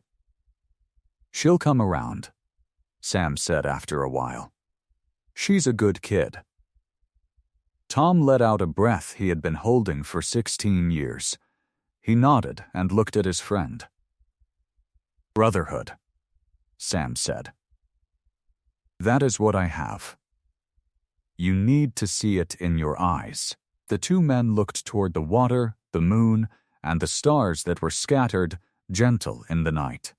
She'll come around, Sam said after a while. She's a good kid. Tom let out a breath he had been holding for 16 years. He nodded and looked at his friend. Brotherhood, Sam said. That is what I have. You need to see it in your eyes. The two men looked toward the water, the moon, and the stars that were scattered, gentle in the night.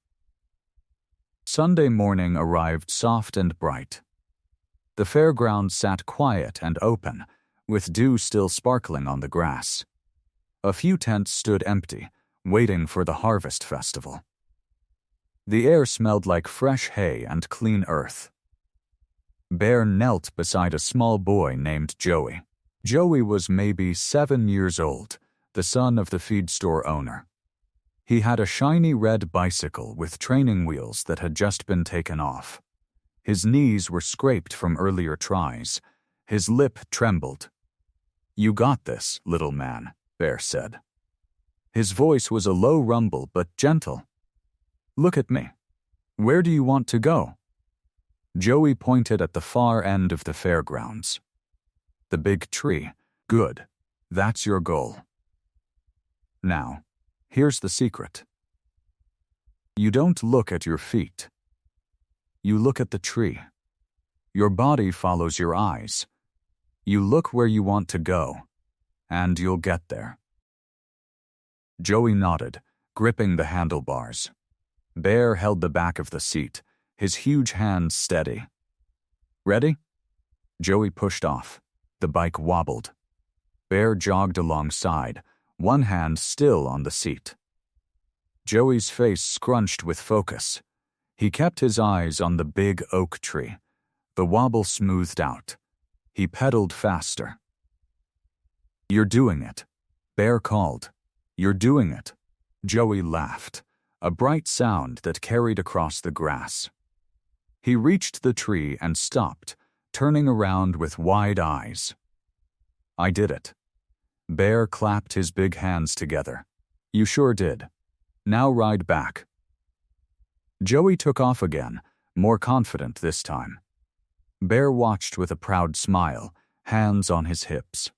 Sunday morning arrived soft and bright. The fairground sat quiet and open, with dew still sparkling on the grass. A few tents stood empty, waiting for the harvest festival. The air smelled like fresh hay and clean earth. Bear knelt beside a small boy named Joey. Joey was maybe 7 years old, the son of the feed store owner. He had a shiny red bicycle with training wheels that had just been taken off. His knees were scraped from earlier tries. His lip trembled. You got this, little man, Bear said. His voice was a low rumble but gentle. Look at me. Where do you want to go? Joey pointed at the far end of the fairgrounds. The big tree. Good. That's your goal. Now, here's the secret. You don't look at your feet. You look at the tree. Your body follows your eyes. You look where you want to go, and you'll get there. Joey nodded, gripping the handlebars. Bear held the back of the seat, his huge hands steady. Ready? Joey pushed off. The bike wobbled. Bear jogged alongside, one hand still on the seat. Joey's face scrunched with focus. He kept his eyes on the big oak tree, The wobble smoothed out. He pedaled faster. "You're doing it," Bear called. "You're doing it." Joey laughed, a bright sound that carried across the grass. He reached the tree and stopped, turning around with wide eyes. "I did it." Bear clapped his big hands together. "You sure did. Now ride back." Joey took off again, more confident this time. Bear watched with a proud smile, hands on his hips.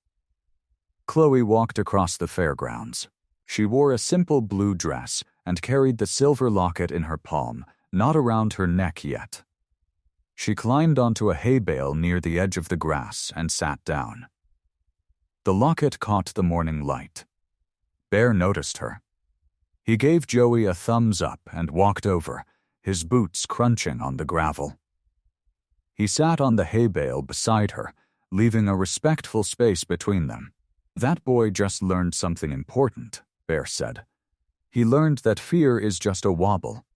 Chloe walked across the fairgrounds. She wore a simple blue dress and carried the silver locket in her palm, not around her neck yet. She climbed onto a hay bale near the edge of the grass and sat down. The locket caught the morning light. Bear noticed her. He gave Joey a thumbs up and walked over, his boots crunching on the gravel. He sat on the hay bale beside her, leaving a respectful space between them. "That boy just learned something important," Bear said. "He learned that fear is just a wobble.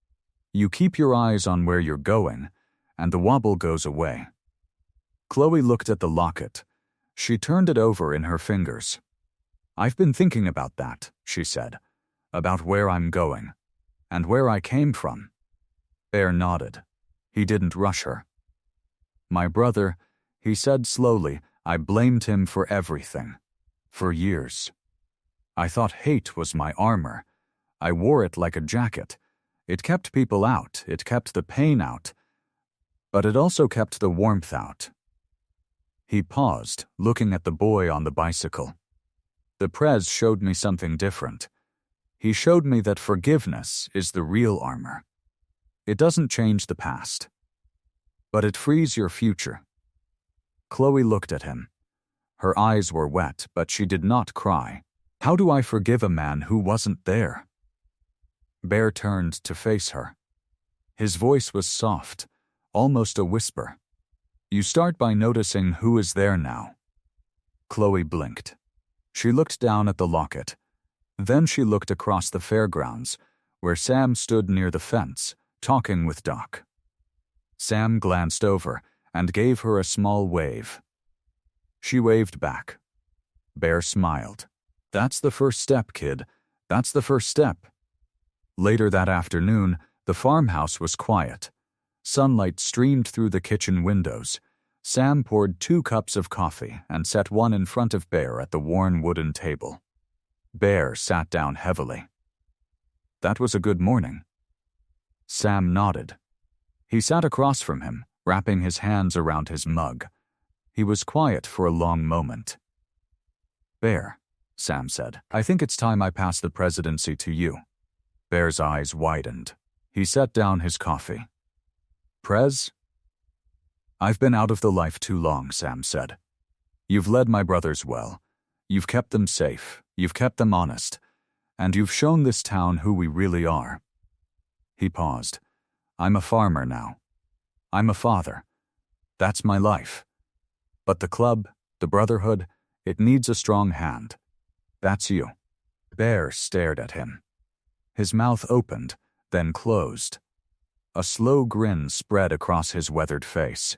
You keep your eyes on where you're going, and the wobble goes away." Chloe looked at the locket. She turned it over in her fingers. "I've been thinking about that," she said. "About where I'm going, and where I came from." Bear nodded. He didn't rush her. "My brother," he said slowly, "I blamed him for everything. For years. I thought hate was my armor. I wore it like a jacket. It kept people out, it kept the pain out, but it also kept the warmth out." He paused, looking at the boy on the bicycle. "The Prez showed me something different. He showed me that forgiveness is the real armor. It doesn't change the past, but it frees your future." Chloe looked at him. Her eyes were wet, but she did not cry. "How do I forgive a man who wasn't there?" Bear turned to face her. His voice was soft, almost a whisper. "You start by noticing who is there now." Chloe blinked. She looked down at the locket. Then she looked across the fairgrounds, where Sam stood near the fence, talking with Doc. Sam glanced over and gave her a small wave. She waved back. Bear smiled. "That's the first step, kid. That's the first step." Later that afternoon, the farmhouse was quiet. Sunlight streamed through the kitchen windows. Sam poured 2 cups of coffee and set one in front of Bear at the worn wooden table. Bear sat down heavily. "That was a good morning." Sam nodded. He sat across from him, wrapping his hands around his mug. He was quiet for a long moment. "Bear," Sam said, "I think it's time I pass the presidency to you." Bear's eyes widened. He set down his coffee. "Prez?" "I've been out of the life too long," Sam said. "You've led my brothers well. You've kept them safe. You've kept them honest. And you've shown this town who we really are." He paused. "I'm a farmer now. I'm a father. That's my life. But the club, the brotherhood, it needs a strong hand. That's you." Bear stared at him. His mouth opened, then closed. A slow grin spread across his weathered face.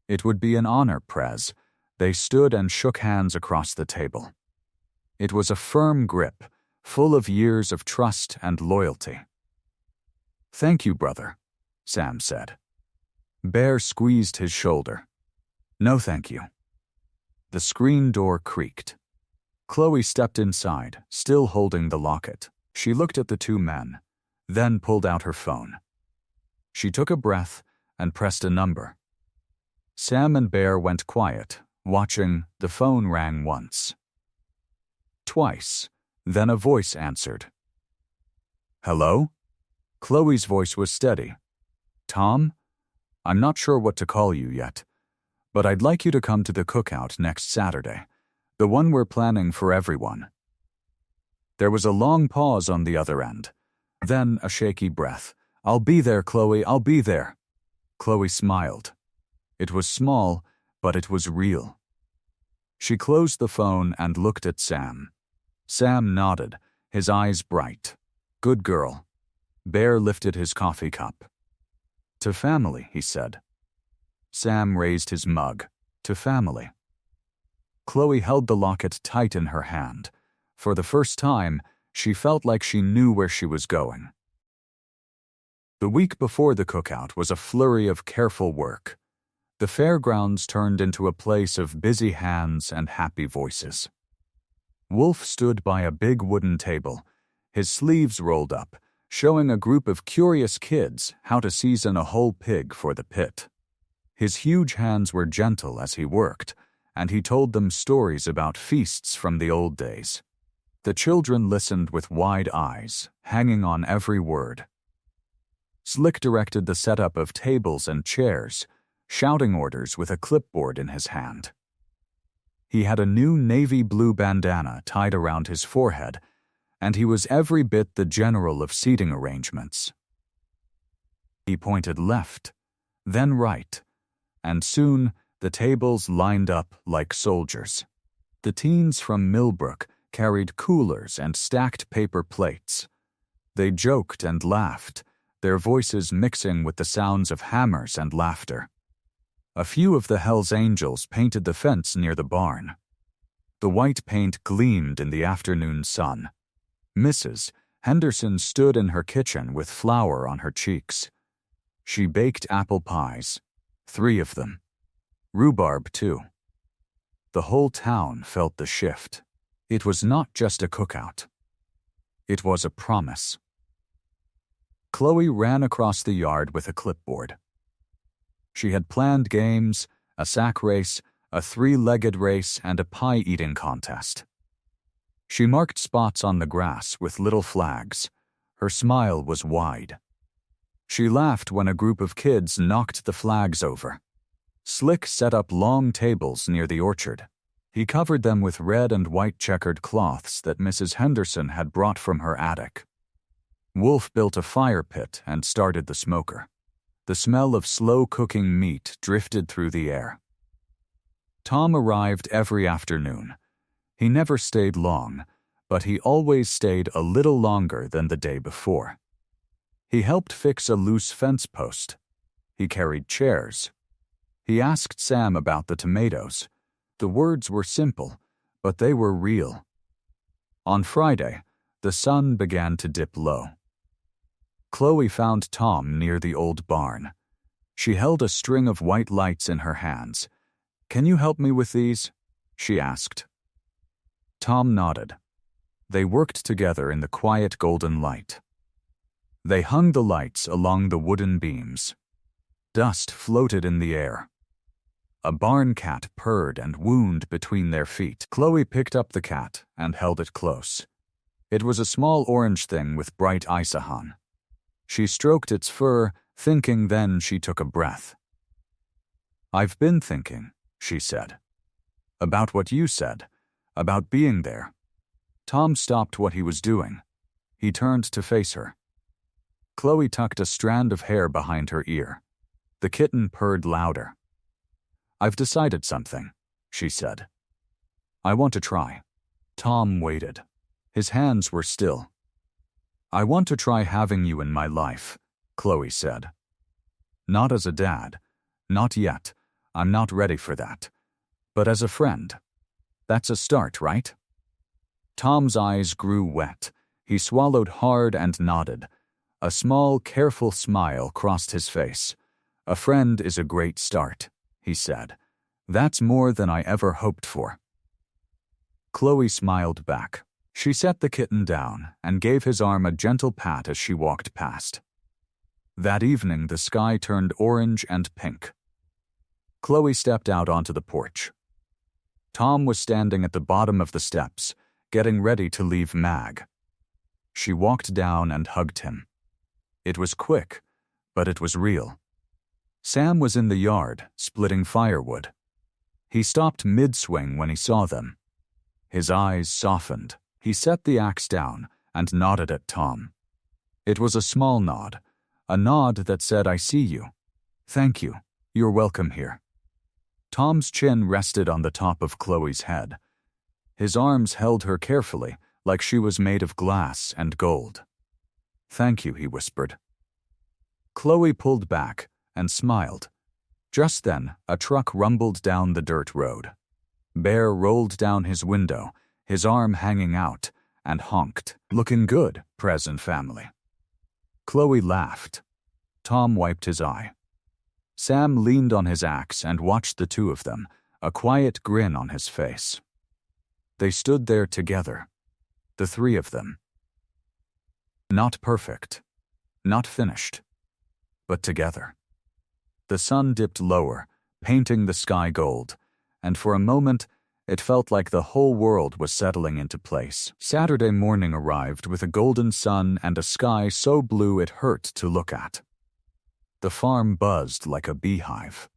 "It would be an honor, Prez." They stood and shook hands across the table. It was a firm grip, full of years of trust and loyalty. "Thank you, brother," Sam said. Bear squeezed his shoulder. "No, thank you." The screen door creaked. Chloe stepped inside, still holding the locket. She looked at the 2 men, then pulled out her phone. She took a breath and pressed a number. Sam and Bear went quiet, watching. The phone rang once. Twice. Then a voice answered. "Hello?" Chloe's voice was steady. "Tom? I'm not sure what to call you yet, but I'd like you to come to the cookout next Saturday, the one we're planning for everyone." There was a long pause on the other end, then a shaky breath. "I'll be there, Chloe, I'll be there." Chloe smiled. It was small, but it was real. She closed the phone and looked at Sam. Sam nodded, his eyes bright. "Good girl." Bear lifted his coffee cup. "To family," he said. Sam raised his mug. To family. Chloe held the locket tight in her hand. For the first time, she felt like she knew where she was going. The week before the cookout was a flurry of careful work. The fairgrounds turned into a place of busy hands and happy voices. Wolf stood by a big wooden table, his sleeves rolled up, showing a group of curious kids how to season a whole pig for the pit. His huge hands were gentle as he worked, and he told them stories about feasts from the old days. The children listened with wide eyes, hanging on every word. Slick directed the setup of tables and chairs, shouting orders with a clipboard in his hand. He had a new navy blue bandana tied around his forehead, and he was every bit the general of seating arrangements. He pointed left, then right, and soon the tables lined up like soldiers. The teens from Millbrook carried coolers and stacked paper plates. They joked and laughed, their voices mixing with the sounds of hammers and laughter. A few of the Hells Angels painted the fence near the barn. The white paint gleamed in the afternoon sun. Mrs. Henderson stood in her kitchen with flour on her cheeks. She baked apple pies, 3 of them. Rhubarb, too. The whole town felt the shift. It was not just a cookout. It was a promise. Chloe ran across the yard with a clipboard. She had planned games, a sack race, a 3-legged race, and a pie-eating contest. She marked spots on the grass with little flags. Her smile was wide. She laughed when a group of kids knocked the flags over. Slick set up long tables near the orchard. He covered them with red and white checkered cloths that Mrs. Henderson had brought from her attic. Wolf built a fire pit and started the smoker. The smell of slow-cooking meat drifted through the air. Tom arrived every afternoon. He never stayed long, but he always stayed a little longer than the day before. He helped fix a loose fence post. He carried chairs. He asked Sam about the tomatoes. The words were simple, but they were real. On Friday, the sun began to dip low. Chloe found Tom near the old barn. She held a string of white lights in her hands. "Can you help me with these?" she asked. Tom nodded. They worked together in the quiet golden light. They hung the lights along the wooden beams. Dust floated in the air. A barn cat purred and wooned between their feet. Chloe picked up the cat and held it close. It was a small orange thing with bright isahan. She stroked its fur, thinking, then she took a breath. "I've been thinking," she said. "About what you said, about being there." Tom stopped what he was doing. He turned to face her. Chloe tucked a strand of hair behind her ear. The kitten purred louder. "I've decided something," she said. "I want to try." Tom waited. His hands were still. "I want to try having you in my life," Chloe said. "Not as a dad. Not yet. I'm not ready for that. But as a friend. That's a start, right?" Tom's eyes grew wet. He swallowed hard and nodded. A small, careful smile crossed his face. "A friend is a great start," he said. "That's more than I ever hoped for." Chloe smiled back. She set the kitten down and gave his arm a gentle pat as she walked past. That evening, the sky turned orange and pink. Chloe stepped out onto the porch. Tom was standing at the bottom of the steps, getting ready to leave Mag. She walked down and hugged him. It was quick, but it was real. Sam was in the yard, splitting firewood. He stopped mid-swing when he saw them. His eyes softened. He set the axe down and nodded at Tom. It was a small nod, a nod that said, "I see you. Thank you. You're welcome here." Tom's chin rested on the top of Chloe's head. His arms held her carefully, like she was made of glass and gold. "Thank you," he whispered. Chloe pulled back and smiled. Just then, a truck rumbled down the dirt road. Bear rolled down his window, his arm hanging out, and honked. "Looking good, Prez and family." Chloe laughed. Tom wiped his eye. Sam leaned on his axe and watched the two of them, a quiet grin on his face. They stood there together, the three of them. Not perfect, not finished, but together. The sun dipped lower, painting the sky gold, and for a moment it felt like the whole world was settling into place. Saturday morning arrived with a golden sun and a sky so blue it hurt to look at. The farm buzzed like a beehive.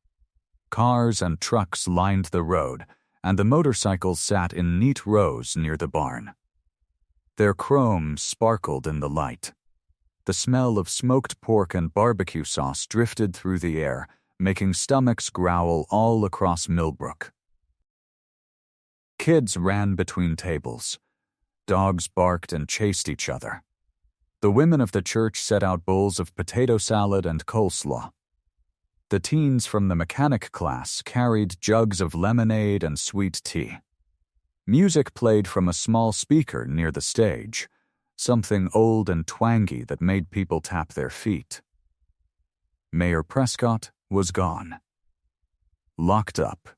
Cars and trucks lined the road, and the motorcycles sat in neat rows near the barn. Their chrome sparkled in the light. The smell of smoked pork and barbecue sauce drifted through the air, making stomachs growl all across Millbrook. Kids ran between tables. Dogs barked and chased each other. The women of the church set out bowls of potato salad and coleslaw. The teens from the mechanic class carried jugs of lemonade and sweet tea. Music played from a small speaker near the stage, something old and twangy that made people tap their feet. Mayor Prescott was gone. Locked up.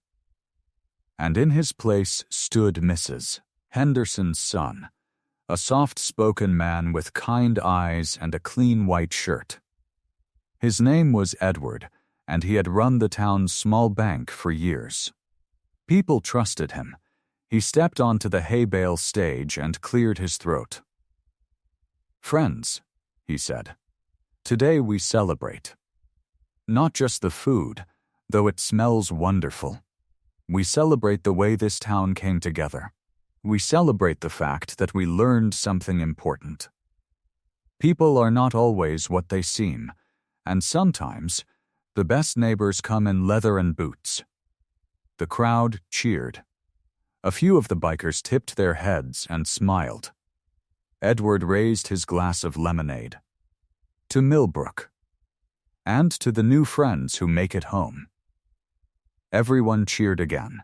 And in his place stood Mrs. Henderson's son, a soft-spoken man with kind eyes and a clean white shirt. His name was Edward, and he had run the town's small bank for years. People trusted him. He stepped onto the hay bale stage and cleared his throat. "Friends," he said, "today we celebrate. Not just the food, though it smells wonderful. We celebrate the way this town came together. We celebrate the fact that we learned something important. People are not always what they seem, and sometimes the best neighbors come in leather and boots." The crowd cheered. A few of the bikers tipped their heads and smiled. Edward raised his glass of lemonade. "To Millbrook. And to the new friends who make it home." Everyone cheered again.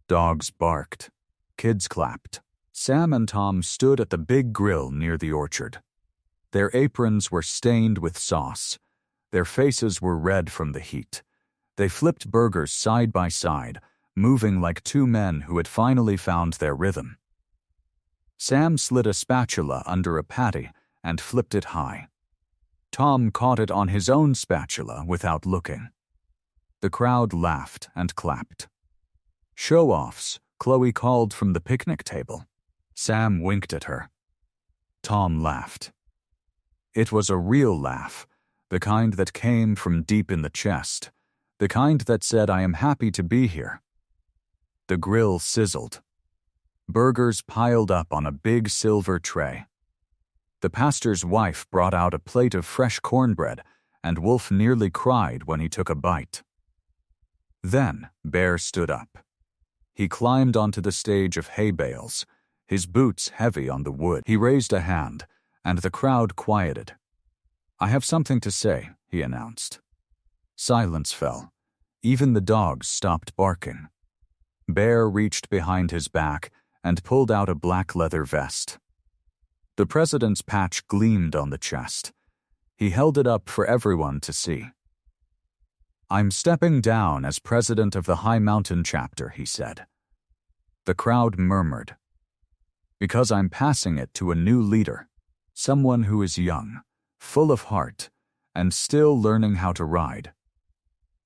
Dogs barked. Kids clapped. Sam and Tom stood at the big grill near the orchard. Their aprons were stained with sauce. Their faces were red from the heat. They flipped burgers side by side, moving like two men who had finally found their rhythm. Sam slid a spatula under a patty and flipped it high. Tom caught it on his own spatula without looking. The crowd laughed and clapped. "Show-offs," Chloe called from the picnic table. Sam winked at her. Tom laughed. It was a real laugh, the kind that came from deep in the chest, the kind that said, "I am happy to be here." The grill sizzled. Burgers piled up on a big silver tray. The pastor's wife brought out a plate of fresh cornbread, and Wolf nearly cried when he took a bite. Then Bear stood up. He climbed onto the stage of hay bales, his boots heavy on the wood. He raised a hand, and the crowd quieted. "I have something to say," he announced. Silence fell. Even the dogs stopped barking. Bear reached behind his back and pulled out a black leather vest. The president's patch gleamed on the chest. He held it up for everyone to see. "I'm stepping down as president of the High Mountain chapter," he said. The crowd murmured. "Because I'm passing it to a new leader, someone who is young, full of heart, and still learning how to ride."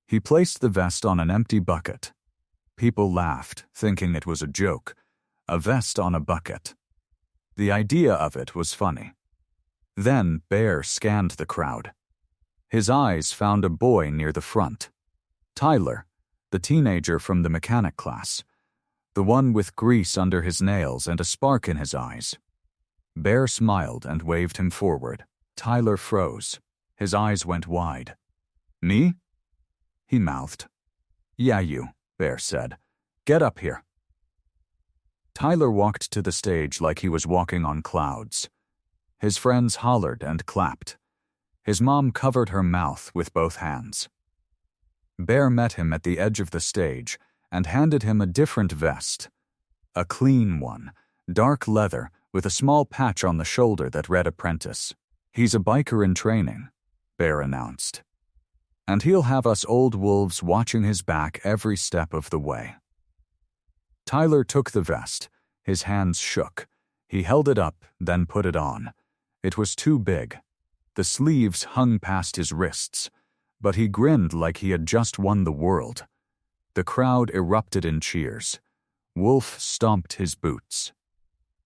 He placed the vest on an empty bucket. People laughed, thinking it was a joke. A vest on a bucket. The idea of it was funny. Then Bear scanned the crowd. His eyes found a boy near the front. Tyler, the teenager from the mechanic class. The one with grease under his nails and a spark in his eyes. Bear smiled and waved him forward. Tyler froze. His eyes went wide. "Me?" he mouthed. "Yeah, you," Bear said. "Get up here." Tyler walked to the stage like he was walking on clouds. His friends hollered and clapped. His mom covered her mouth with both hands. Bear met him at the edge of the stage and handed him a different vest. A clean one, dark leather with a small patch on the shoulder that read apprentice. "He's a biker in training," Bear announced. "And he'll have us old wolves watching his back every step of the way." Tyler took the vest. His hands shook. He held it up, then put it on. It was too big. The sleeves hung past his wrists, but he grinned like he had just won the world. The crowd erupted in cheers. Wolf stomped his boots.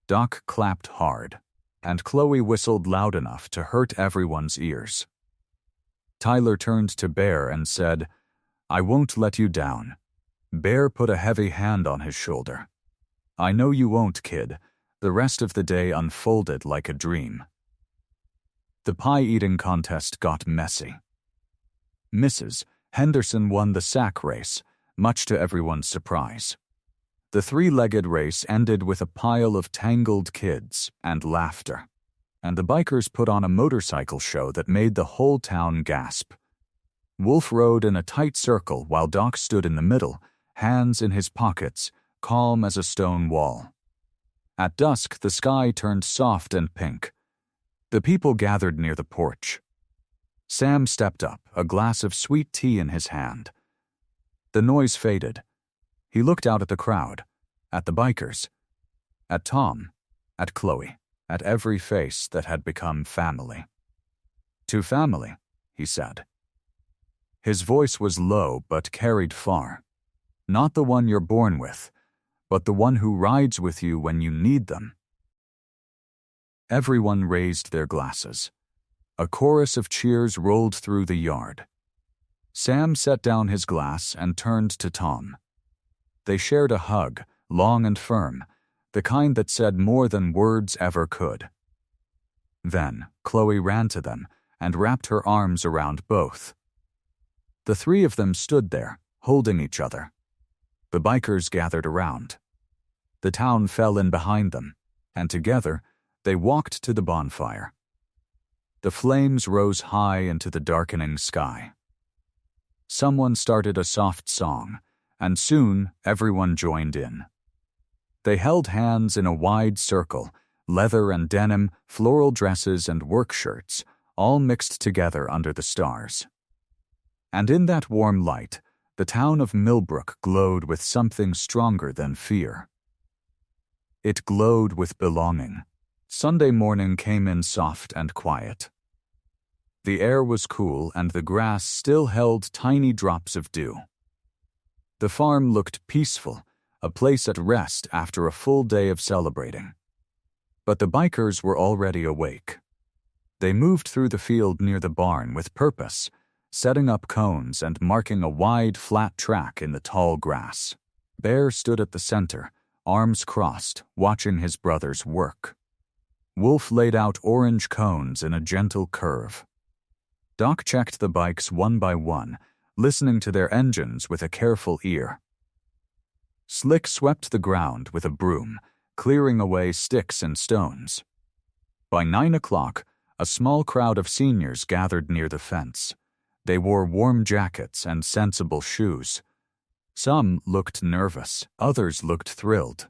Doc clapped hard, and Chloe whistled loud enough to hurt everyone's ears. Tyler turned to Bear and said, "I won't let you down." Bear put a heavy hand on his shoulder. "I know you won't, kid." The rest of the day unfolded like a dream. The pie-eating contest got messy. Mrs. Henderson won the sack race, much to everyone's surprise. The three-legged race ended with a pile of tangled kids and laughter, and the bikers put on a motorcycle show that made the whole town gasp. Wolf rode in a tight circle while Doc stood in the middle, hands in his pockets, calm as a stone wall. At dusk, the sky turned soft and pink. The people gathered near the porch. Sam stepped up, a glass of sweet tea in his hand. The noise faded. He looked out at the crowd, at the bikers, at Tom, at Chloe, at every face that had become family. "To family," he said. His voice was low but carried far. "Not the one you're born with, but the one who rides with you when you need them." Everyone raised their glasses. A chorus of cheers rolled through the yard. Sam set down his glass and turned to Tom. They shared a hug, long and firm, the kind that said more than words ever could. Then Chloe ran to them and wrapped her arms around both. The three of them stood there, holding each other. The bikers gathered around. The town fell in behind them, and together they walked to the bonfire. The flames rose high into the darkening sky. Someone started a soft song, and soon everyone joined in. They held hands in a wide circle, leather and denim, floral dresses and work shirts, all mixed together under the stars. And in that warm light, the town of Millbrook glowed with something stronger than fear. It glowed with belonging. Sunday morning came in soft and quiet. The air was cool and the grass still held tiny drops of dew. The farm looked peaceful, a place at rest after a full day of celebrating. But the bikers were already awake. They moved through the field near the barn with purpose, setting up cones and marking a wide, flat track in the tall grass. Bear stood at the center, arms crossed, watching his brothers work. Wolf laid out orange cones in a gentle curve. Doc checked the bikes one by one, listening to their engines with a careful ear. Slick swept the ground with a broom, clearing away sticks and stones. By 9 o'clock, a small crowd of seniors gathered near the fence. They wore warm jackets and sensible shoes. Some looked nervous, others looked thrilled.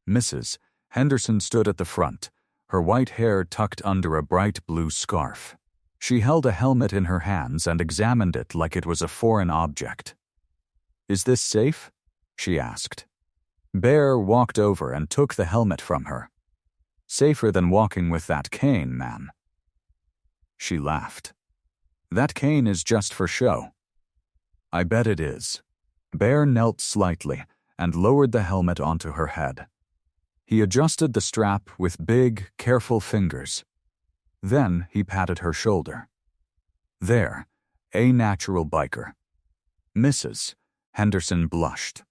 Mrs. Henderson stood at the front, her white hair tucked under a bright blue scarf. She held a helmet in her hands and examined it like it was a foreign object. "Is this safe?" she asked. Bear walked over and took the helmet from her. "Safer than walking with that cane, ma'am." She laughed. "That cane is just for show." "I bet it is." Bear knelt slightly and lowered the helmet onto her head. He adjusted the strap with big, careful fingers. Then he patted her shoulder. "There, a natural biker." Mrs. Henderson blushed.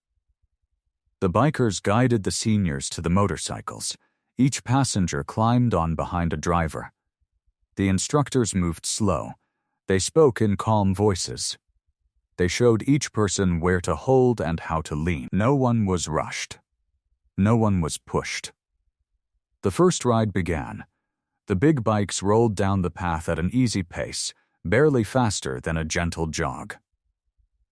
The bikers guided the seniors to the motorcycles. Each passenger climbed on behind a driver. The instructors moved slow. They spoke in calm voices. They showed each person where to hold and how to lean. No one was rushed. No one was pushed. The first ride began. The big bikes rolled down the path at an easy pace, barely faster than a gentle jog.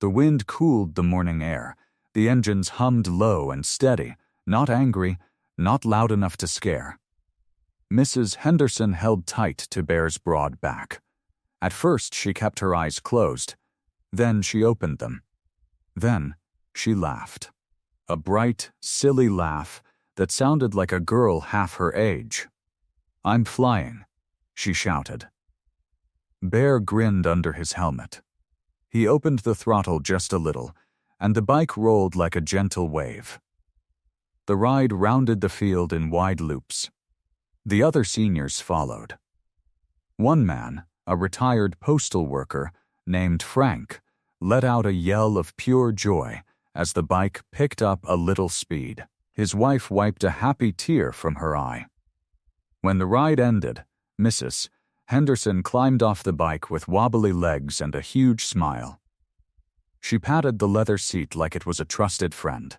The wind cooled the morning air. The engines hummed low and steady, not angry, not loud enough to scare. Mrs. Henderson held tight to Bear's broad back. At first she kept her eyes closed. Then she opened them. Then she laughed. A bright, silly laugh that sounded like a girl half her age. "I'm flying," she shouted. Bear grinned under his helmet. He opened the throttle just a little, and the bike rolled like a gentle wave. The ride rounded the field in wide loops. The other seniors followed. One man, a retired postal worker named Frank, let out a yell of pure joy as the bike picked up a little speed. His wife wiped a happy tear from her eye. When the ride ended, Mrs. Henderson climbed off the bike with wobbly legs and a huge smile. She patted the leather seat like it was a trusted friend.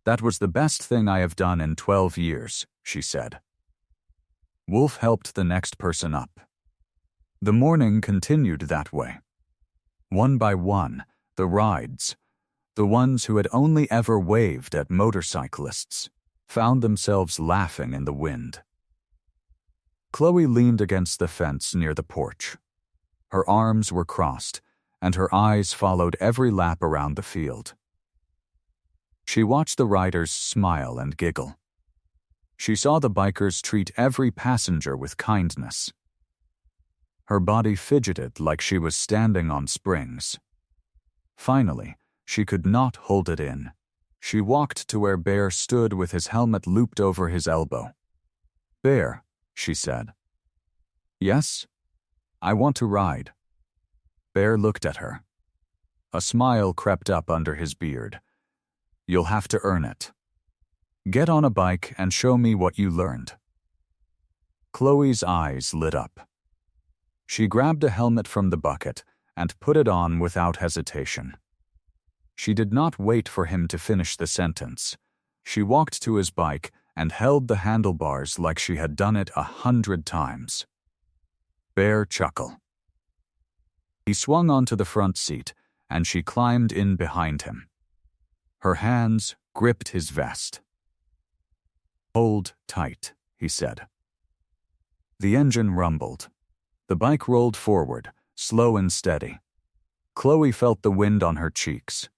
"That was the best thing I have done in 12 years, she said. Wolf helped the next person up. The morning continued that way. One by one, the rides, the ones who had only ever waved at motorcyclists, found themselves laughing in the wind. Chloe leaned against the fence near the porch. Her arms were crossed, and her eyes followed every lap around the field. She watched the riders smile and giggle. She saw the bikers treat every passenger with kindness. Her body fidgeted like she was standing on springs. Finally, she could not hold it in. She walked to where Bear stood with his helmet looped over his elbow. "Bear," she said. "Yes? I want to ride." Bear looked at her. A smile crept up under his beard. "You'll have to earn it. Get on a bike and show me what you learned." Chloe's eyes lit up. She grabbed a helmet from the bucket and put it on without hesitation. She did not wait for him to finish the sentence. She walked to his bike and held the handlebars like she had done it 100 times. Bear chuckled. He swung onto the front seat, and she climbed in behind him. Her hands gripped his vest. "Hold tight," he said. The engine rumbled. The bike rolled forward, slow and steady. Chloe felt the wind on her cheeks.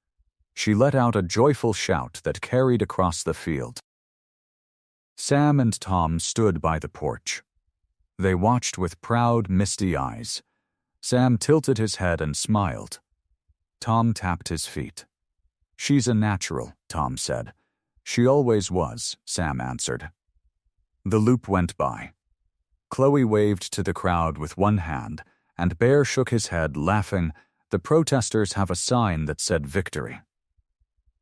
She let out a joyful shout that carried across the field. Sam and Tom stood by the porch. They watched with proud, misty eyes. Sam tilted his head and smiled. Tom tapped his feet. "She's a natural," Tom said. "She always was," Sam answered. The loop went by. Chloe waved to the crowd with one hand, and Bear shook his head, laughing. The protesters have a sign that said victory.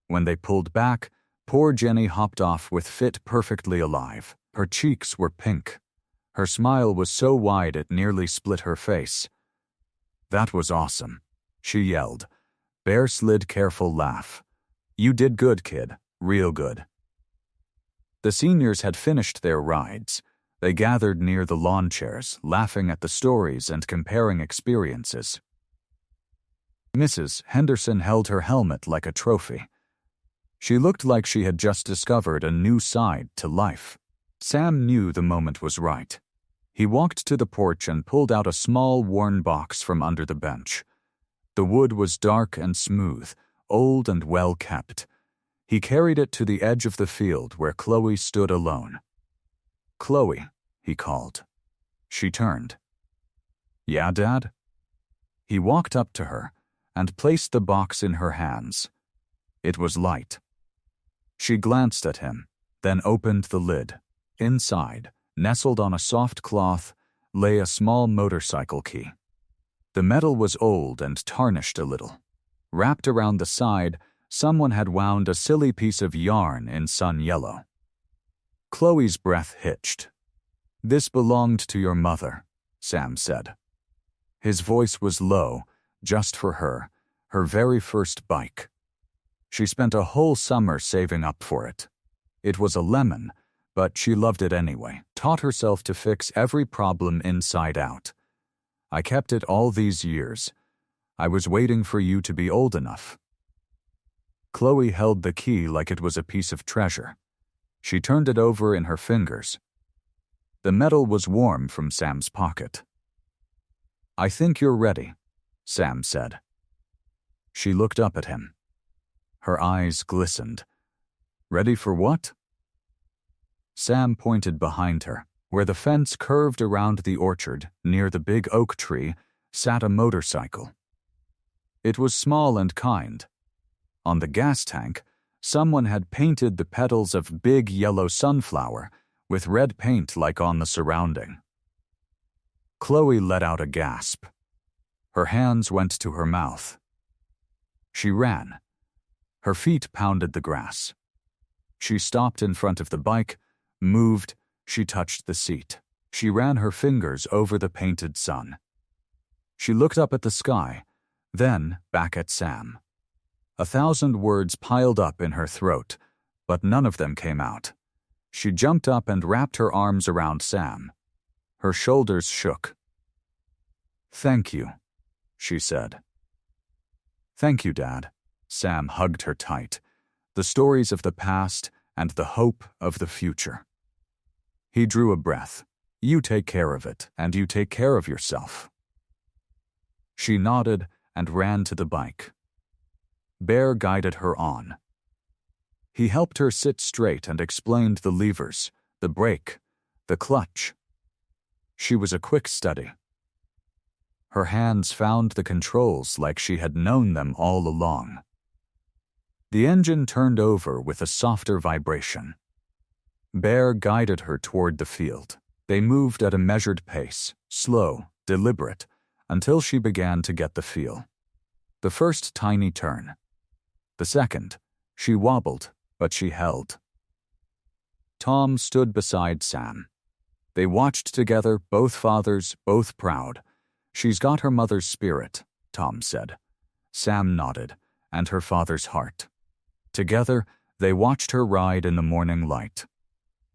When they pulled back, poor Jenny hopped off with Fit perfectly alive. Her cheeks were pink. Her smile was so wide it nearly split her face. "That was awesome," she yelled. Bear slid careful laugh. "You did good, kid. Real good." The seniors had finished their rides. They gathered near the lawn chairs, laughing at the stories and comparing experiences. Mrs. Henderson held her helmet like a trophy. She looked like she had just discovered a new side to life. Sam knew the moment was right. He walked to the porch and pulled out a small, worn box from under the bench. The wood was dark and smooth, old and well kept. He carried it to the edge of the field where Chloe stood alone. "Chloe," he called. She turned. "Yeah, Dad?" He walked up to her and placed the box in her hands. It was light. She glanced at him, then opened the lid. Inside, nestled on a soft cloth, lay a small motorcycle key. The metal was old and tarnished a little. Wrapped around the side, someone had wound a silly piece of yarn in sun yellow. Chloe's breath hitched. "This belonged to your mother," Sam said. His voice was low, just for her very first bike. She spent a whole summer saving up for it. It was a lemon, but she loved it anyway, taught herself to fix every problem inside out. "I kept it all these years. I was waiting for you to be old enough." Chloe held the key like it was a piece of treasure. She turned it over in her fingers. The metal was warm from Sam's pocket. "I think you're ready," Sam said. She looked up at him. Her eyes glistened. "Ready for what?" Sam pointed behind her. Where the fence curved around the orchard, near the big oak tree, sat a motorcycle. It was small and kind. On the gas tank, someone had painted the petals of big yellow sunflower with red paint like on the surrounding. Chloe let out a gasp. Her hands went to her mouth. She ran. Her feet pounded the grass. She stopped in front of the bike, moved. She touched the seat. She ran her fingers over the painted sun. She looked up at the sky, then back at Sam. 1,000 words piled up in her throat, but none of them came out. She jumped up and wrapped her arms around Sam. Her shoulders shook. "Thank you," she said. "Thank you, Dad." Sam hugged her tight. The stories of the past and the hope of the future. He drew a breath. "You take care of it, and you take care of yourself." She nodded and ran to the bike. Bear guided her on. He helped her sit straight and explained the levers, the brake, the clutch. She was a quick study. Her hands found the controls like she had known them all along. The engine turned over with a softer vibration. Bear guided her toward the field. They moved at a measured pace, slow, deliberate, until she began to get the feel. The first tiny turn. The second, she wobbled, but she held. Tom stood beside Sam. They watched together, both fathers, both proud. "She's got her mother's spirit," Tom said. Sam nodded, and her father's heart. Together, they watched her ride in the morning light.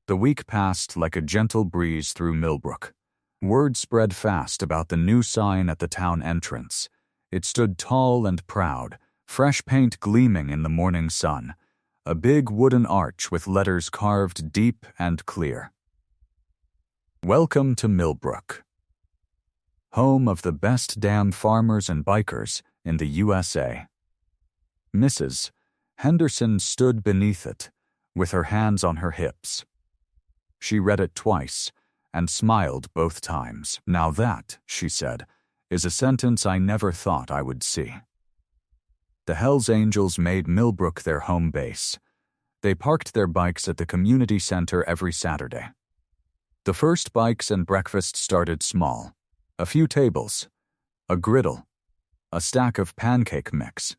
The week passed like a gentle breeze through Millbrook. Word spread fast about the new sign at the town entrance. It stood tall and proud, fresh paint gleaming in the morning sun, a big wooden arch with letters carved deep and clear. "Welcome to Millbrook, home of the best damn farmers and bikers in the USA." Mrs. Henderson stood beneath it, with her hands on her hips. She read it twice, and smiled both times. "Now that," she said, "is a sentence I never thought I would see." The Hells Angels made Millbrook their home base. They parked their bikes at the community center every Saturday. The first bikes and breakfast started small. A few tables, a griddle, a stack of pancake mix.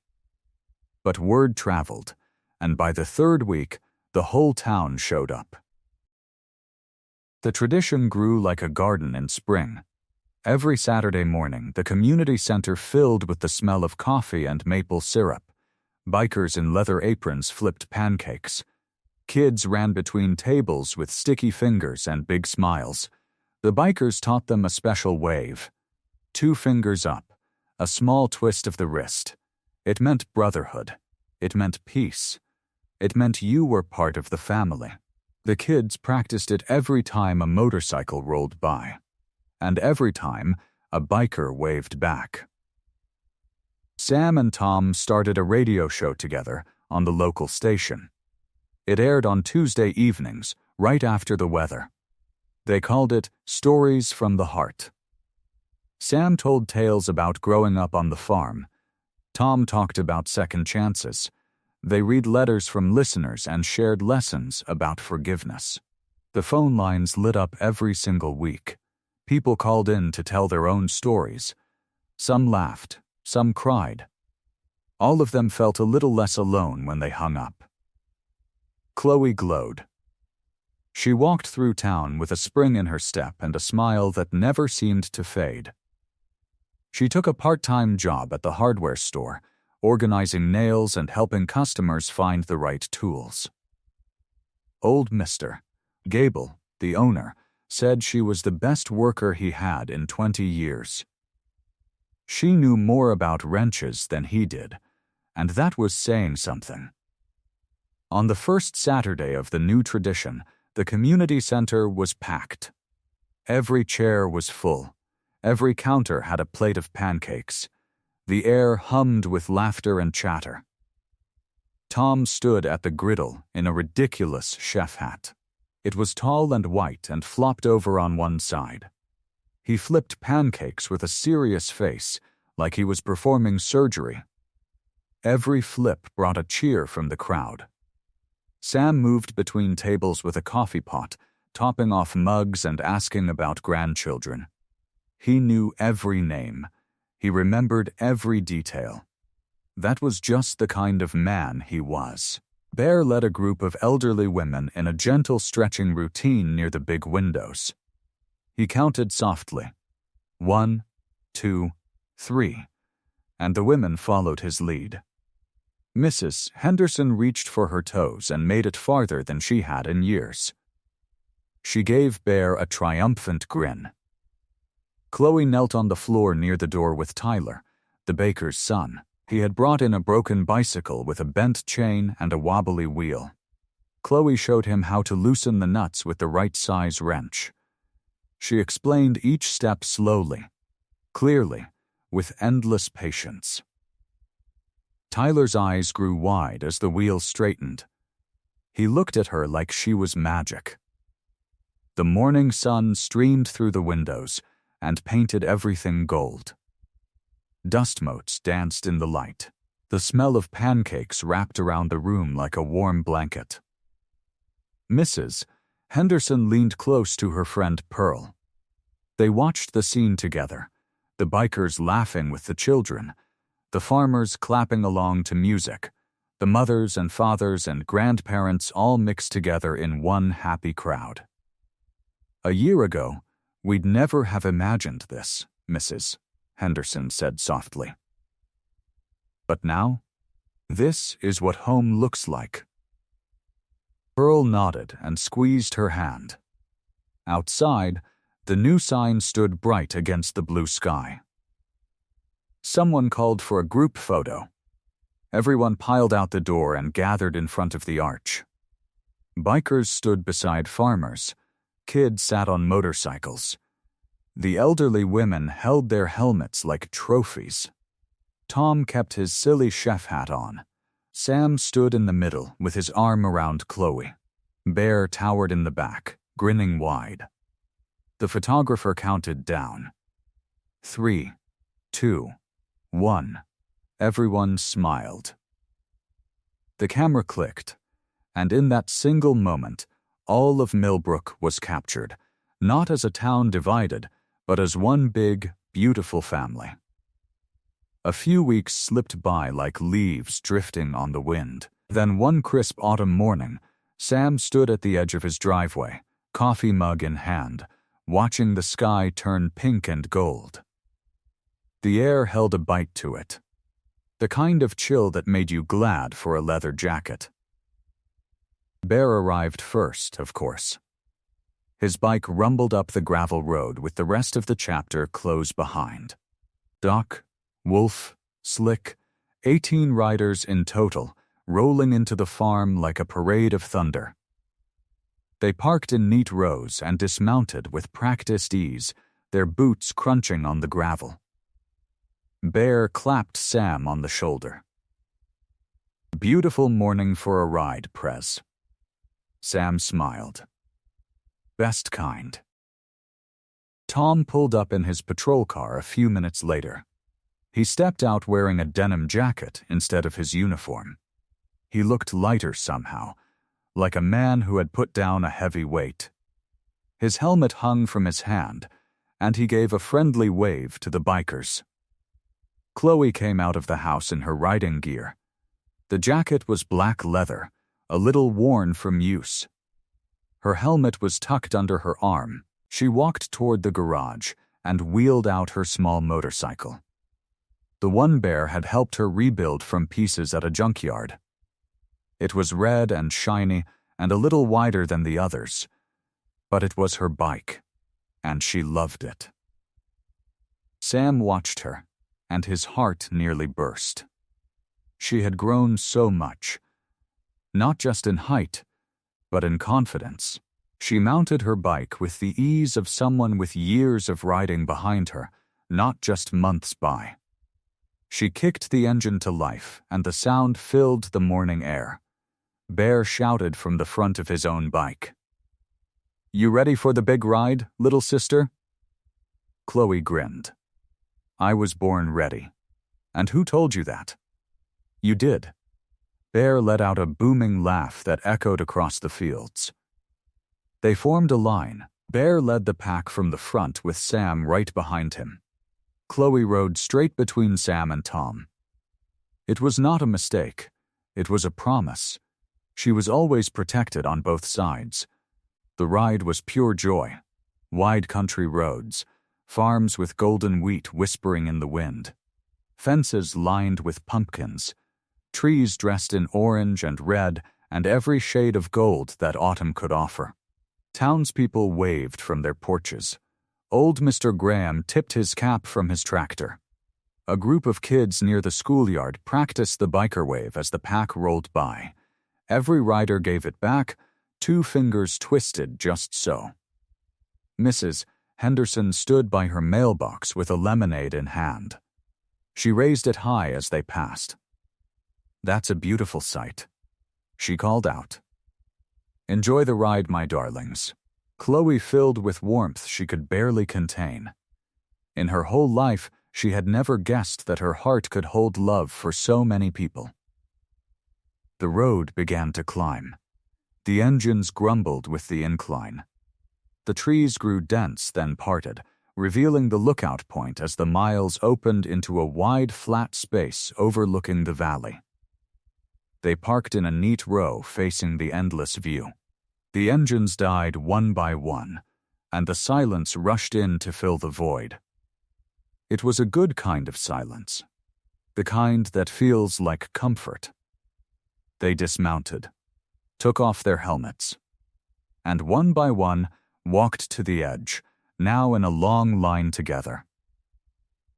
But word traveled, and by the third week, the whole town showed up. The tradition grew like a garden in spring. Every Saturday morning, the community center filled with the smell of coffee and maple syrup. Bikers in leather aprons flipped pancakes. Kids ran between tables with sticky fingers and big smiles. The bikers taught them a special wave. 2 fingers up, a small twist of the wrist. It meant brotherhood. It meant peace. It meant you were part of the family. The kids practiced it every time a motorcycle rolled by, and every time a biker waved back. Sam and Tom started a radio show together on the local station. It aired on Tuesday evenings, right after the weather. They called it Stories from the Heart. Sam told tales about growing up on the farm. Tom talked about second chances. They read letters from listeners and shared lessons about forgiveness. The phone lines lit up every single week. People called in to tell their own stories. Some laughed, some cried. All of them felt a little less alone when they hung up. Chloe glowed. She walked through town with a spring in her step and a smile that never seemed to fade. She took a part-time job at the hardware store, organizing nails and helping customers find the right tools. Old Mr. Gable, the owner, said she was the best worker he had in 20 years. She knew more about wrenches than he did, and that was saying something. On the first Saturday of the new tradition, the community center was packed. Every chair was full. Every counter had a plate of pancakes. The air hummed with laughter and chatter. Tom stood at the griddle in a ridiculous chef hat. It was tall and white and flopped over on one side. He flipped pancakes with a serious face, like he was performing surgery. Every flip brought a cheer from the crowd. Sam moved between tables with a coffee pot, topping off mugs and asking about grandchildren. He knew every name. He remembered every detail. That was just the kind of man he was. Bear led a group of elderly women in a gentle stretching routine near the big windows. He counted softly. 1, 2, 3, and the women followed his lead. Mrs. Henderson reached for her toes and made it farther than she had in years. She gave Bear a triumphant grin. Chloe knelt on the floor near the door with Tyler, the baker's son. He had brought in a broken bicycle with a bent chain and a wobbly wheel. Chloe showed him how to loosen the nuts with the right size wrench. She explained each step slowly, clearly, with endless patience. Tyler's eyes grew wide as the wheel straightened. He looked at her like she was magic. The morning sun streamed through the windows and painted everything gold. Dust motes danced in the light. The smell of pancakes wrapped around the room like a warm blanket. Mrs. Henderson leaned close to her friend Pearl. They watched the scene together, the bikers laughing with the children, the farmers clapping along to music, the mothers and fathers and grandparents all mixed together in one happy crowd. A year ago, we'd never have imagined this, Mrs. Henderson said softly. But now, this is what home looks like. Pearl nodded and squeezed her hand. Outside, the new sign stood bright against the blue sky. Someone called for a group photo. Everyone piled out the door and gathered in front of the arch. Bikers stood beside farmers. Kids sat on motorcycles. The elderly women held their helmets like trophies. Tom kept his silly chef hat on. Sam stood in the middle with his arm around Chloe. Bear towered in the back, grinning wide. The photographer counted down. 3, 2, 1. Everyone smiled. The camera clicked, and in that single moment, all of Millbrook was captured, not as a town divided, but as one big, beautiful family. A few weeks slipped by like leaves drifting on the wind. Then one crisp autumn morning, Sam stood at the edge of his driveway, coffee mug in hand, watching the sky turn pink and gold. The air held a bite to it, the kind of chill that made you glad for a leather jacket. Bear arrived first, of course. His bike rumbled up the gravel road with the rest of the chapter close behind. Doc, Wolf, Slick, 18 riders in total, rolling into the farm like a parade of thunder. They parked in neat rows and dismounted with practiced ease, their boots crunching on the gravel. Bear clapped Sam on the shoulder. Beautiful morning for a ride, Prez. Sam smiled. Best kind. Tom pulled up in his patrol car a few minutes later. He stepped out wearing a denim jacket instead of his uniform. He looked lighter somehow, like a man who had put down a heavy weight. His helmet hung from his hand, and he gave a friendly wave to the bikers. Chloe came out of the house in her riding gear. The jacket was black leather, a little worn from use. Her helmet was tucked under her arm. She walked toward the garage and wheeled out her small motorcycle. The one Bear had helped her rebuild from pieces at a junkyard. It was red and shiny and a little wider than the others, but it was her bike, and she loved it. Sam watched her. and his heart nearly burst. She had grown so much, not just in height, but in confidence. She mounted her bike with the ease of someone with years of riding behind her, not just months by. She kicked the engine to life, and the sound filled the morning air. Bear shouted from the front of his own bike. "You ready for the big ride, little sister?" Chloe grinned. "I was born ready. And who told you that?" "You did." Bear let out a booming laugh that echoed across the fields. They formed a line. Bear led the pack from the front with Sam right behind him. Chloe rode straight between Sam and Tom. It was not a mistake. It was a promise. She was always protected on both sides. The ride was pure joy. Wide country roads, farms with golden wheat whispering in the wind, fences lined with pumpkins, trees dressed in orange and red and every shade of gold that autumn could offer. Townspeople waved from their porches. Old Mr. Graham tipped his cap from his tractor. A group of kids near the schoolyard practiced the biker wave as the pack rolled by. Every rider gave it back, 2 fingers twisted just so. Mrs. Henderson stood by her mailbox with a lemonade in hand. She raised it high as they passed. "That's a beautiful sight," she called out. "Enjoy the ride, my darlings." Chloe filled with warmth she could barely contain. In her whole life, she had never guessed that her heart could hold love for so many people. The road began to climb. The engines grumbled with the incline. The trees grew dense, then parted, revealing the lookout point as the miles opened into a wide, flat space overlooking the valley. They parked in a neat row facing the endless view. The engines died one by one, and the silence rushed in to fill the void. It was a good kind of silence, the kind that feels like comfort. They dismounted, took off their helmets, and one by one walked to the edge, now in a long line together.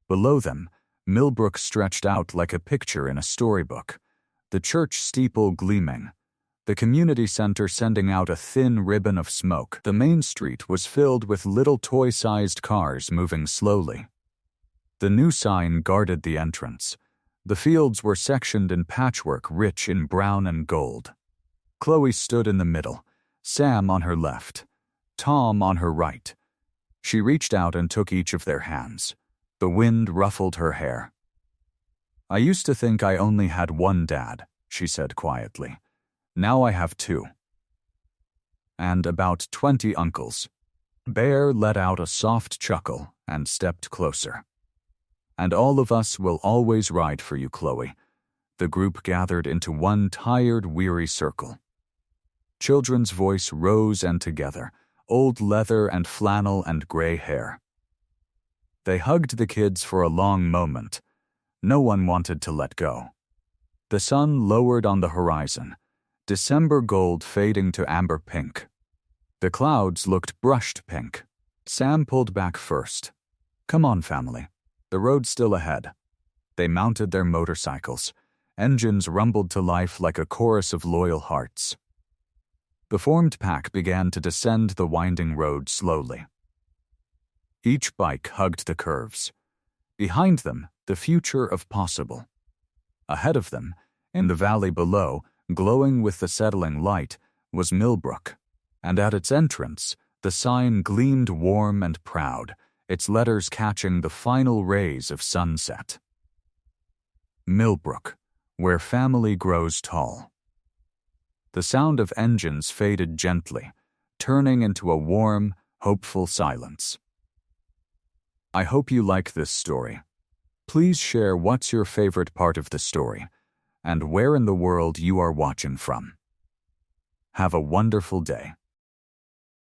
Below them, Millbrook stretched out like a picture in a storybook, the church steeple gleaming, the community center sending out a thin ribbon of smoke. The main street was filled with little toy-sized cars moving slowly. The new sign guarded the entrance. The fields were sectioned in patchwork rich in brown and gold. Chloe stood in the middle, Sam on her left, Tom on her right. She reached out and took each of their hands. The wind ruffled her hair. "I used to think I only had one dad," she said quietly. "Now I have 2. And about 20 uncles." Bear let out a soft chuckle and stepped closer. "And all of us will always ride for you, Chloe." The group gathered into one tired, weary circle. Children's voice rose and together, old leather and flannel and gray hair. They hugged the kids for a long moment. No one wanted to let go. The sun lowered on the horizon, December gold fading to amber pink. The clouds looked brushed pink. Sam pulled back first. "Come on, family. The road's still ahead." They mounted their motorcycles. Engines rumbled to life like a chorus of loyal hearts. The formed pack began to descend the winding road slowly. Each bike hugged the curves. Behind them, the future of possible. Ahead of them, in the valley below, glowing with the settling light, was Millbrook, and at its entrance, the sign gleamed warm and proud, its letters catching the final rays of sunset. Millbrook, where family grows tall. The sound of engines faded gently, turning into a warm, hopeful silence. I hope you like this story. Please share what's your favorite part of the story, and where in the world you are watching from. Have a wonderful day.